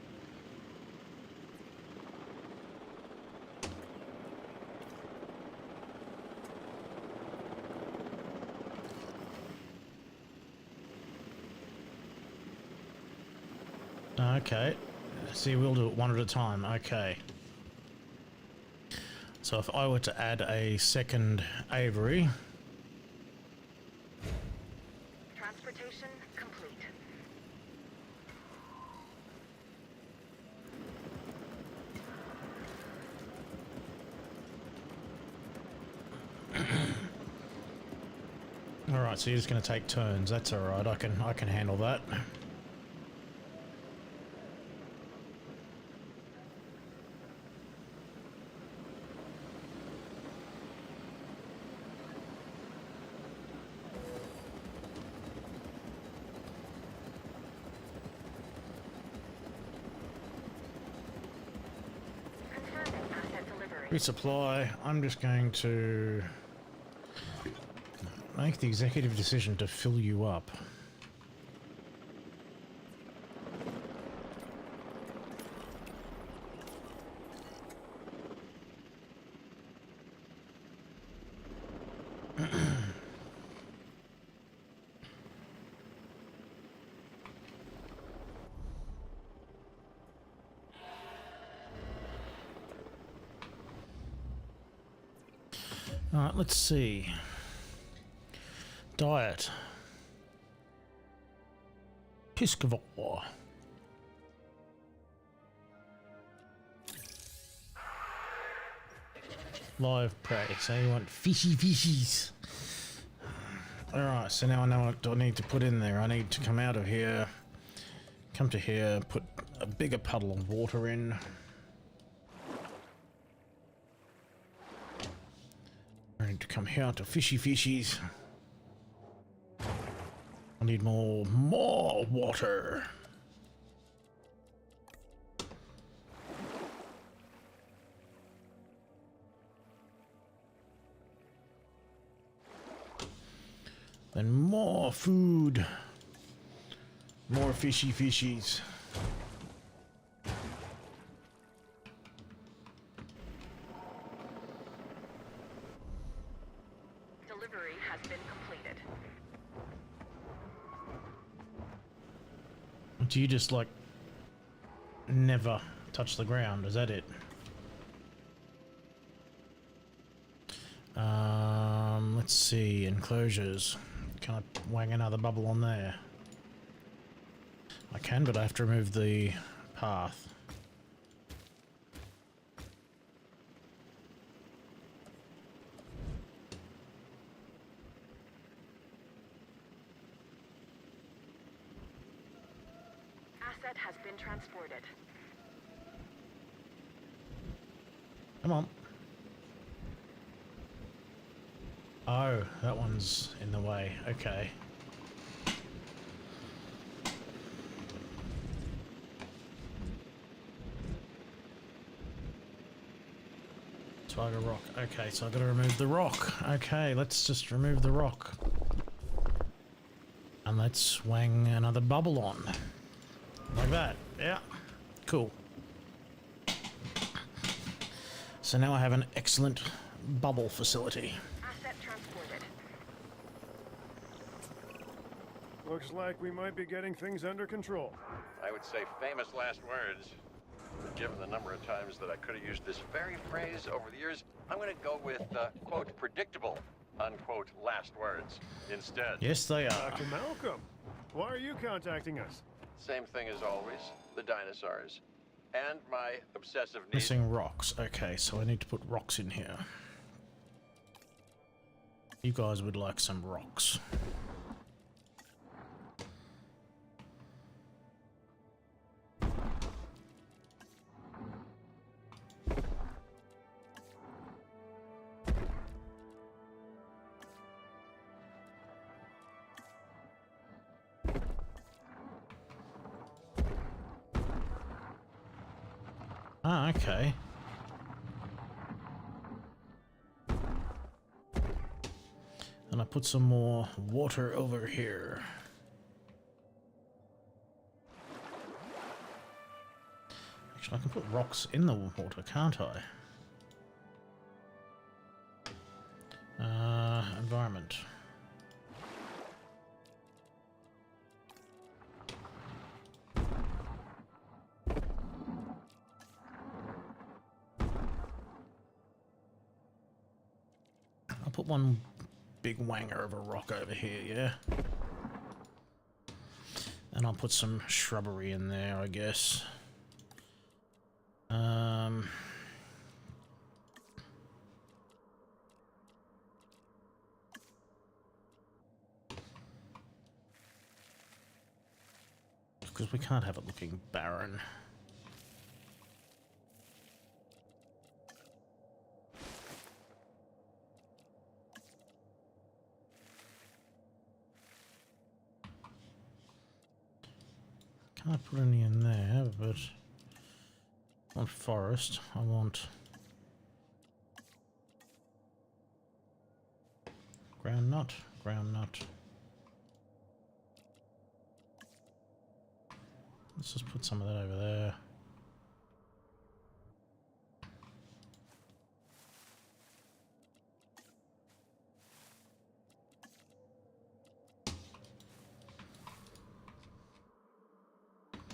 Okay. See, we'll do it one at a time. Okay. So if I were to add a second aviary... Transportation complete. Alright, so you're just going to take turns. That's alright. I can handle that. Confirming asset delivery. Resupply. I'm just going to make the executive decision to fill you up. Alright, let's see. Diet. Piscivore. Live prey. So you want fishies. Alright, so now I know what I need to put in there. I need to come out of here, come to here, put a bigger puddle of water in. I need to come here to fishies. I need more water. Then more food. More fishies. Delivery has been completed. Do you just like never touch the ground? Is that it? Let's see, enclosures. Can I wang another bubble on there? I can, but I have to remove the path. Asset has been transported. Come on. Oh, that one's in the way. Okay. like a rock. Okay, so I've got to remove the rock. Okay, let's just remove the rock. And let's swing another bubble on. Like that. Yeah. Cool. So now I have an excellent bubble facility. Asset transported. Looks like we might be getting things under control. I would say famous last words. But given the number of times that I could have used this very phrase over the years, I'm going to go with, quote, predictable, unquote, last words instead. Yes, they are. Dr. Malcolm, why are you contacting us? Same thing as always, the dinosaurs. And my obsessive need. Missing rocks. Okay, so I need to put rocks in here. You guys would like some rocks. Ah, okay. And I put some more water over here. Actually, I can put rocks in the water, can't I? Environment. I'll put one big wanger of a rock over here, yeah? And I'll put some shrubbery in there, I guess. Because we can't have it looking barren. Can't put any in there, but I want forest. I want groundnut, groundnut. Let's just put some of that over there.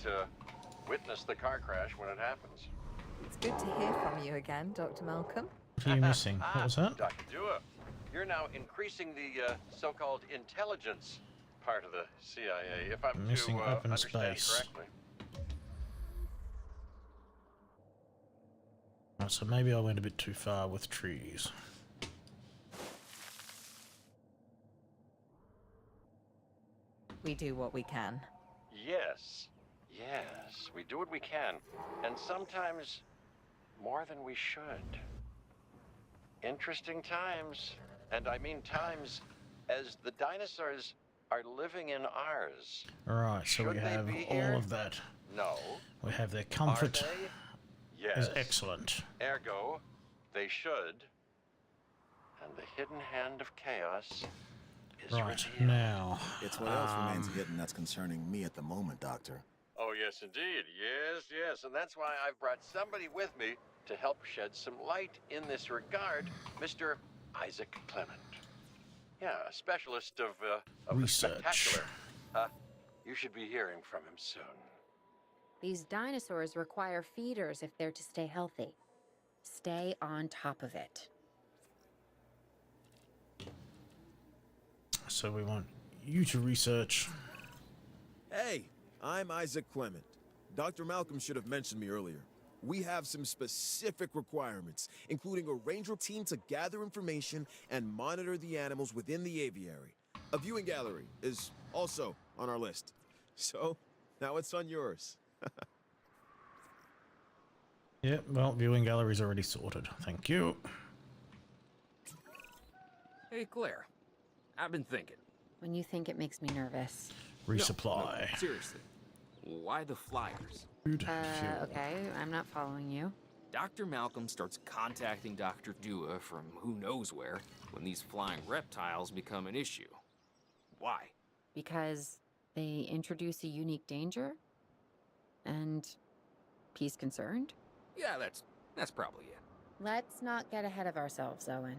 To witness the car crash when it happens. It's good to hear from you again, Dr. Malcolm. What are you missing? What was that? Dr. Dua, you're now increasing the so-called intelligence part of the CIA, if I'm Missing to open understand space. correctly. Right, so maybe I went a bit too far with trees. We do what we can. Yes, yes, we do what we can, and sometimes more than we should. Interesting times, and I mean times as the dinosaurs are living in ours. Alright, so we Should they have be all here? of that. No. We have their Are comfort they? Yes. is excellent. Ergo, they should. And the hidden hand of chaos is Right, revealed. now. It's what else remains hidden that's concerning me at the moment, Doctor. Oh, yes, indeed. Yes, yes. And that's why I've brought somebody with me to help shed some light in this regard, Mr. Isaac Clement. Yeah, a specialist of the Research. spectacular. You should be hearing from him soon. These dinosaurs require feeders if they're to stay healthy. Stay on top of it. So we want you to research. Hey, I'm Isaac Clement. Dr. Malcolm should have mentioned me earlier. We have some specific requirements, including a ranger team to gather information and monitor the animals within the aviary. A viewing gallery is also on our list. So, now it's on yours. Yeah, well, viewing gallery's already sorted. Thank you. Hey, Claire. I've been thinking. When you think it makes me nervous. Resupply. No, seriously. Why the flyers? Food, fuel. Okay, I'm not following you. Dr. Malcolm starts contacting Dr. Dua from who knows where when these flying reptiles become an issue. Why? Because they introduce a unique danger? And he's concerned? Yeah, that's probably it. Let's not get ahead of ourselves, Owen.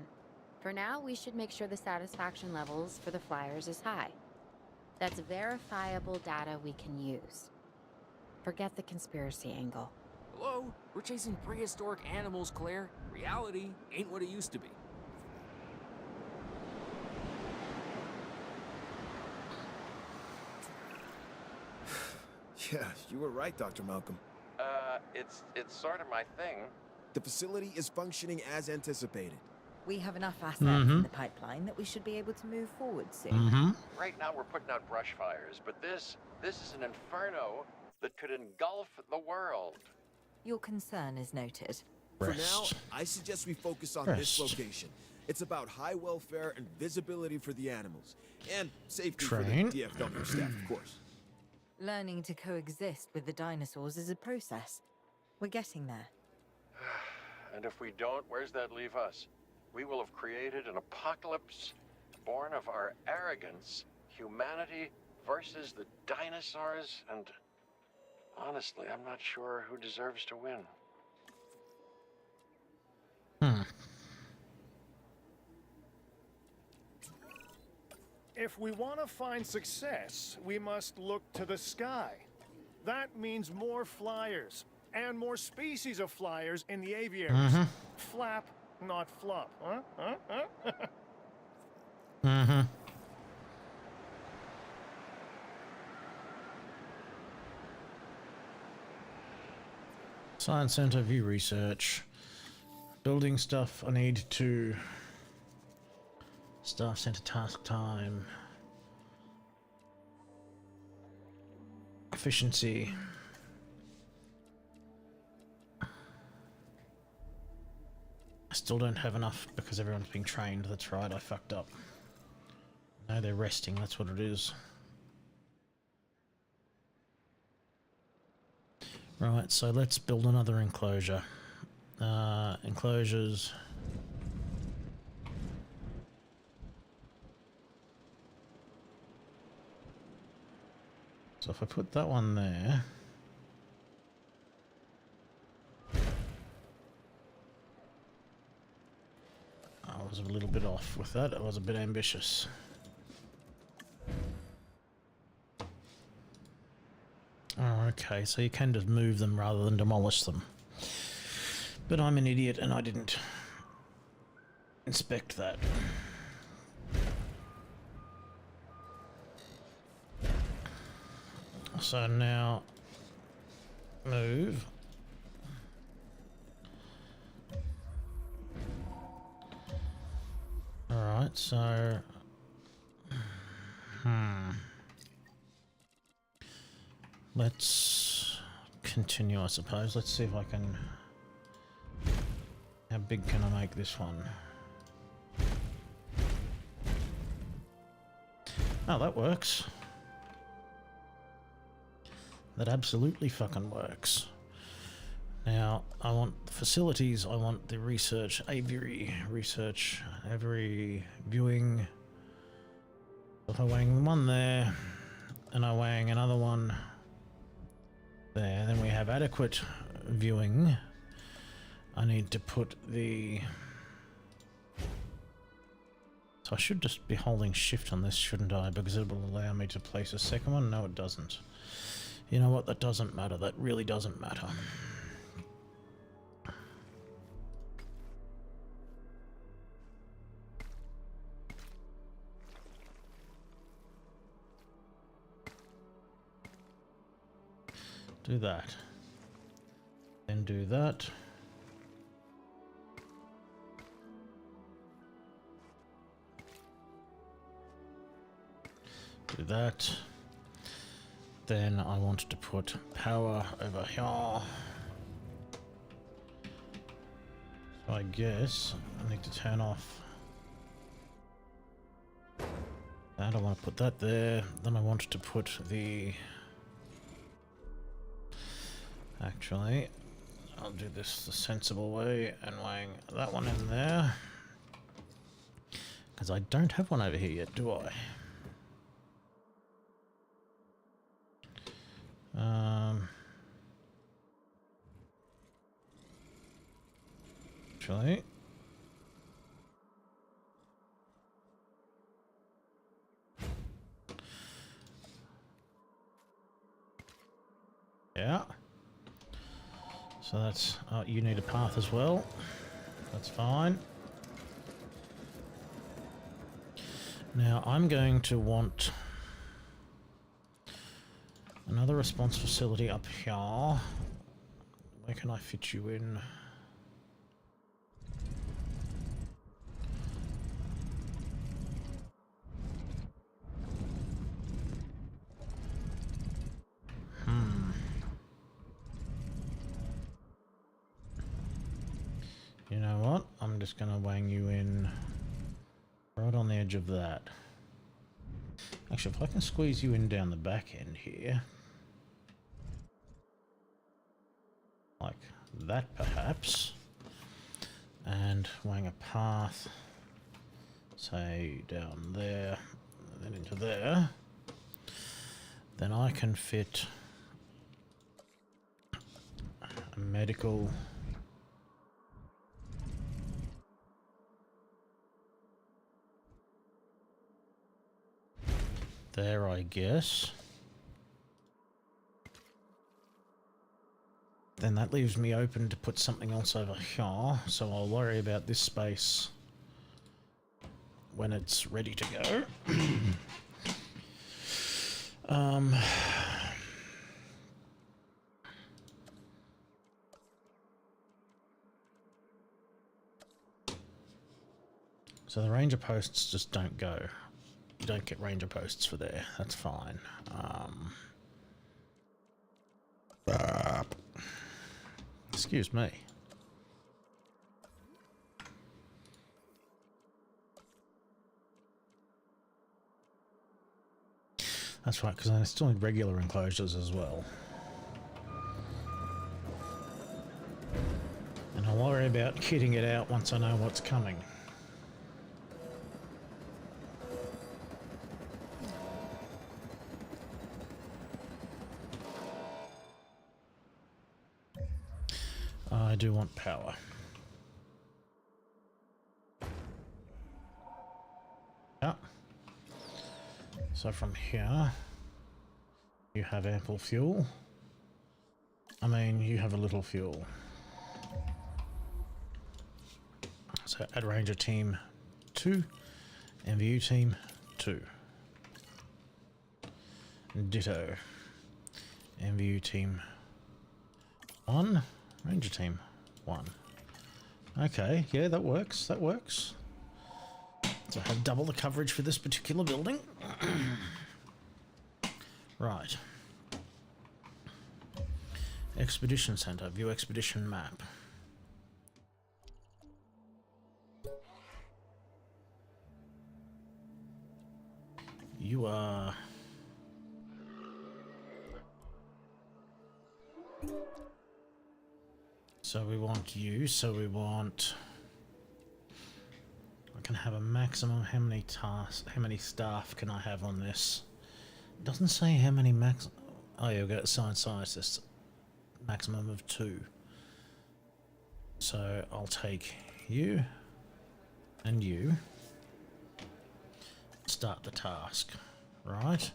For now, we should make sure the satisfaction levels for the flyers is high. That's verifiable data we can use. Forget the conspiracy angle. Hello? We're chasing prehistoric animals, Claire. Reality ain't what it used to be. Yeah, you were right, Dr. Malcolm. It's sort of my thing. The facility is functioning as anticipated. We have enough assets in the pipeline that we should be able to move forward soon. Right now we're putting out brush fires, but this is an inferno that could engulf the world. Your concern is noted. For now, I suggest we focus on this location. It's about high welfare and visibility for the animals. And safety for the DFW staff, of course. Learning to coexist with the dinosaurs is a process. We're getting there. And if we don't, where's that leave us? We will have created an apocalypse born of our arrogance, humanity versus the dinosaurs, and honestly, I'm not sure who deserves to win. If we want to find success, we must look to the sky. That means more flyers, and more species of flyers in the aviaries. Flap, not flop, huh? Science Center, view research. Building stuff I need to... Staff Center task time. Efficiency. I still don't have enough because everyone's being trained. That's right, I fucked up. No, they're resting, that's what it is. Right, so let's build another enclosure. Enclosures. So if I put that one there... I was a little bit off with that. I was a bit ambitious. Oh, okay, so you can just move them rather than demolish them. But I'm an idiot and I didn't inspect that. So now move. Alright, so let's continue, I suppose. Let's see if I can... How big can I make this one? Oh, that works. That absolutely fucking works. Now, I want the facilities, I want the research, aviary research, aviary viewing. If I wang one there, and I wang another one there, then we have adequate viewing. I need to put the... So I should just be holding shift on this, shouldn't I? Because it will allow me to place a second one. No, it doesn't. You know what? That doesn't matter. That really doesn't matter. Do that. Then do that. Do that. Then I want to put power over here. So I guess I need to turn off that. I want to put that there. Then I want to put the... Actually, I'll do this the sensible way and wang that one in there. Because I don't have one over here yet, do I? Actually... Yeah. So that's... you need a path as well. That's fine. Now I'm going to want another response facility up here. Where can I fit you in? You know what? I'm just going to wang you in right on the edge of that. Actually, if I can squeeze you in down the back end here, like that perhaps, and wang a path, say down there, and then into there, then I can fit a medical there, I guess. Then that leaves me open to put something else over here, so I'll worry about this space when it's ready to go. So the ranger posts just don't go. You don't get ranger posts for there. That's fine. Excuse me. That's right, because I still need regular enclosures as well. And I'll worry about kitting it out once I know what's coming. I do want power. Yeah. So from here, you have ample fuel. I mean, you have a little fuel. So add Ranger Team 2, MVU Team 2. Ditto. MVU Team 1. Ranger Team 1. Okay, yeah, that works. That works. So I have double the coverage for this particular building. Right. Expedition Center. View expedition map. You are... So we want you, so we want... I can have a maximum, how many staff can I have on this? It doesn't say how many max... Oh yeah, we've got science scientists. Maximum of 2. So I'll take you and you. Start the task, right?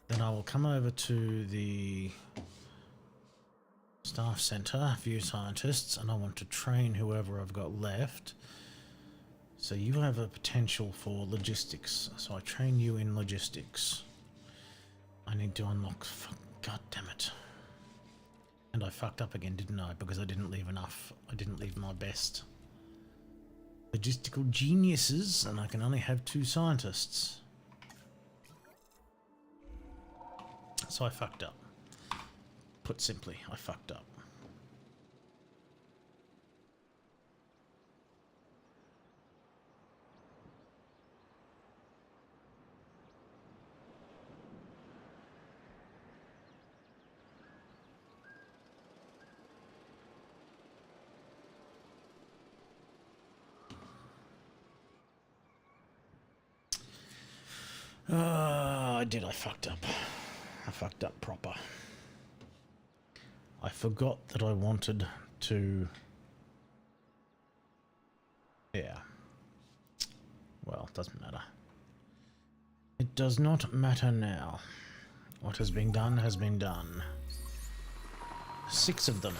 Then I will come over to the staff center, view scientists, and I want to train whoever I've got left. So you have a potential for logistics, so I train you in logistics. I need to unlock... God damn it. And I fucked up again, didn't I? Because I didn't leave enough. I didn't leave my best logistical geniuses, and I can only have 2 scientists. So I fucked up. Put simply, I fucked up. I did. I fucked up. I fucked up proper. I forgot that I wanted to... Yeah. Well, it doesn't matter. It does not matter now. What has been done has been done. 6 of them.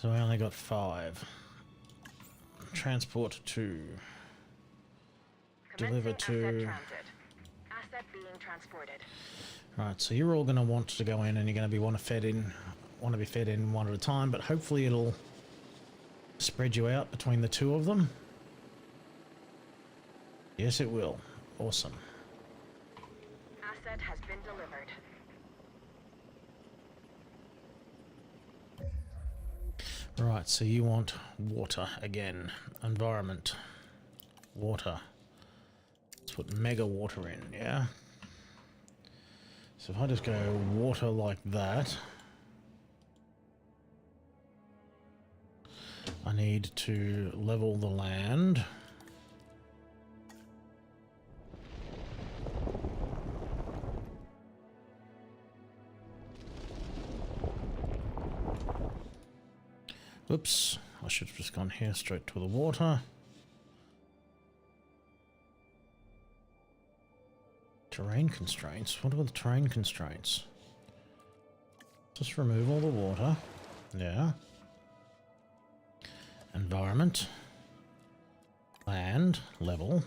So I only got 5. Transport 2. Deliver to... Asset being transported. Right, so you're all going to want to go in, and you're going to want to be fed in one at a time, but hopefully it'll spread you out between the 2 of them. Yes, it will. Awesome. Asset has been delivered. Right, so you want water again. Environment. Water. Let's put mega water in, yeah? So if I just go water like that, I need to level the land. Oops, I should have just gone here straight to the water. Terrain constraints? What are the terrain constraints? Just remove all the water. Yeah. Environment. Land. Level.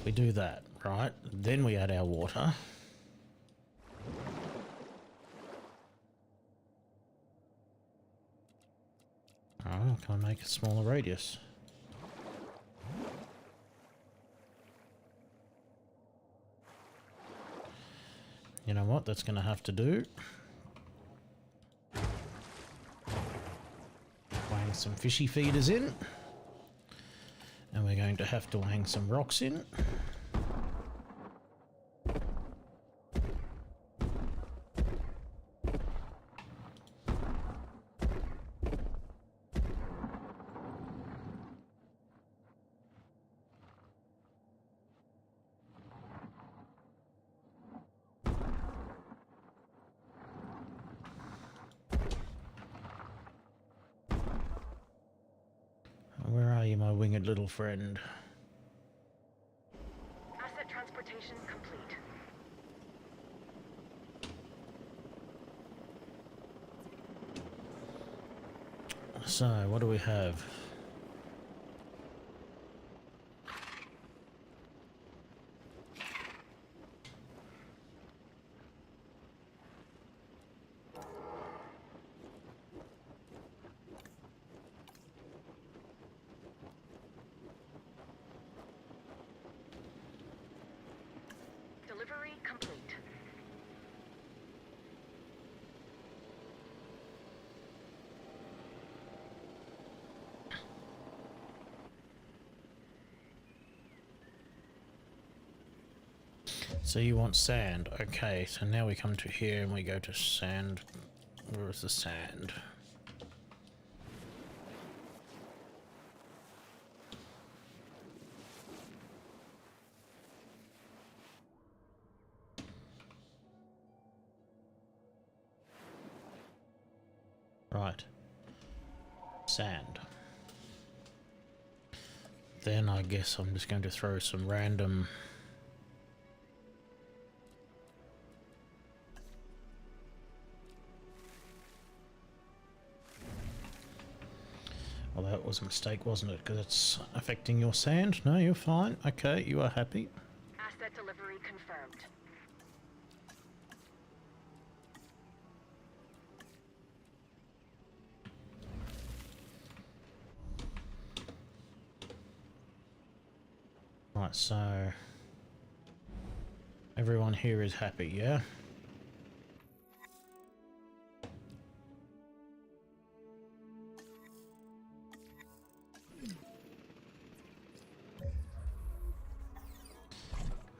We do that, right? Then we add our water. Oh, can I make a smaller radius? You know what? That's going to have to do. Wang some fishy feeders in. And we're going to have to hang some rocks in. Where are you, my winged little friend? Asset transportation complete. So, what do we have? Delivery complete. So you want sand. Okay, so now we come to here and we go to sand. Where is the sand? Right. Sand. Then I guess I'm just going to throw some random... Well, that was a mistake, wasn't it? Because it's affecting your sand. No, you're fine. Okay, you are happy. Asset delivery confirmed. Right, so... everyone here is happy, yeah?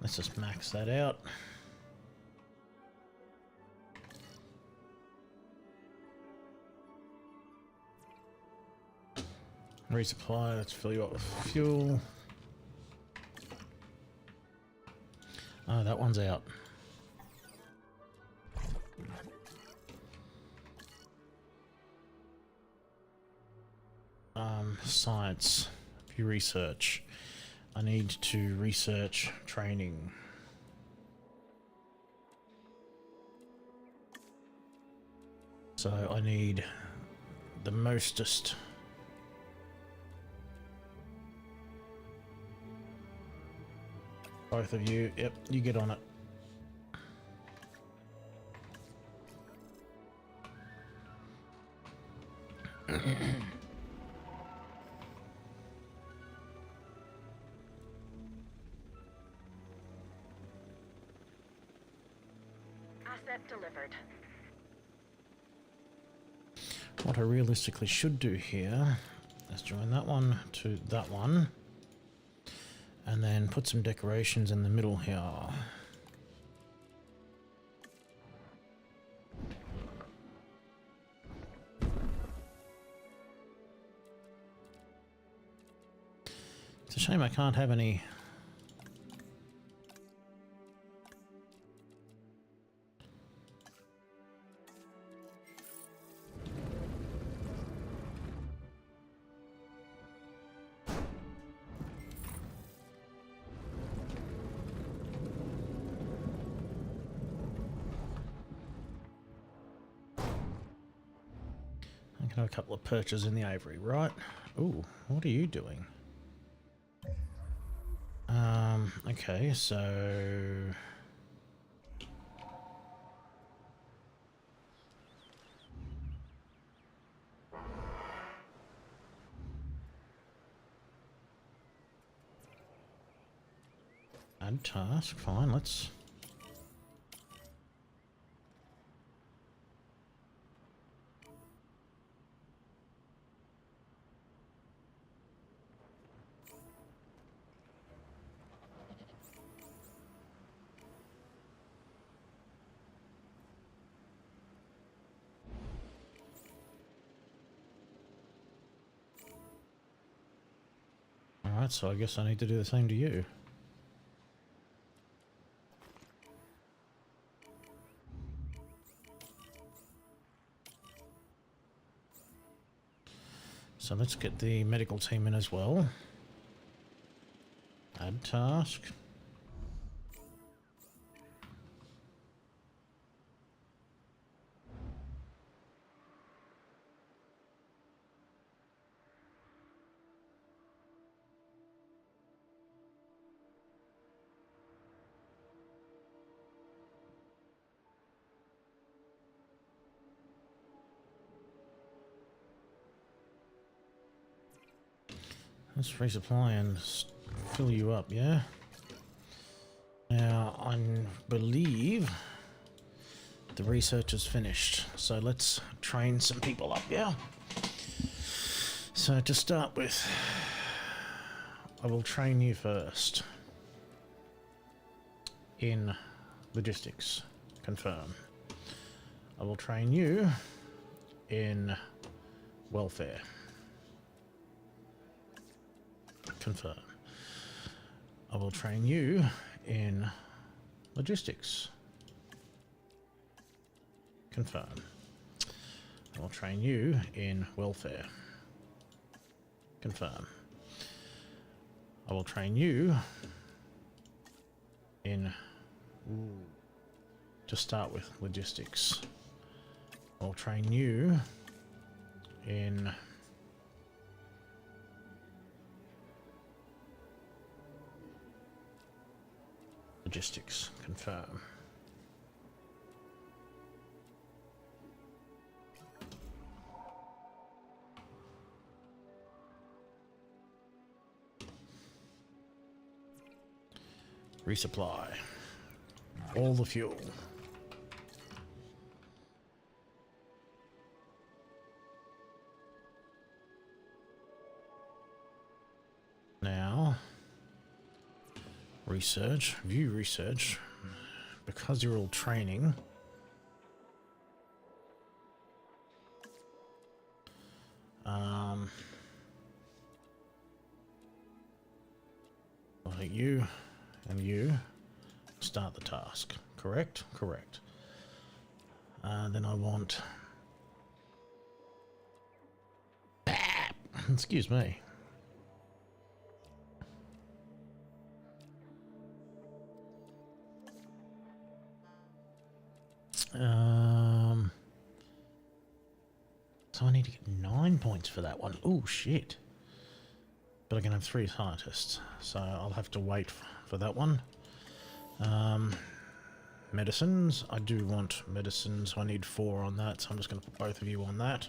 Let's just max that out. Resupply, let's fill you up with fuel. Oh, that one's out. Science, view research. I need to research training. So I need the mostest. Both of you, yep, you get on it. Asset delivered. What I realistically should do here is join that one to that one. And then put some decorations in the middle here. It's a shame I can't have any. I can have a couple of perches in the aviary, right? Ooh, what are you doing? Okay, so... Add task, fine, let's... Alright, so I guess I need to do the same to you. So let's get the medical team in as well. Add task. Let's resupply and fill you up, yeah? Now, I believe the research is finished, so let's train some people up, yeah? So to start with, I will train you first in logistics, confirm. I will train you in welfare. Confirm. I will train you in logistics. Confirm. I will train you in welfare. Confirm. I will train you in, to start with, logistics. I will train you in logistics. Confirm. Resupply. All the fuel. Now, research, view research, because you're all training. I'll hit you and you start the task. Correct? Correct. Then I want... Excuse me. So I need to get 9 points for that one. Oh shit. But I can have 3 scientists, so I'll have to wait for that one. Medicines. I do want medicines. I need 4 on that, so I'm just going to put both of you on that.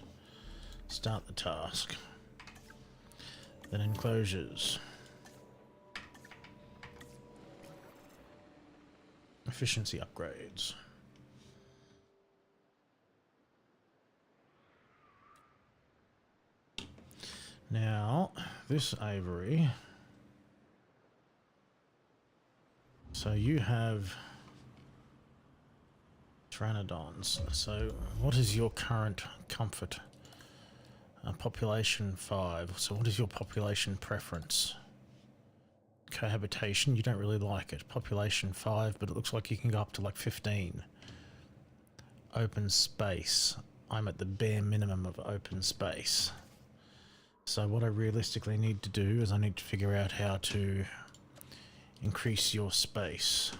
Start the task. Then enclosures. Efficiency upgrades. Now, this aviary. So you have Pteranodons. So what is your current comfort? Population 5. So what is your population preference? Cohabitation, you don't really like it. Population 5, but it looks like you can go up to like 15. Open space. I'm at the bare minimum of open space. So what I realistically need to do is I need to figure out how to increase your space.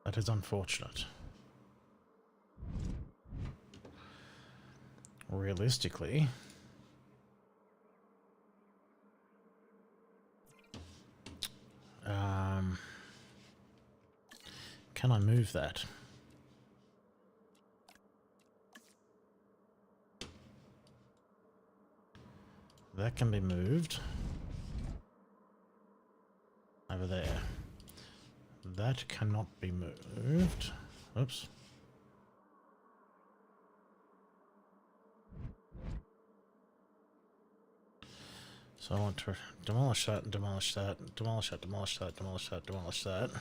That is unfortunate. Realistically, can I move that? That can be moved over there. That cannot be moved. Oops. So I want to demolish that, and demolish that, demolish that, demolish that, demolish that, demolish that.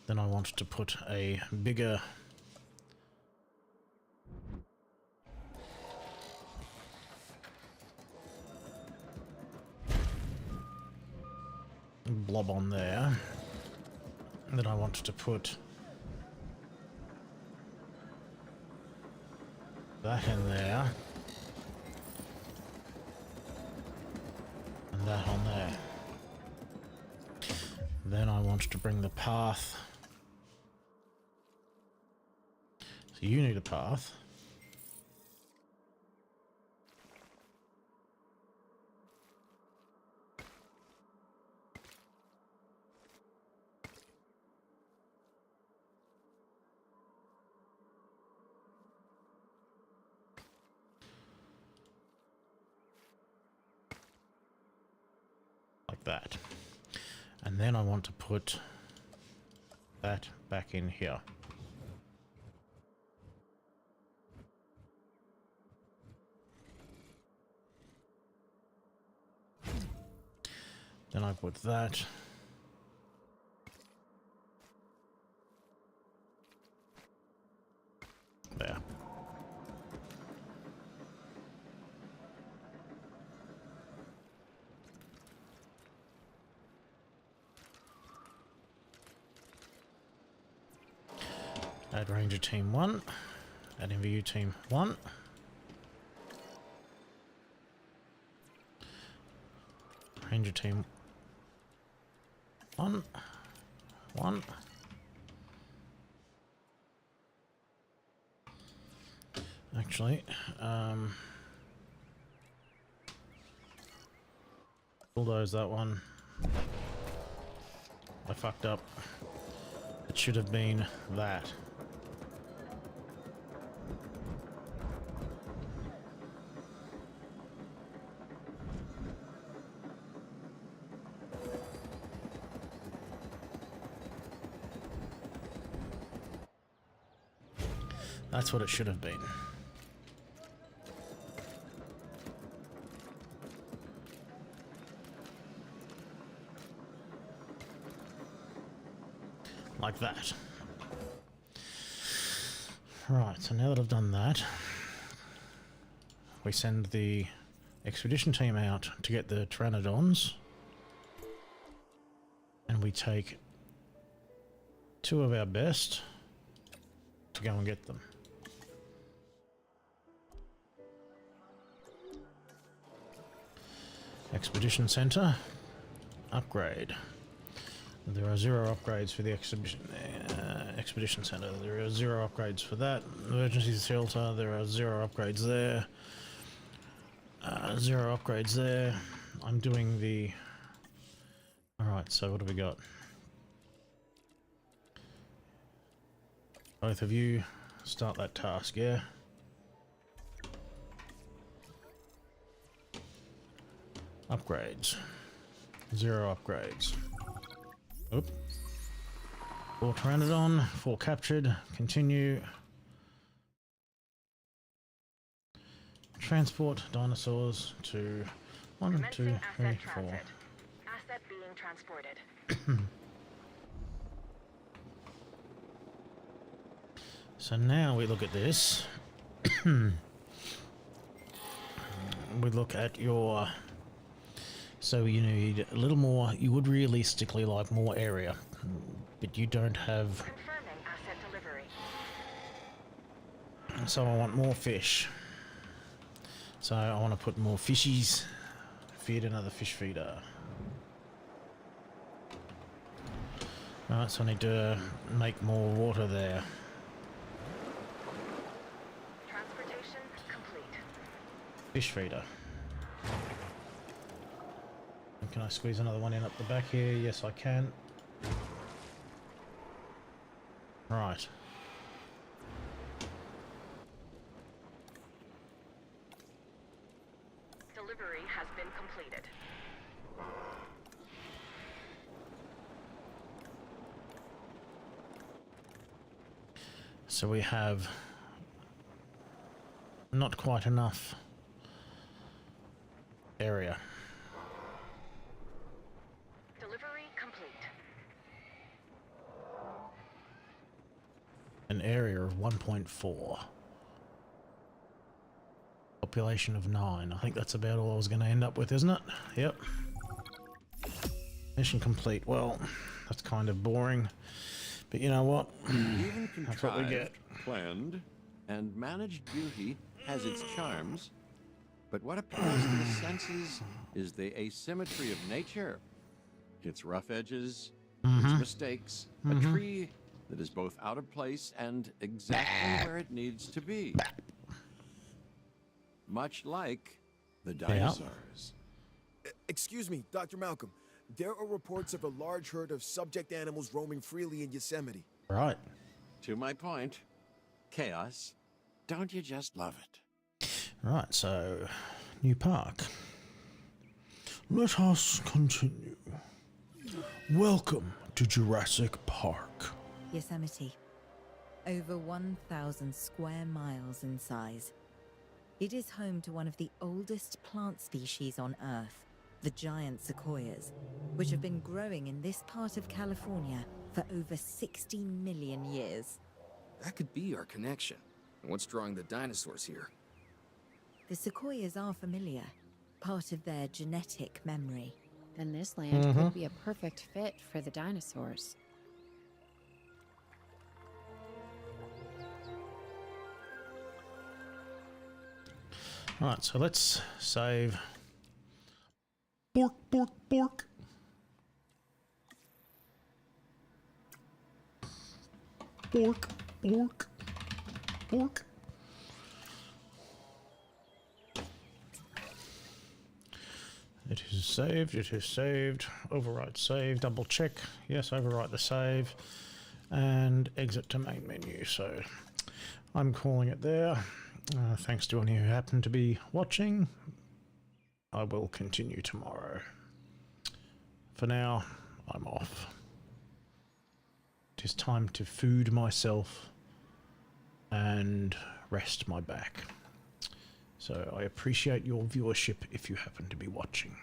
Then I want to put a bigger blob on there. And then I want to put that in there. And that on there. Then I want to bring the path. So you need a path. Like that. And then I want to put that back in here. Then I put that there. Add Ranger Team 1. Add MVU Team 1. Ranger Team 1. 1. Actually, bulldoze that one. I fucked up. It should have been that. That's what it should have been. like that. Right, so now that I've done that, we send the expedition team out to get the pteranodons, and we take 2 of our best to go and get them. Expedition Center, upgrade. There are 0 upgrades for the Expedition Center. There are 0 upgrades for that. Emergency shelter, there are 0 upgrades there. 0 upgrades there. I'm doing the... Alright, so what have we got? Both of you start that task, yeah? Upgrades. 0 upgrades. Oop. 4 Pteranodon, 4 captured. Continue. Transport dinosaurs to 1, 2, Commencing 3, asset 4. transit. Asset being transported. So now we look at this. We look at your... So you need a little more, you would realistically like more area, but you don't have... Confirming asset delivery. So I want more fish. So I want to put more fishies, feed another fish feeder. Alright, so I need to make more water there. Transportation complete. Fish feeder. And can I squeeze another one in up the back here? Yes, I can. Right. Delivery has been completed. So we have not quite enough area. Delivery complete. An area of 1.4. Population of 9. I think that's about all I was going to end up with, isn't it? Yep. Mission complete. Well, that's kind of boring. But you know what? Even That's what we get. contrived, planned, and managed beauty has its charms, but what appeals to the senses is the asymmetry of nature. Its rough edges, its mistakes, a tree that is both out of place and exactly where it needs to be. Much like the dinosaurs. Excuse me, Dr. Malcolm. There are reports of a large herd of subject animals roaming freely in Yosemite. Right. To my point, chaos. Don't you just love it? Right, so new park. Let us continue. Welcome to Jurassic Park. Yosemite. Over 1,000 square miles in size. It is home to one of the oldest plant species on Earth, the giant sequoias, which have been growing in this part of California for over 60 million years. That could be our connection. And what's drawing the dinosaurs here? The sequoias are familiar, part of their genetic memory. Then this land could be a perfect fit for the dinosaurs. Right, so let's save. Bork, bork, bork. Bork, bork, bork. It is saved, it is saved. Overwrite save, double check. Yes, overwrite the save. And exit to main menu. So I'm calling it there. Thanks to any who happen to be watching. I will continue tomorrow. For now, I'm off. It is time to food myself and rest my back. So I appreciate your viewership if you happen to be watching.